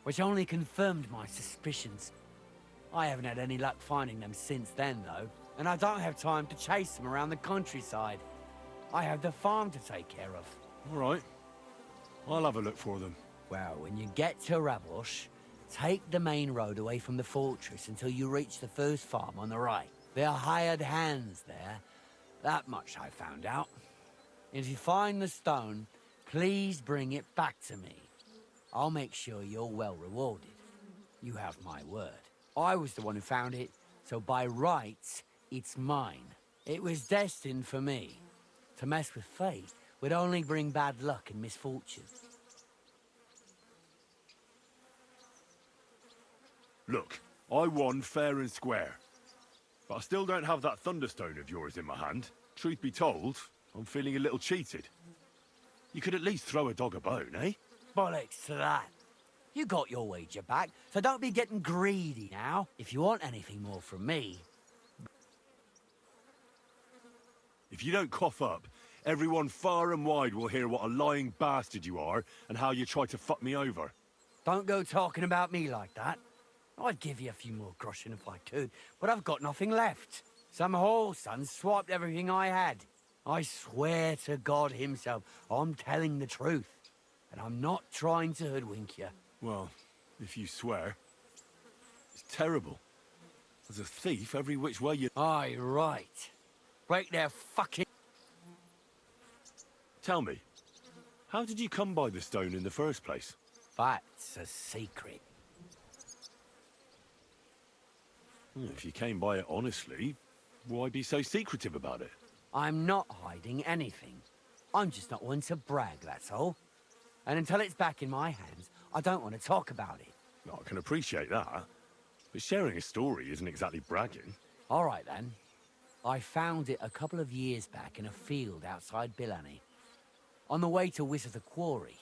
which only confirmed my suspicions. I haven't had any luck finding them since then, though, and I don't have time to chase them around the countryside. I have the farm to take care of. All right. I'll have a look for them. Well, when you get to Rabosh, take the main road away from the fortress until you reach the first farm on the right. There are hired hands there. That much I found out. If you find the stone, please bring it back to me. I'll make sure you're well rewarded. You have my word. I was the one who found it, so by rights, it's mine. It was destined for me. To mess with fate would only bring bad luck and misfortune. Look, I won fair and square. But I still don't have that thunderstone of yours in my hand. Truth be told, I'm feeling a little cheated. You could at least throw a dog a bone, eh? Bollocks to that. You got your wager back, so don't be getting greedy now. If you want anything more from me... If you don't cough up, everyone far and wide will hear what a lying bastard you are and how you tried to fuck me over. Don't go talking about me like that. I'd give you a few more groschen if I could, but I've got nothing left. Some whoreson swiped everything I had. I swear to God himself, I'm telling the truth. And I'm not trying to hoodwink you. Well, if you swear, it's terrible. As a thief, every which way you... Aye, right. Break their fucking... Tell me, how did you come by the stone in the first place? That's a secret. If you came by it honestly, why be so secretive about it? I'm not hiding anything. I'm just not one to brag, that's all. And until it's back in my hands, I don't want to talk about it. I can appreciate that. But sharing a story isn't exactly bragging. All right, then. I found it a couple of years back in a field outside Billany. On the way to Wizard the Quarry.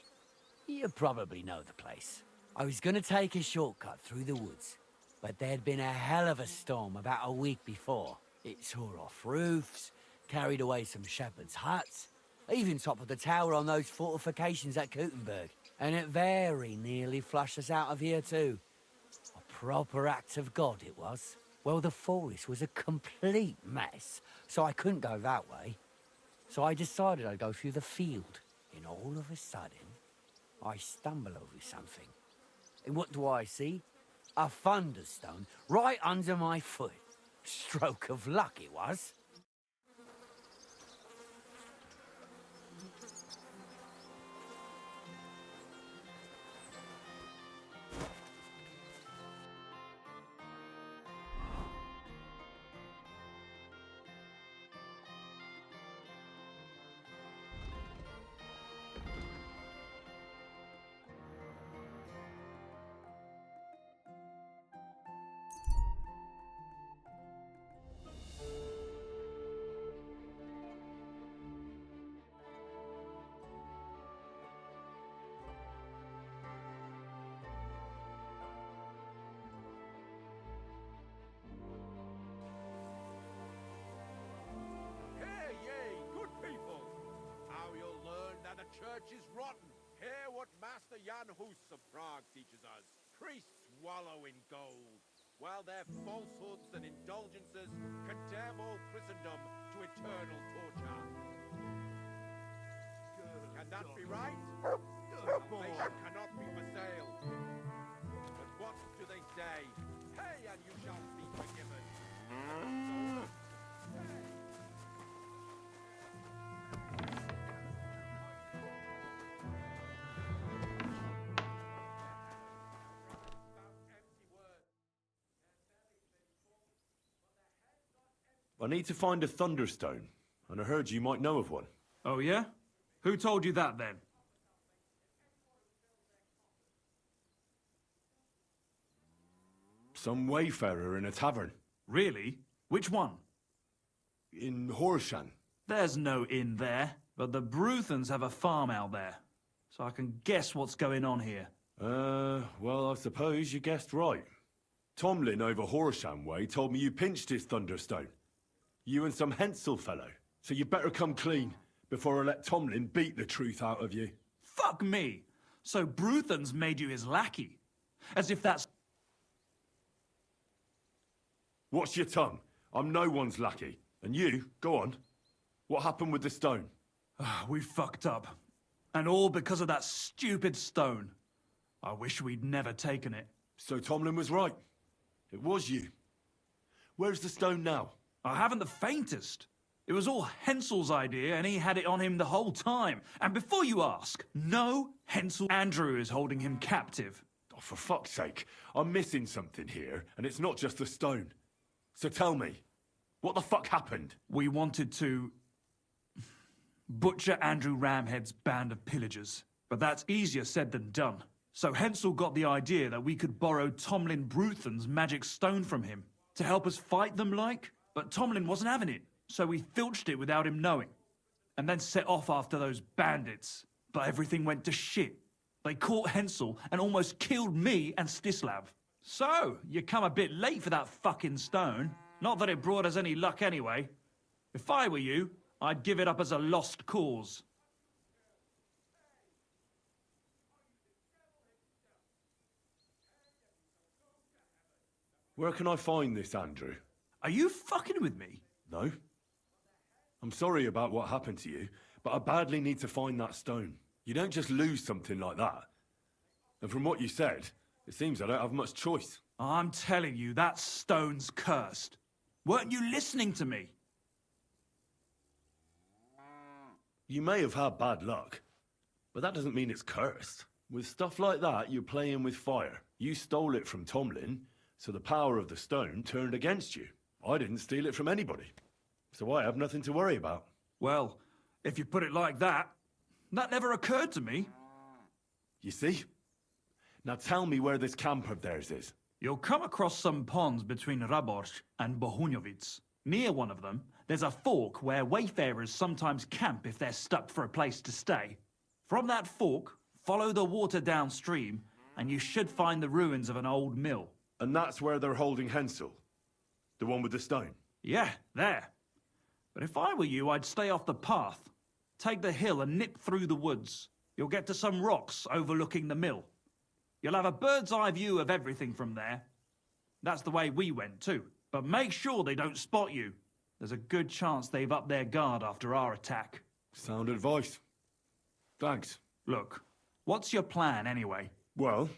You probably know the place. I was going to take a shortcut through the woods, but there'd been a hell of a storm about a week before. It tore off roofs, carried away some shepherds' huts, even toppled the tower on those fortifications at Gutenberg. And it very nearly flushed us out of here too. A proper act of God it was. Well, the forest was a complete mess, so I couldn't go that way. So I decided I'd go through the field, and all of a sudden, I stumble over something. And what do I see? A thunderstone right under my foot. Stroke of luck it was. Hear ye, good people! How you'll learn that the church is rotten. Hear what Master Jan Hus of Prague teaches us. Priests wallow in gold, while their falsehoods and indulgences condemn all Christendom to eternal torture. Can that be right? Salvation cannot be for sale. But what do they say? Pay and you shall be forgiven. I need to find a Thunderstone, and I heard you might know of one. Oh, yeah? Who told you that, then? Some wayfarer in a tavern. Really? Which one? In Horshan. There's no inn there, but the Bruthans have a farm out there. So I can guess what's going on here. Well, I suppose you guessed right. Tomlin over Horsham way told me you pinched his Thunderstone. You and some Hensel fellow. So you better come clean before I let Tomlin beat the truth out of you. Fuck me! So Bruthans made you his lackey? As if that's... Watch your tongue. I'm no one's lackey. And you, go on. What happened with the stone? We fucked up. And all because of that stupid stone. I wish we'd never taken it. So Tomlin was right. It was you. Where's the stone now? I haven't the faintest. It was all Hensel's idea, and he had it on him the whole time. And before you ask, no, Hensel Andrew is holding him captive. Oh, for fuck's sake. I'm missing something here, and it's not just the stone. So tell me, what the fuck happened? We wanted to... butcher Andrew Ramhead's band of pillagers. But that's easier said than done. So Hensel got the idea that we could borrow Tomlin Bruthan's magic stone from him. To help us fight them, like? But Tomlin wasn't having it, so we filched it without him knowing. And then set off after those bandits. But everything went to shit. They caught Hensel and almost killed me and Stislav. So, you come a bit late for that fucking stone. Not that it brought us any luck anyway. If I were you, I'd give it up as a lost cause. Where can I find this, Andrew? Are you fucking with me? No. I'm sorry about what happened to you, but I badly need to find that stone. You don't just lose something like that. And from what you said, it seems I don't have much choice. I'm telling you, that stone's cursed. Weren't you listening to me? You may have had bad luck, but that doesn't mean it's cursed. With stuff like that, you're playing with fire. You stole it from Tomlin, so the power of the stone turned against you. I didn't steal it from anybody, so I have nothing to worry about. Well, if you put it like that, that never occurred to me. You see? Now tell me where this camp of theirs is. You'll come across some ponds between Raborz and Bohunjovic. Near one of them, there's a fork where wayfarers sometimes camp if they're stuck for a place to stay. From that fork, follow the water downstream, and you should find the ruins of an old mill. And that's where they're holding Hensel? The one with the stone? Yeah, there. But if I were you, I'd stay off the path. Take the hill and nip through the woods. You'll get to some rocks overlooking the mill. You'll have a bird's eye view of everything from there. That's the way we went too. But make sure they don't spot you. There's a good chance they've upped their guard after our attack. Sound advice. Thanks. Look, what's your plan anyway? Well,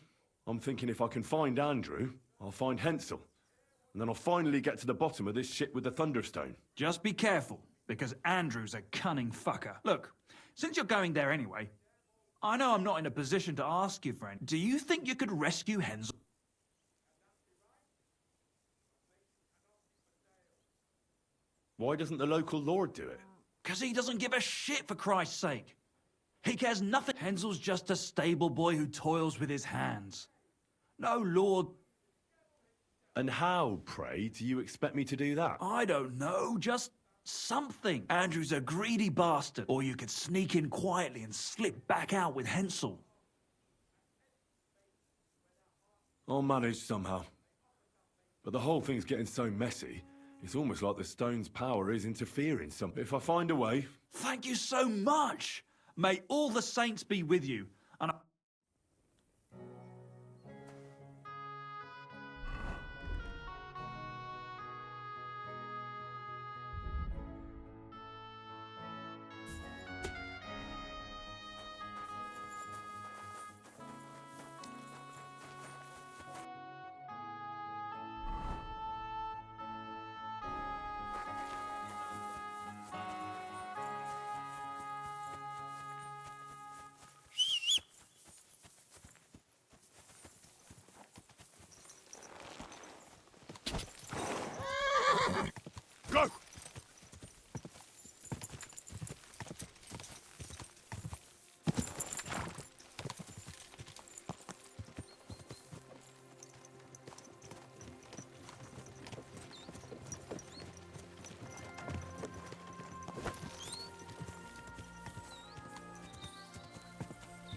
I'm thinking if I can find Andrew, I'll find Hensel. And then I'll finally get to the bottom of this shit with the Thunderstone. Just be careful, because Andrew's a cunning fucker. Look, since you're going there anyway, I know I'm not in a position to ask you for any. Do you think you could rescue Hensel? Why doesn't the local lord do it? Because he doesn't give a shit, for Christ's sake. He cares nothing. Hensel's just a stable boy who toils with his hands. No lord. And how, pray, do you expect me to do that? I don't know, just something. Andrew's a greedy bastard. Or you could sneak in quietly and slip back out with Hensel. I'll manage somehow. But the whole thing's getting so messy, it's almost like the stone's power is interfering some. If I find a way... Thank you so much! May all the saints be with you, and Go!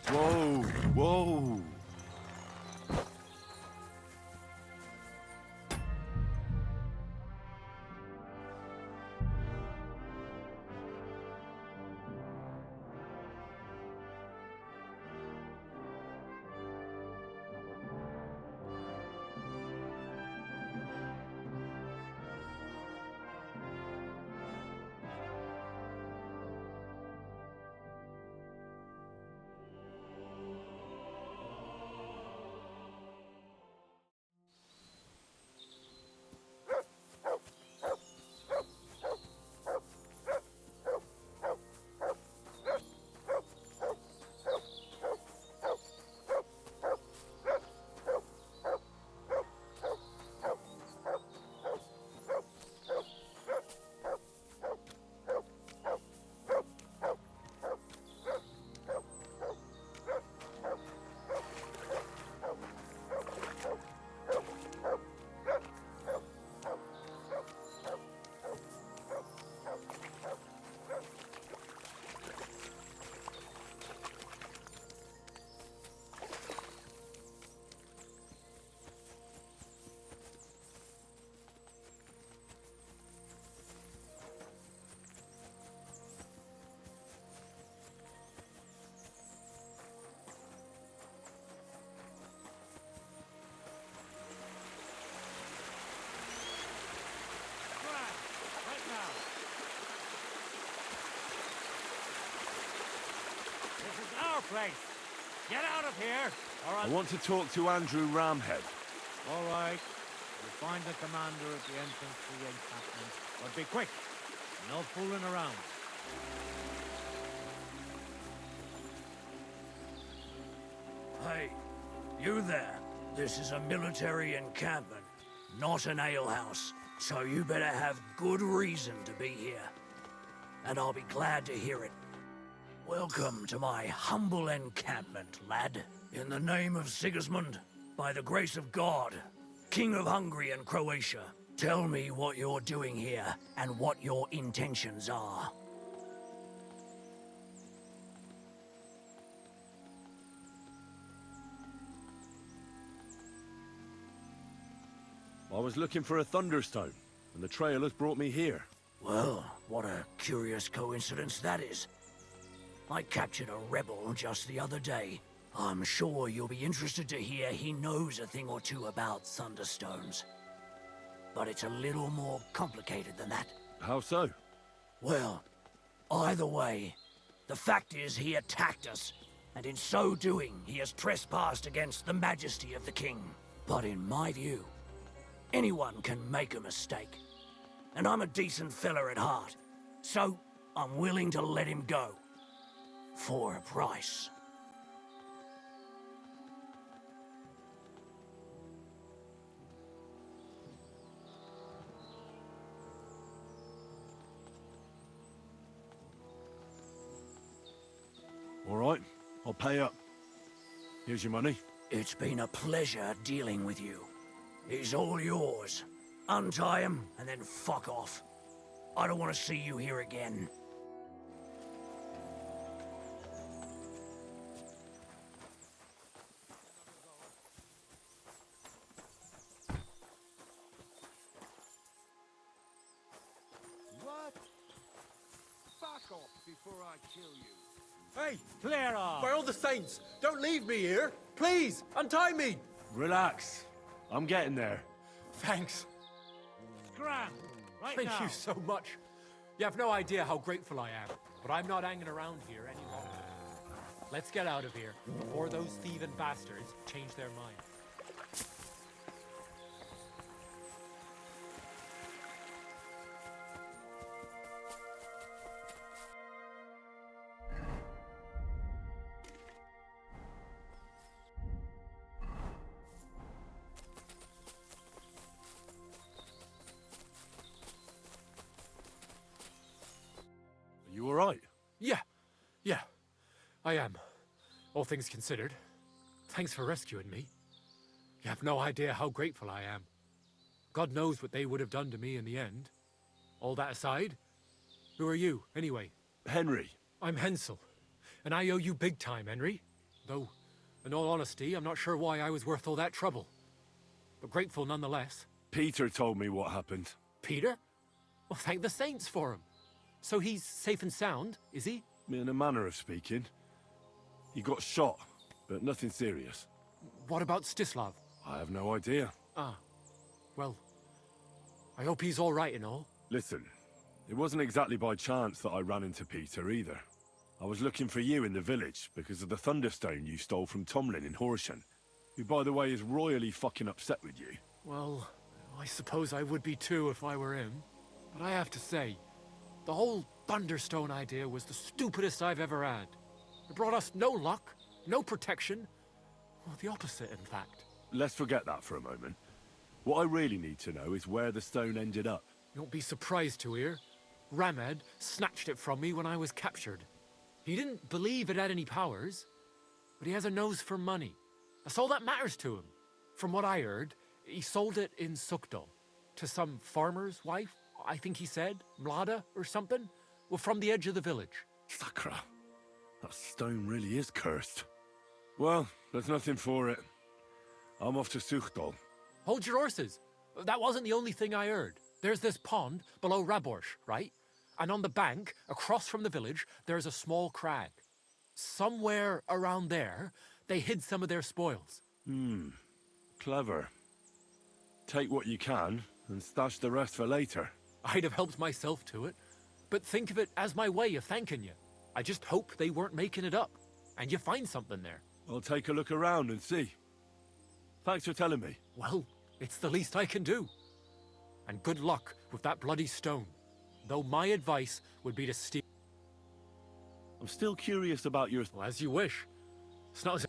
Whoa, whoa. Place. Get out of here! All right. I want to talk to Andrew Ramhead. All right. You'll find the commander at the entrance to the encampment. But be quick. No fooling around. Hey, you there. This is a military encampment, not an alehouse. So you better have good reason to be here. And I'll be glad to hear it. Welcome to my humble encampment, lad. In the name of Sigismund, by the grace of God, King of Hungary and Croatia, tell me what you're doing here and what your intentions are. I was looking for a Thunderstone, and the trail has brought me here. Well, what a curious coincidence that is. I captured a rebel just the other day. I'm sure you'll be interested to hear he knows a thing or two about Thunderstones. But it's a little more complicated than that. How so? Well, either way, the fact is he attacked us, and in so doing, he has trespassed against the majesty of the king. But in my view, anyone can make a mistake. And I'm a decent fella at heart, so I'm willing to let him go. For a price. All right, I'll pay up. Here's your money. It's been a pleasure dealing with you. He's all yours. Untie him, and then fuck off. I don't want to see you here again. What? Fuck off before I kill you. Hey, Clara! By all the saints, don't leave me here! Please, untie me! Relax. I'm getting there. Thanks. Scram! Right Thank now. you so much. You have no idea how grateful I am, but I'm not hanging around here any longer. Let's get out of here before those thieving bastards change their mind. Are you all right? Yeah, I am. All things considered. Thanks for rescuing me. You have no idea how grateful I am. God knows what they would have done to me in the end. All that aside, who are you, anyway? Henry. I'm Hensel, and I owe you big time, Henry. Though, in all honesty, I'm not sure why I was worth all that trouble. But grateful nonetheless. Peter told me what happened. Peter? Well, thank the saints for him. So he's safe and sound, is he? In a manner of speaking. He got shot, but nothing serious. What about Stislav? I have no idea. Ah, well, I hope he's all right and all. Listen, it wasn't exactly by chance that I ran into Peter either. I was looking for you in the village because of the Thunderstone you stole from Tomlin in Horsham, who, by the way, is royally fucking upset with you. Well, I suppose I would be too if I were him. But I have to say, the whole Thunderstone idea was the stupidest I've ever had. It brought us no luck, no protection. Well, the opposite, in fact. Let's forget that for a moment. What I really need to know is where the stone ended up. You won't be surprised to hear. Ramed snatched it from me when I was captured. He didn't believe it had any powers, but he has a nose for money. That's all that matters to him. From what I heard, he sold it in Sukdal to some farmer's wife, I think he said, Mlada or something. Well, from the edge of the village. Sakra. That stone really is cursed. Well, there's nothing for it. I'm off to Sukdal. Hold your horses. That wasn't the only thing I heard. There's this pond below Raborsh, right? And on the bank, across from the village, there's a small crag. Somewhere around there, they hid some of their spoils. Clever. Take what you can, and stash the rest for later. I'd have helped myself to it, but think of it as my way of thanking you. I just hope they weren't making it up, and you find something there. I'll take a look around and see. Thanks for telling me. Well, it's the least I can do. And good luck with that bloody stone. Though my advice would be to steal. I'm still curious about your... Well, as you wish. It's not as...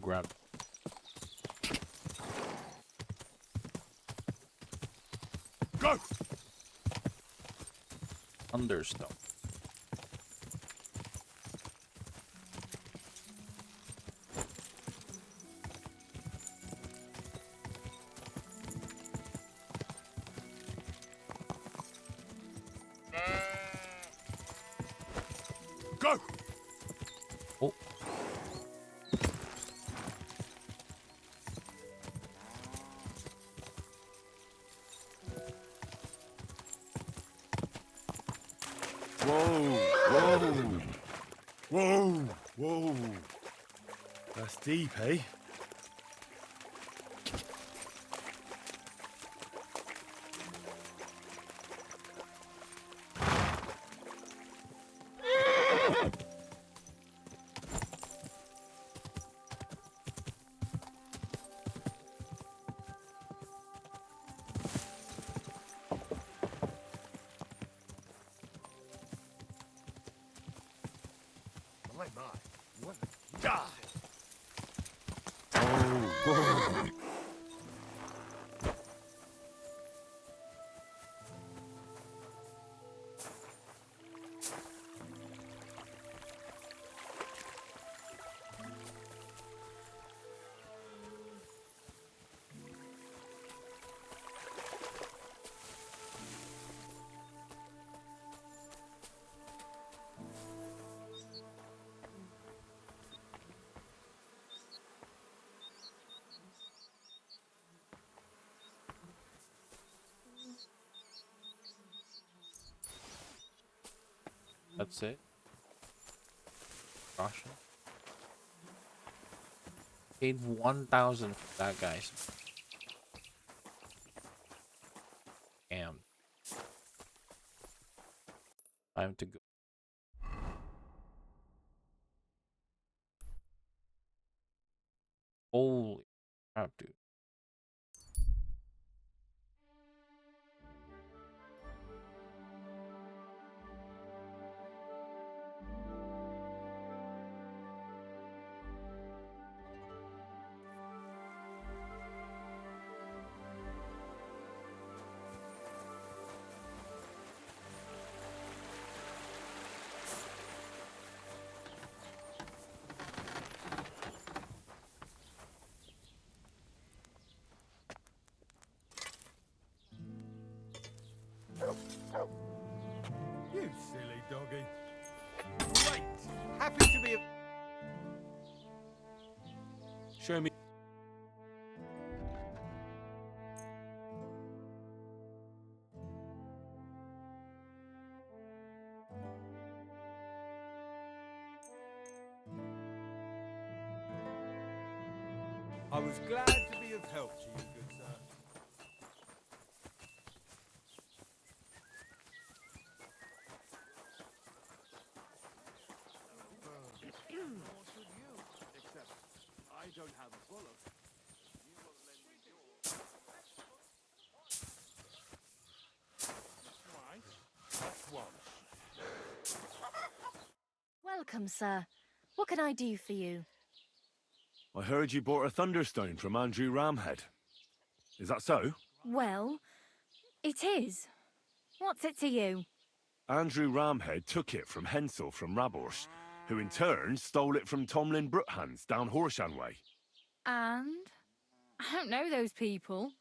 grab. Go! Thunderstone. Go! Oh. Whoa! Whoa! Whoa! Whoa! That's deep, eh? My, what a die! Oh, That's it. Russian. Paid 1,000 for that, guys. Damn. Time to go. Holy crap, dude. You silly doggy. Great! Happy to be... show me. I was glad to be of help to you, good sir. Nor should you, except I don't have a bullet. You will lend me yours. Twice, at once. Welcome, sir. What can I do for you? I heard you bought a Thunderstone from Andrew Ramhead. Is that so? Well, it is. What's it to you? Andrew Ramhead took it from Hensel from Rabors, who in turn stole it from Tomlin Brookhans down Horshan way. And? I don't know those people.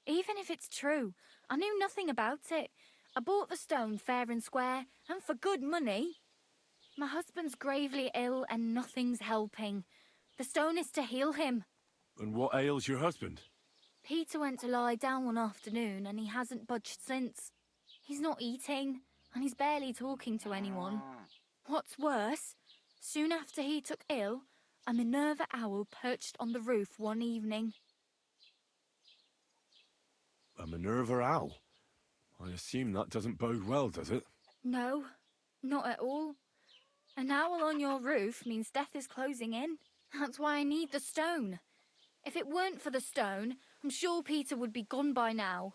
Even if it's true, I knew nothing about it. I bought the stone fair and square, and for good money. My husband's gravely ill and nothing's helping. The stone is to heal him. And what ails your husband? Peter went to lie down one afternoon and he hasn't budged since. He's not eating, and he's barely talking to anyone. What's worse, soon after he took ill, a Minerva owl perched on the roof one evening. A Minerva owl? I assume that doesn't bode well, does it? No, not at all. An owl on your roof means death is closing in. That's why I need the stone. If it weren't for the stone, I'm sure Peter would be gone by now.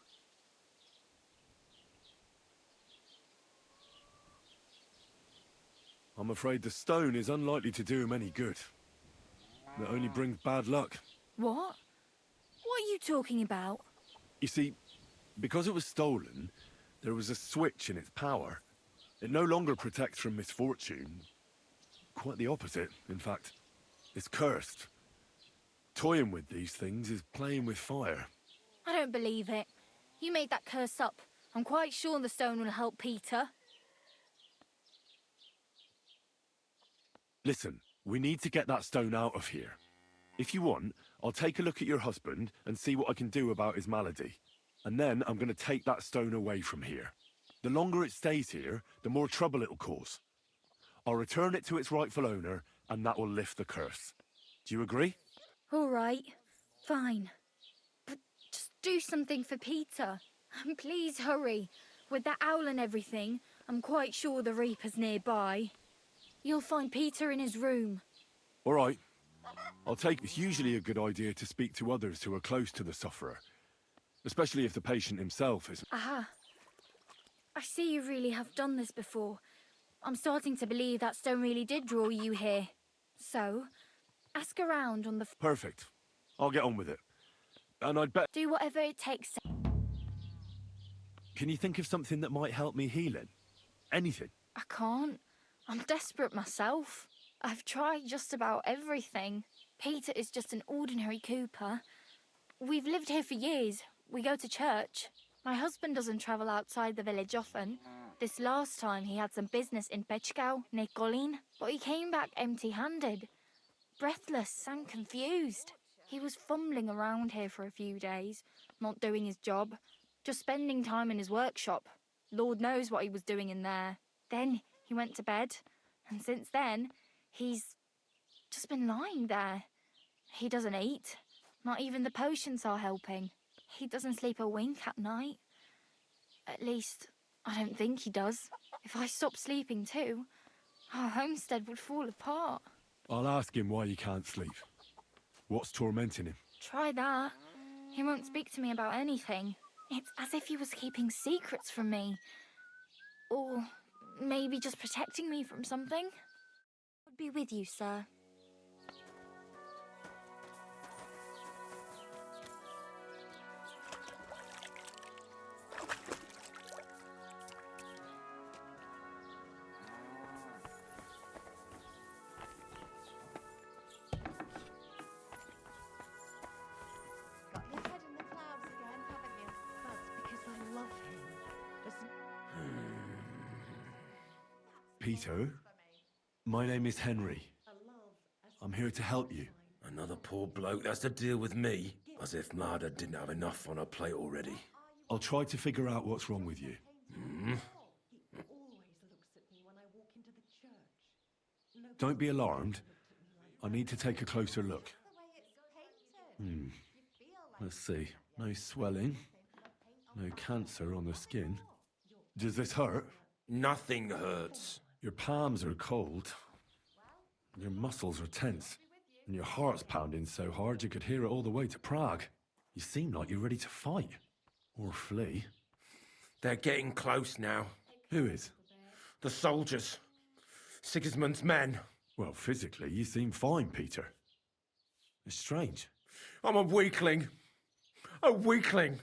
I'm afraid the stone is unlikely to do him any good. that only brings bad luck. What? What are you talking about? You see, because it was stolen, there was a switch in its power. It no longer protects from misfortune. Quite the opposite, in fact. It's cursed. Toying with these things is playing with fire. I don't believe it. You made that curse up. I'm quite sure the stone will help Peter. Listen, we need to get that stone out of here. If you want, I'll take a look at your husband and see what I can do about his malady. And then I'm going to take that stone away from here. The longer it stays here, the more trouble it'll cause. I'll return it to its rightful owner, and that will lift the curse. Do you agree? All right. Fine. But just do something for Peter. And please hurry. With that owl and everything, I'm quite sure the Reaper's nearby. You'll find Peter in his room. All right. I'll take it's usually a good idea to speak to others who are close to the sufferer. Especially if the patient himself is... Aha. I see you really have done this before. I'm starting to believe that stone really did draw you here. So, ask around on the... Perfect. I'll get on with it. And I'd bet... Do whatever it takes. Can you think of something that might help me healing? Anything? I can't. I'm desperate myself. I've tried just about everything. Peter is just an ordinary Cooper. We've lived here for years. We go to church. My husband doesn't travel outside the village often. This last time he had some business in Pechkau, near Kolin, but he came back empty-handed. Breathless and confused. He was fumbling around here for a few days, not doing his job, just spending time in his workshop. Lord knows what he was doing in there. Then he went to bed, and since then, he's just been lying there. He doesn't eat. Not even the potions are helping. He doesn't sleep a wink at night. At least, I don't think he does. If I stopped sleeping too, our homestead would fall apart. I'll ask him why he can't sleep. What's tormenting him? Try that. He won't speak to me about anything. It's as if he was keeping secrets from me. Or maybe just protecting me from something. I'd be with you, sir. Got your head in the clouds again, haven't you? That's because I love him. Peter? My name is Henry. I'm here to help you. Another poor bloke that's to deal with me, as if Marda didn't have enough on her plate already. I'll try to figure out what's wrong with you. Don't be alarmed. I need to take a closer look. Let's see. No swelling. No cancer on the skin. Does this hurt? Nothing hurts. Your palms are cold. Your muscles are tense. And your heart's pounding so hard you could hear it all the way to Prague. You seem like you're ready to fight. Or flee. They're getting close now. Who is? The soldiers. Sigismund's men. Well, physically, you seem fine, Peter. It's strange. I'm a weakling. A weakling.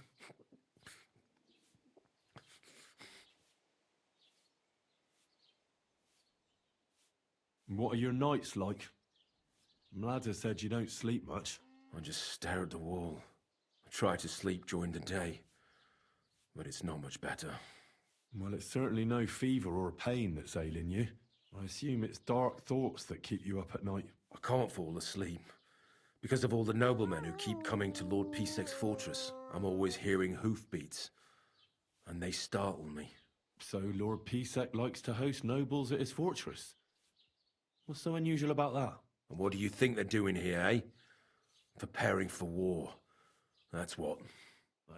What are your nights like? Mlada said you don't sleep much. I just stare at the wall. I try to sleep during the day, but it's not much better. Well, it's certainly no fever or pain that's ailing you. I assume it's dark thoughts that keep you up at night. I can't fall asleep. Because of all the noblemen who keep coming to Lord Pisek's fortress, I'm always hearing hoofbeats. And they startle me. So Lord Pisek likes to host nobles at his fortress? What's so unusual about that? And what do you think they're doing here, eh? Preparing for war. That's what.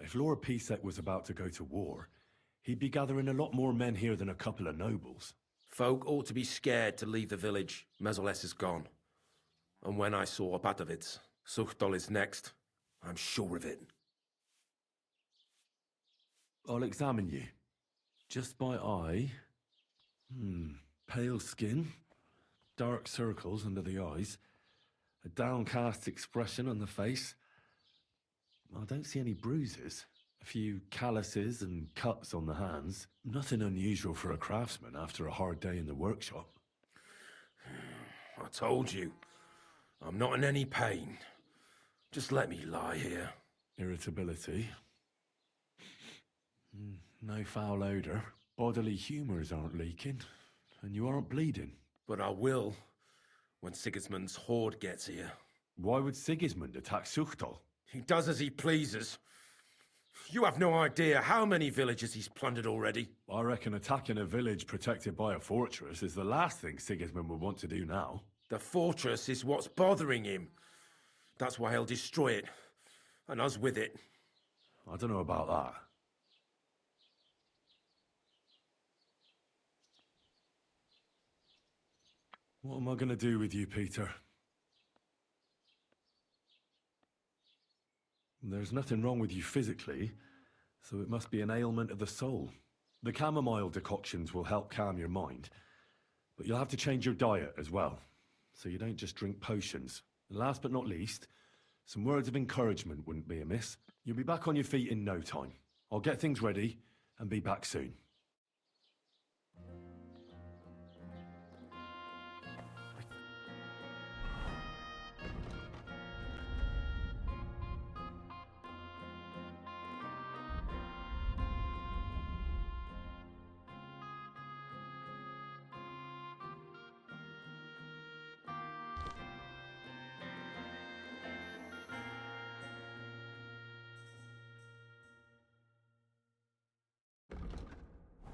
If Lord Pisek was about to go to war, he'd be gathering a lot more men here than a couple of nobles. Folk ought to be scared to leave the village. Mezoles is gone. And when I saw Opatovitz, Suchtol is next. I'm sure of it. I'll examine you. Just by eye. Pale skin. Dark circles under the eyes. A downcast expression on the face. I don't see any bruises. A few calluses and cuts on the hands. Nothing unusual for a craftsman after a hard day in the workshop. I told you. I'm not in any pain. Just let me lie here. Irritability. No foul odour. Bodily humours aren't leaking. And you aren't bleeding. But I will, when Sigismund's horde gets here. Why would Sigismund attack Suchtal? He does as he pleases. You have no idea how many villages he's plundered already. I reckon attacking a village protected by a fortress is the last thing Sigismund would want to do now. The fortress is what's bothering him. That's why he'll destroy it. And us with it. I don't know about that. What am I going to do with you, Peter? There's nothing wrong with you physically, so it must be an ailment of the soul. The chamomile decoctions will help calm your mind, but you'll have to change your diet as well, so you don't just drink potions. And last but not least, some words of encouragement wouldn't be amiss. You'll be back on your feet in no time. I'll get things ready and be back soon.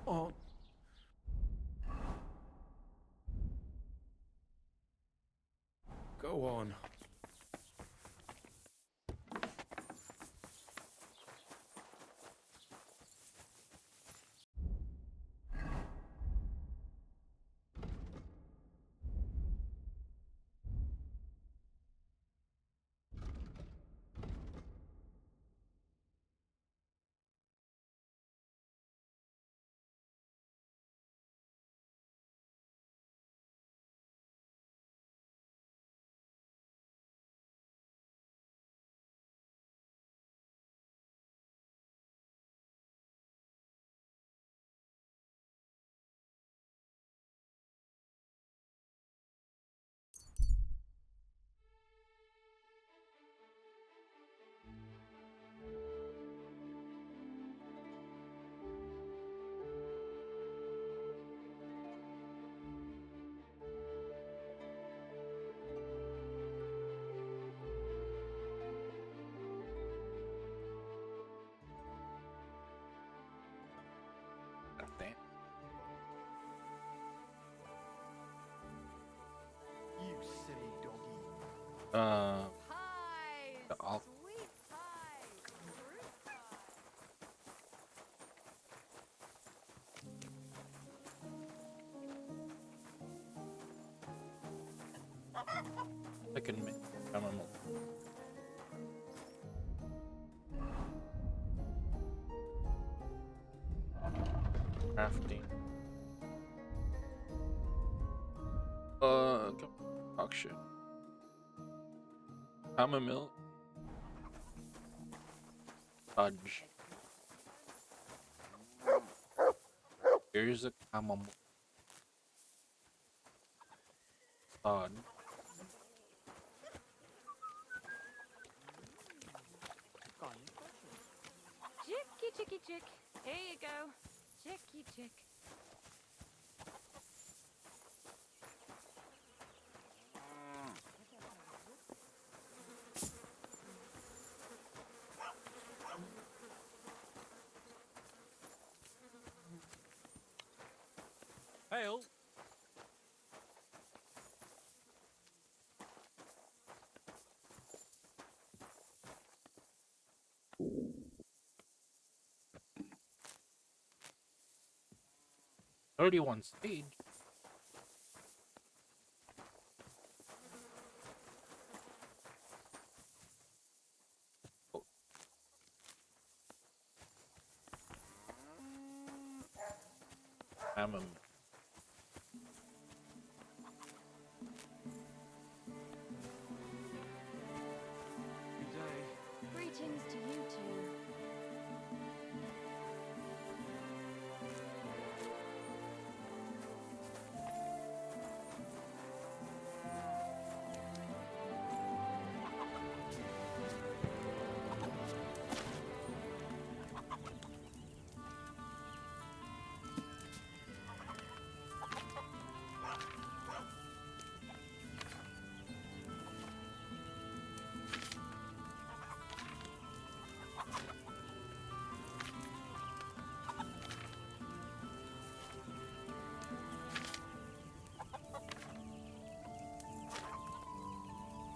Oh. Go on. You silly doggy. I'll I can make chamomile. Crafting. Concoction. Chamomile. Fudge. Here's a chamomile. Fudge. Chicky, chicky, chick. Here you go. Chicky, chick. Hail. Already one stage. Chamomile.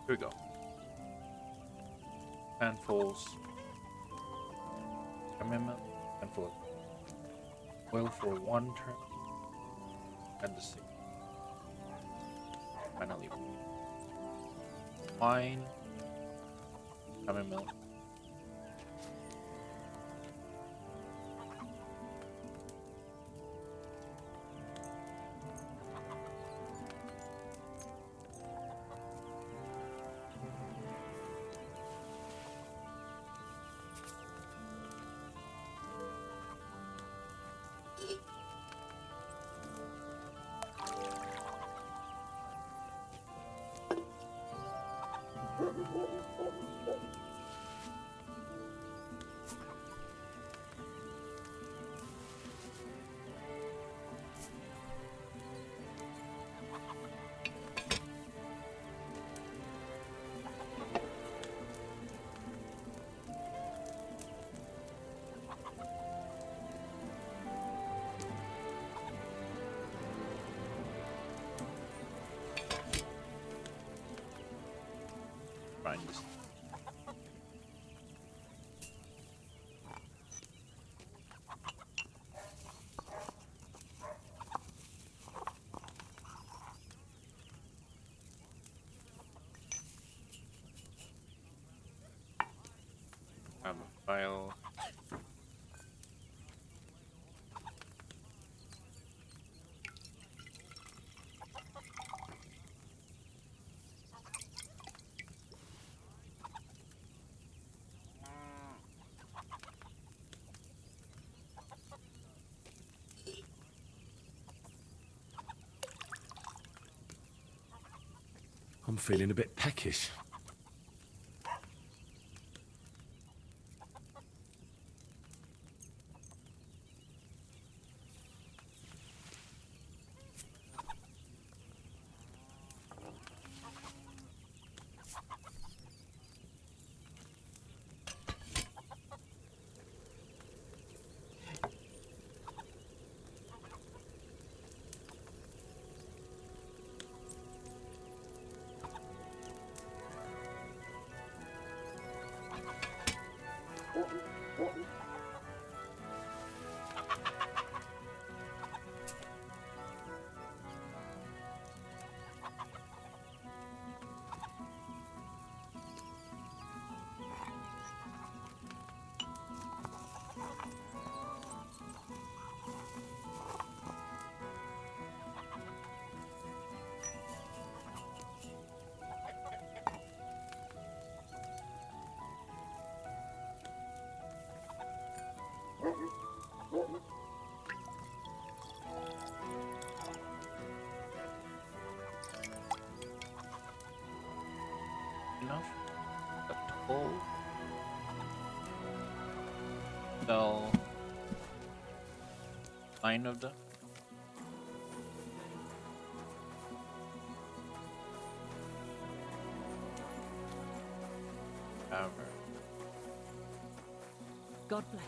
Here we go. Handfuls. Chamomile. Handful of oil for 1 turn. And the same. Finally. Wine. Chamomile. Find this. Have a file. I'm feeling a bit peckish. Enough. A toll. Sell 9 of them. Ever. God bless.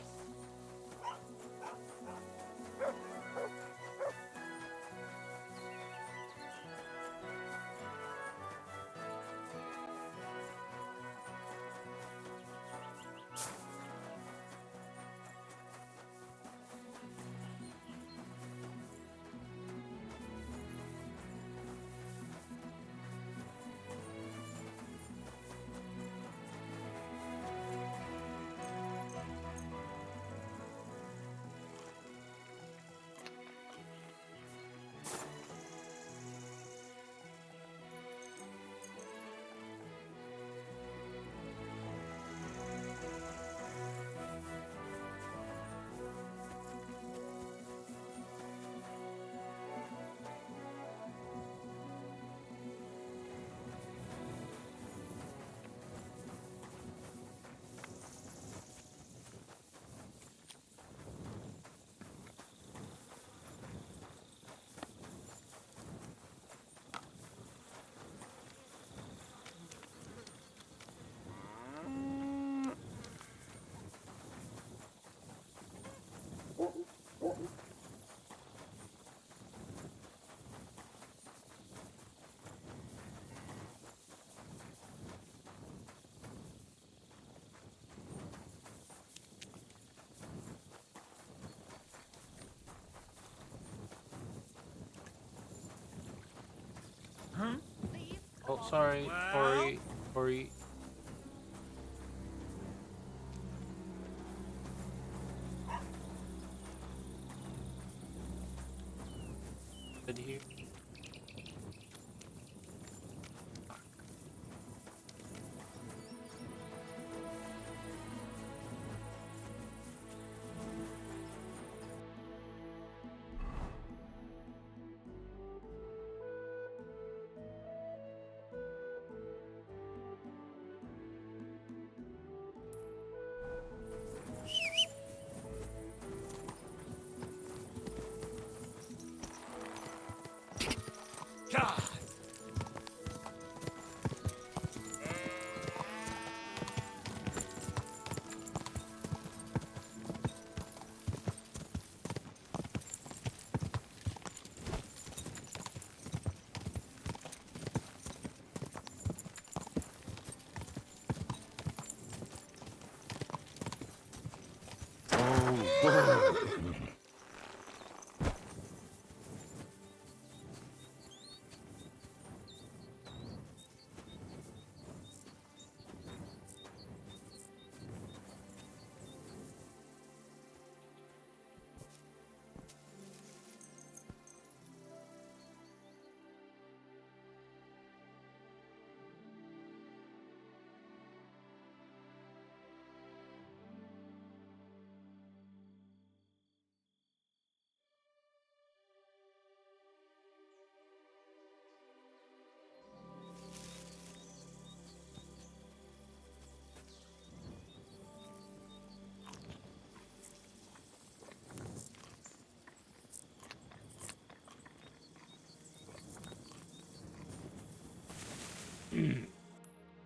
Oh, sorry. Sorry. Did you?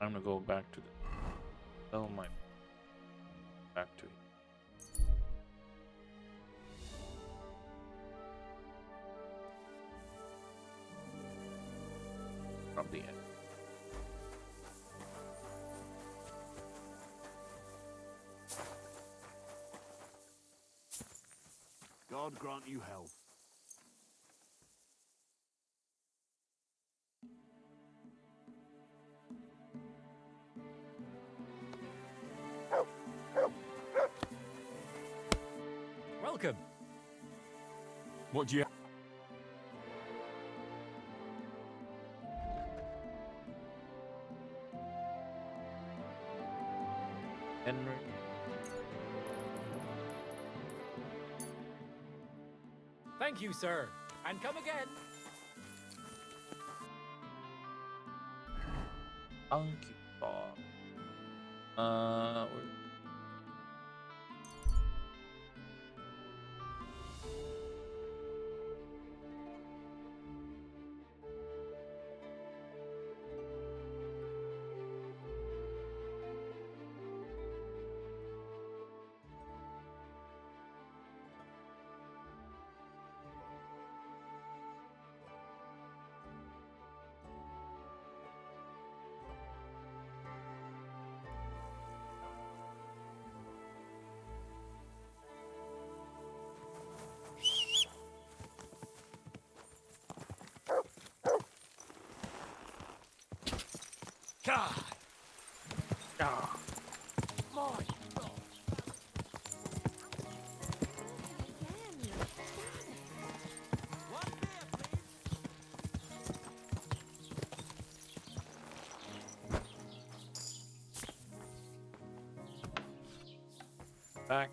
I'm gonna go back to the. Oh my. Back to it. Probably it. God grant you health. Welcome. What do you... Henry. Thank you, sir. And come again. Monkey Bob. God. Ah. My God. Back.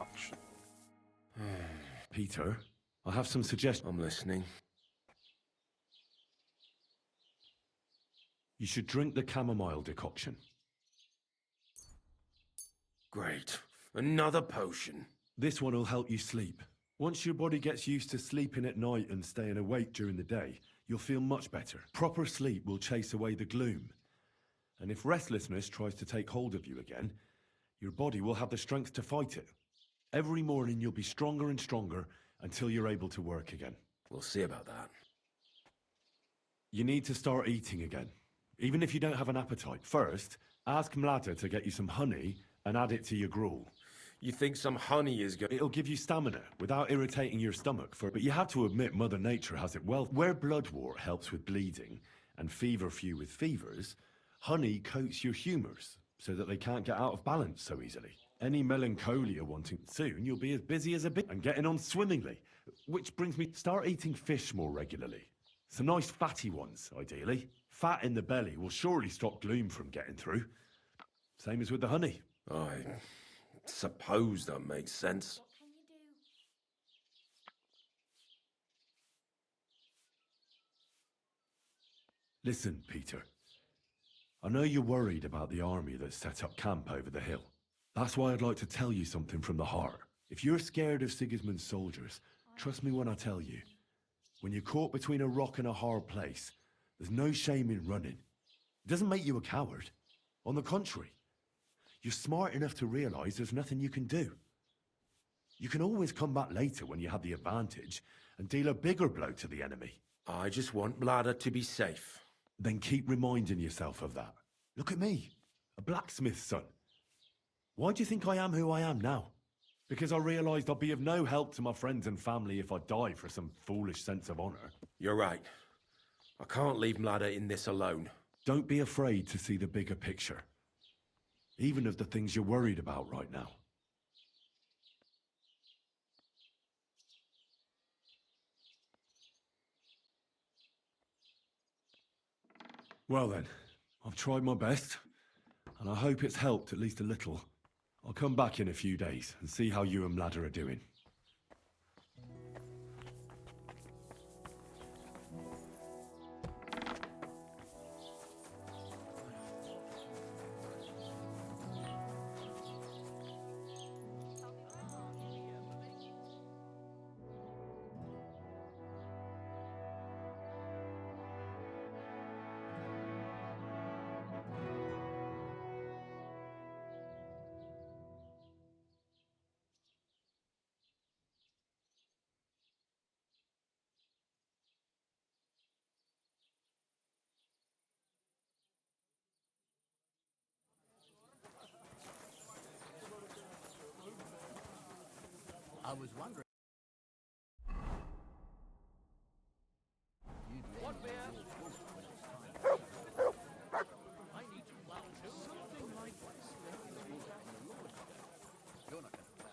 Option. Peter, I have some suggestions. I'm listening. You should drink the chamomile decoction. Great. Another potion. This one will help you sleep. Once your body gets used to sleeping at night and staying awake during the day, you'll feel much better. Proper sleep will chase away the gloom. And if restlessness tries to take hold of you again, your body will have the strength to fight it. Every morning you'll be stronger and stronger until you're able to work again. We'll see about that. You need to start eating again. Even if you don't have an appetite. First, ask Mlada to get you some honey and add it to your gruel. You think some honey is going... It'll give you stamina without irritating your stomach. But you have to admit Mother Nature has it well. Where bloodwort helps with bleeding and feverfew with fevers, honey coats your humours so that they can't get out of balance so easily. Any melancholia wanting, soon you'll be as busy as a bee and getting on swimmingly. Which brings me, start eating fish more regularly. Some nice fatty ones, ideally. Fat in the belly will surely stop gloom from getting through. Same as with the honey. I suppose that makes sense. Listen, Peter. I know you're worried about the army that's set up camp over the hill. That's why I'd like to tell you something from the heart. If you're scared of Sigismund's soldiers, trust me when I tell you. When you're caught between a rock and a hard place, there's no shame in running. It doesn't make you a coward. On the contrary, you're smart enough to realize there's nothing you can do. You can always come back later when you have the advantage and deal a bigger blow to the enemy. I just want Bladder to be safe. Then keep reminding yourself of that. Look at me, a blacksmith's son. Why do you think I am who I am now? Because I realized I'll be of no help to my friends and family if I die for some foolish sense of honor. You're right. I can't leave Mladder in this alone. Don't be afraid to see the bigger picture. Even of the things you're worried about right now. Well then, I've tried my best, and I hope it's helped at least a little. I'll come back in a few days and see how you and Mladder are doing. I was wondering. What beer? I need to plow too. Something like this. You're not going to plow.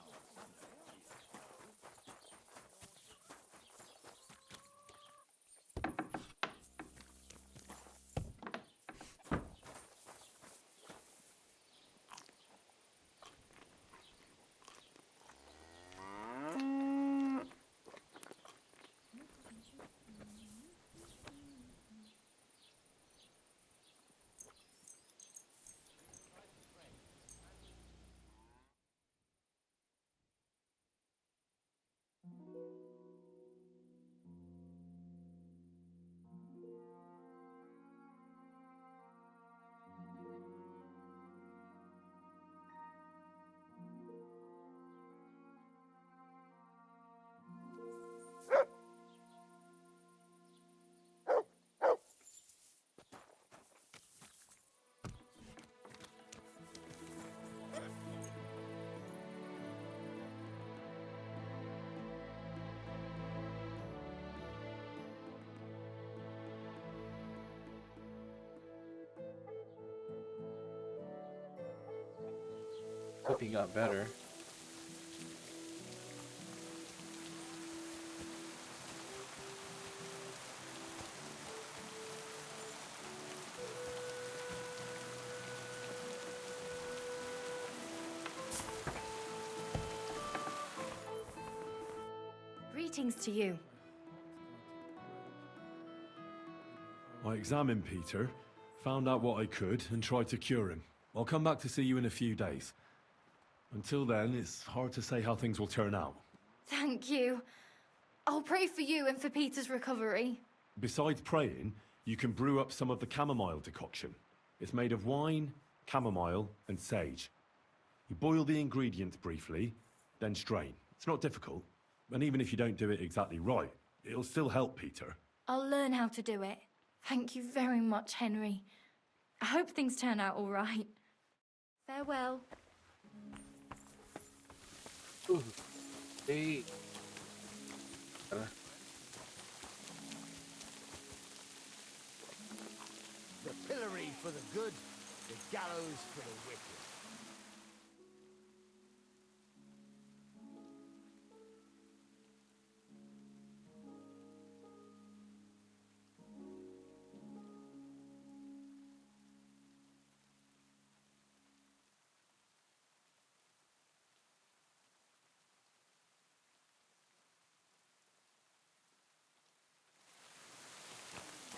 Cooking got better. Greetings to you. I examined Peter, found out what I could, and tried to cure him. I'll come back to see you in a few days. Until then, it's hard to say how things will turn out. Thank you. I'll pray for you and for Peter's recovery. Besides praying, you can brew up some of the chamomile decoction. It's made of wine, chamomile, and sage. You boil the ingredients briefly, then strain. It's not difficult, and even if you don't do it exactly right, it'll still help Peter. I'll learn how to do it. Thank you very much, Henry. I hope things turn out all right. Farewell. Hey. The pillory for the good, the gallows for the wicked.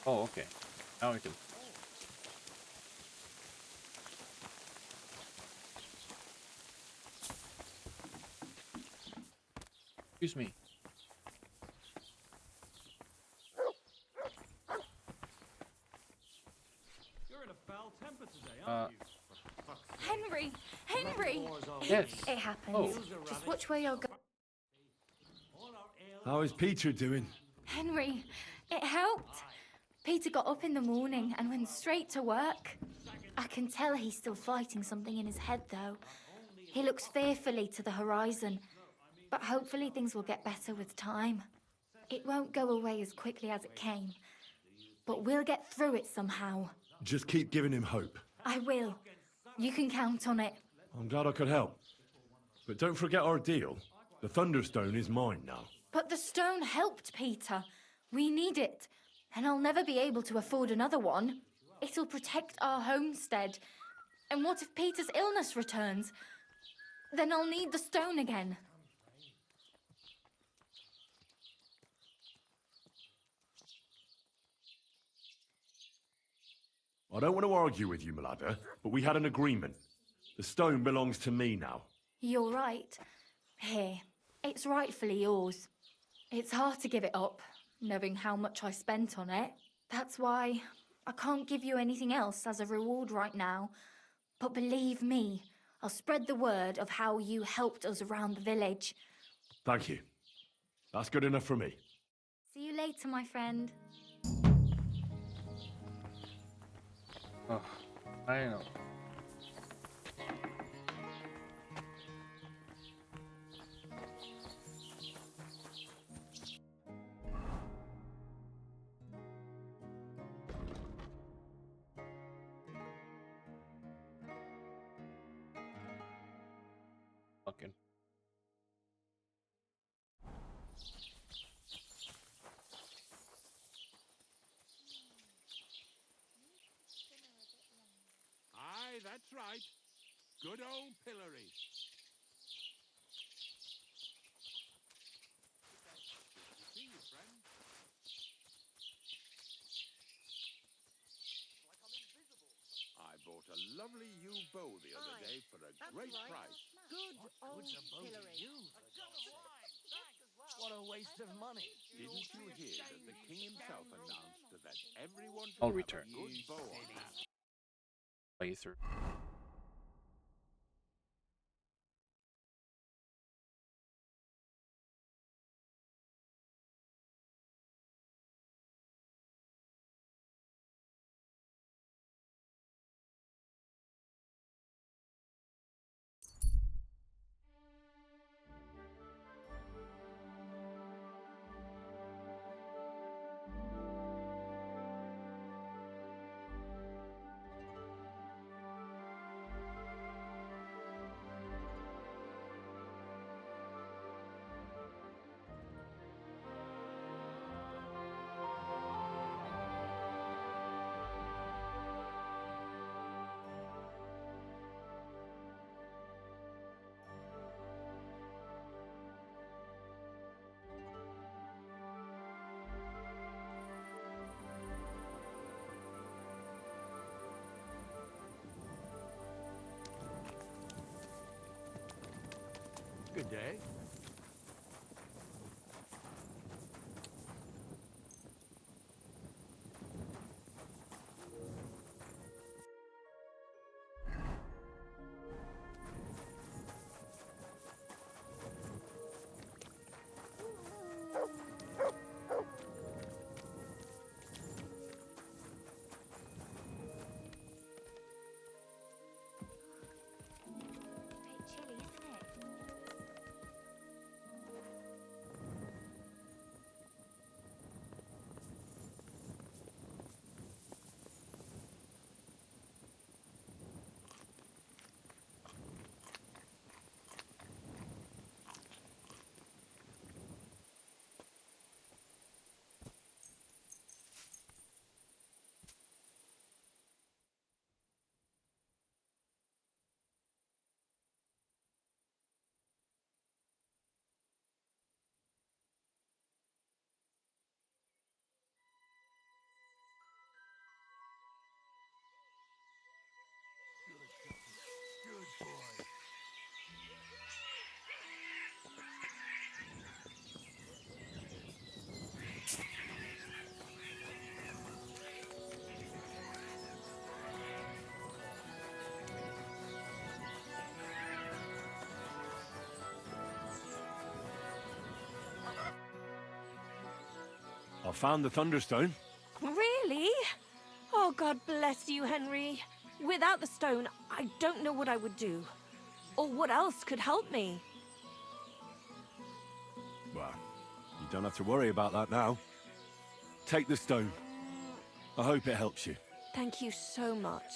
Oh, okay. Now we can. Excuse me. You're in a foul temper today, aren't you? Henry! Henry! Yes. It happened. Oh. Just watch where you're going. How is Peter doing? Henry, it helped. Peter got up in the morning and went straight to work. I can tell he's still fighting something in his head, though. He looks fearfully to the horizon, but hopefully things will get better with time. It won't go away as quickly as it came, but we'll get through it somehow. Just keep giving him hope. I will. You can count on it. I'm glad I could help. But don't forget our deal. The Thunderstone is mine now. But the stone helped Peter. We need it, and I'll never be able to afford another one. It'll protect our homestead. And what if Peter's illness returns? Then I'll need the stone again. I don't want to argue with you, Malada, but we had an agreement. The stone belongs to me now. You're right. Here, it's rightfully yours. It's hard to give it up, knowing how much I spent on it. That's why I can't give you anything else as a reward right now. But believe me, I'll spread the word of how you helped us around the village. Thank you. That's good enough for me. See you later, my friend. Oh, I know. Fucking. Aye, that's right. Good old pillory. Good to see you, friend. I bought a lovely yew bow the other day for a great price. Good old pillory. What a waste of money. Didn't you hear that the king himself announced that everyone I'll should return. have a good bow on hand? Playthrough. Good day. Bit chilly, isn't it? I found the Thunderstone. Really? Oh, God bless you, Henry. Without the stone, I don't know what I would do. Or what else could help me. Well, you don't have to worry about that now. Take the stone. I hope it helps you. Thank you so much.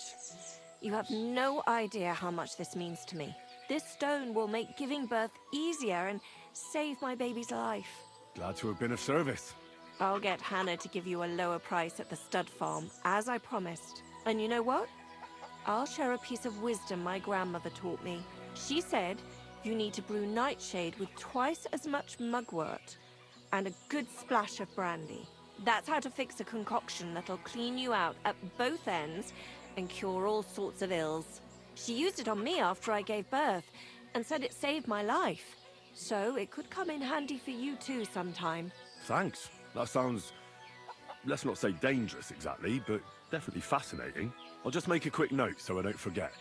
You have no idea how much this means to me. This stone will make giving birth easier and save my baby's life. Glad to have been of service. I'll get Hannah to give you a lower price at the stud farm, as I promised. And you know what? I'll share a piece of wisdom my grandmother taught me. She said you need to brew nightshade with twice as much mugwort and a good splash of brandy. That's how to fix a concoction that'll clean you out at both ends and cure all sorts of ills. She used it on me after I gave birth and said it saved my life. So it could come in handy for you too sometime. Thanks. That sounds, let's not say dangerous exactly, but definitely fascinating. I'll just make a quick note so I don't forget.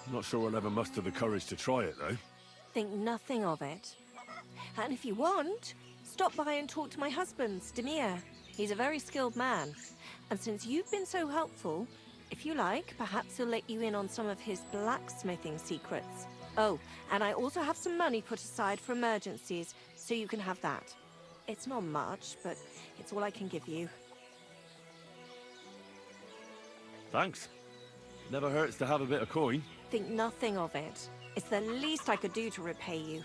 I'm not sure I'll ever muster the courage to try it, though. Think nothing of it. And if you want, stop by and talk to my husband, Demir. He's a very skilled man. And since you've been so helpful, if you like, perhaps he'll let you in on some of his blacksmithing secrets. Oh, and I also have some money put aside for emergencies, so you can have that. It's not much, but it's all I can give you. Thanks. Never hurts to have a bit of coin. Think nothing of it. It's the least I could do to repay you.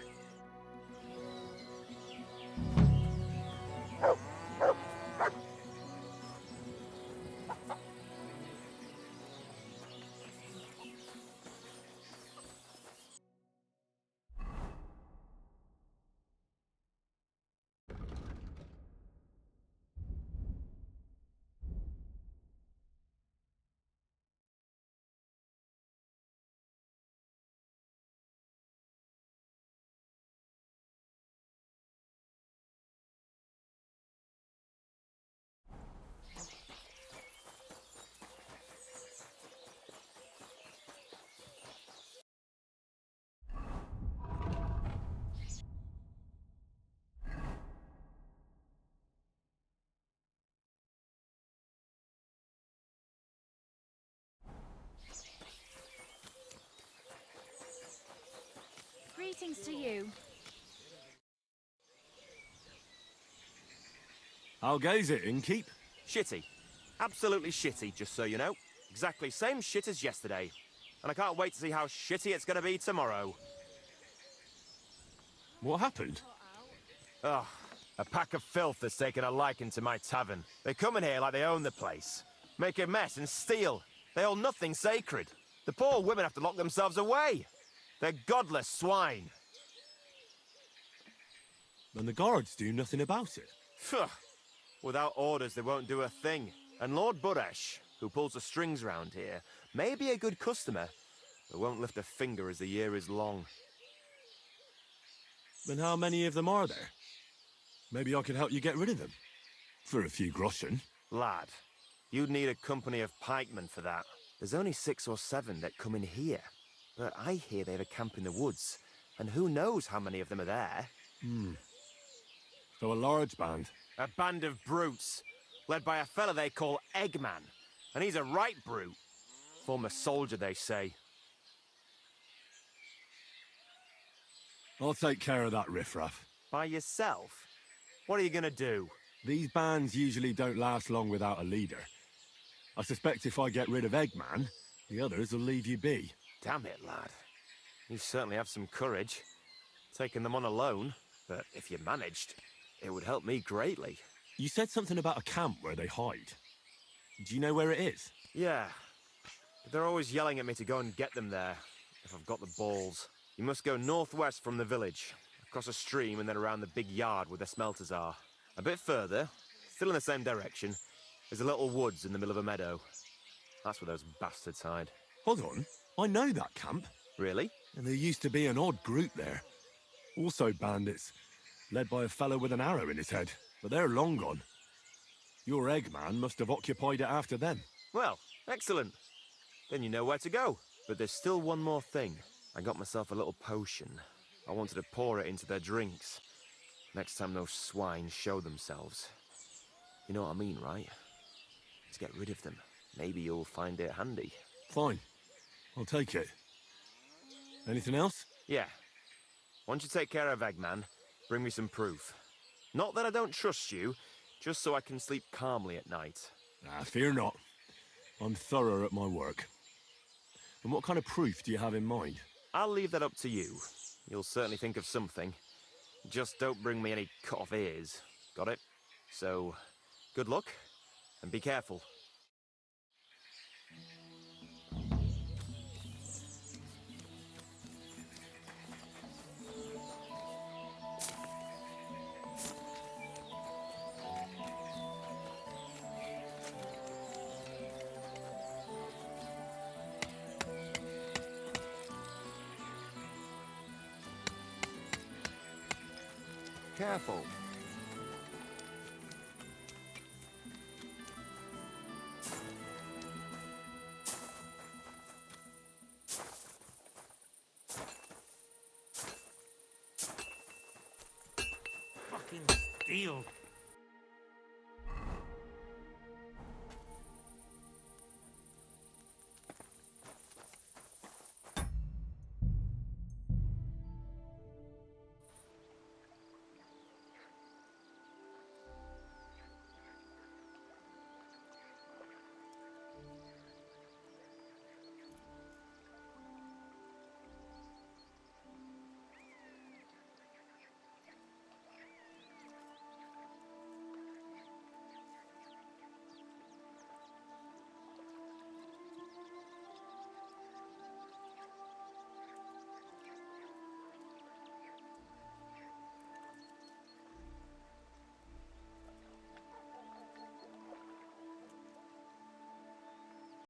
Greetings to you. How goes it, innkeep? Shitty. Absolutely shitty, just so you know. Exactly same shit as yesterday. And I can't wait to see how shitty it's gonna be tomorrow. What happened? Ugh. A pack of filth has taken a liking to my tavern. They come in here like they own the place. Make a mess and steal. They hold nothing sacred. The poor women have to lock themselves away. They're godless swine. And the guards do nothing about it? Phew. Without orders, they won't do a thing. And Lord Buresh, who pulls the strings round here, may be a good customer, but won't lift a finger as the year is long. Then how many of them are there? Maybe I could help you get rid of them. For a few groschen. Lad, you'd need a company of pikemen for that. There's only 6 or 7 that come in here. But I hear they have a camp in the woods, and who knows how many of them are there. So a large band? A band of brutes, led by a fella they call Eggman. And he's a right brute. Former soldier, they say. I'll take care of that riffraff. By yourself? What are you gonna do? These bands usually don't last long without a leader. I suspect if I get rid of Eggman, the others will leave you be. Damn it, lad. You certainly have some courage. Taking them on alone, but if you managed, it would help me greatly. You said something about a camp where they hide. Do you know where it is? Yeah. But they're always yelling at me to go and get them there, if I've got the balls. You must go northwest from the village, across a stream and then around the big yard where the smelters are. A bit further, still in the same direction, is a little woods in the middle of a meadow. That's where those bastards hide. Hold on. I know that camp. Really? And there used to be an odd group there. Also bandits, led by a fellow with an arrow in his head. But they're long gone. Your Eggman must have occupied it after them. Well, excellent. Then you know where to go. But there's still one more thing. I got myself a little potion. I wanted to pour it into their drinks. Next time those swine show themselves. You know what I mean, right? Let's get rid of them. Maybe you'll find it handy. Fine. I'll take it. Anything else? Yeah. Once you take care of Eggman, bring me some proof. Not that I don't trust you, just so I can sleep calmly at night. Fear not. I'm thorough at my work. And what kind of proof do you have in mind? I'll leave that up to you. You'll certainly think of something. Just don't bring me any cut-off ears. Got it? So, good luck, and be careful. Careful. Fucking steel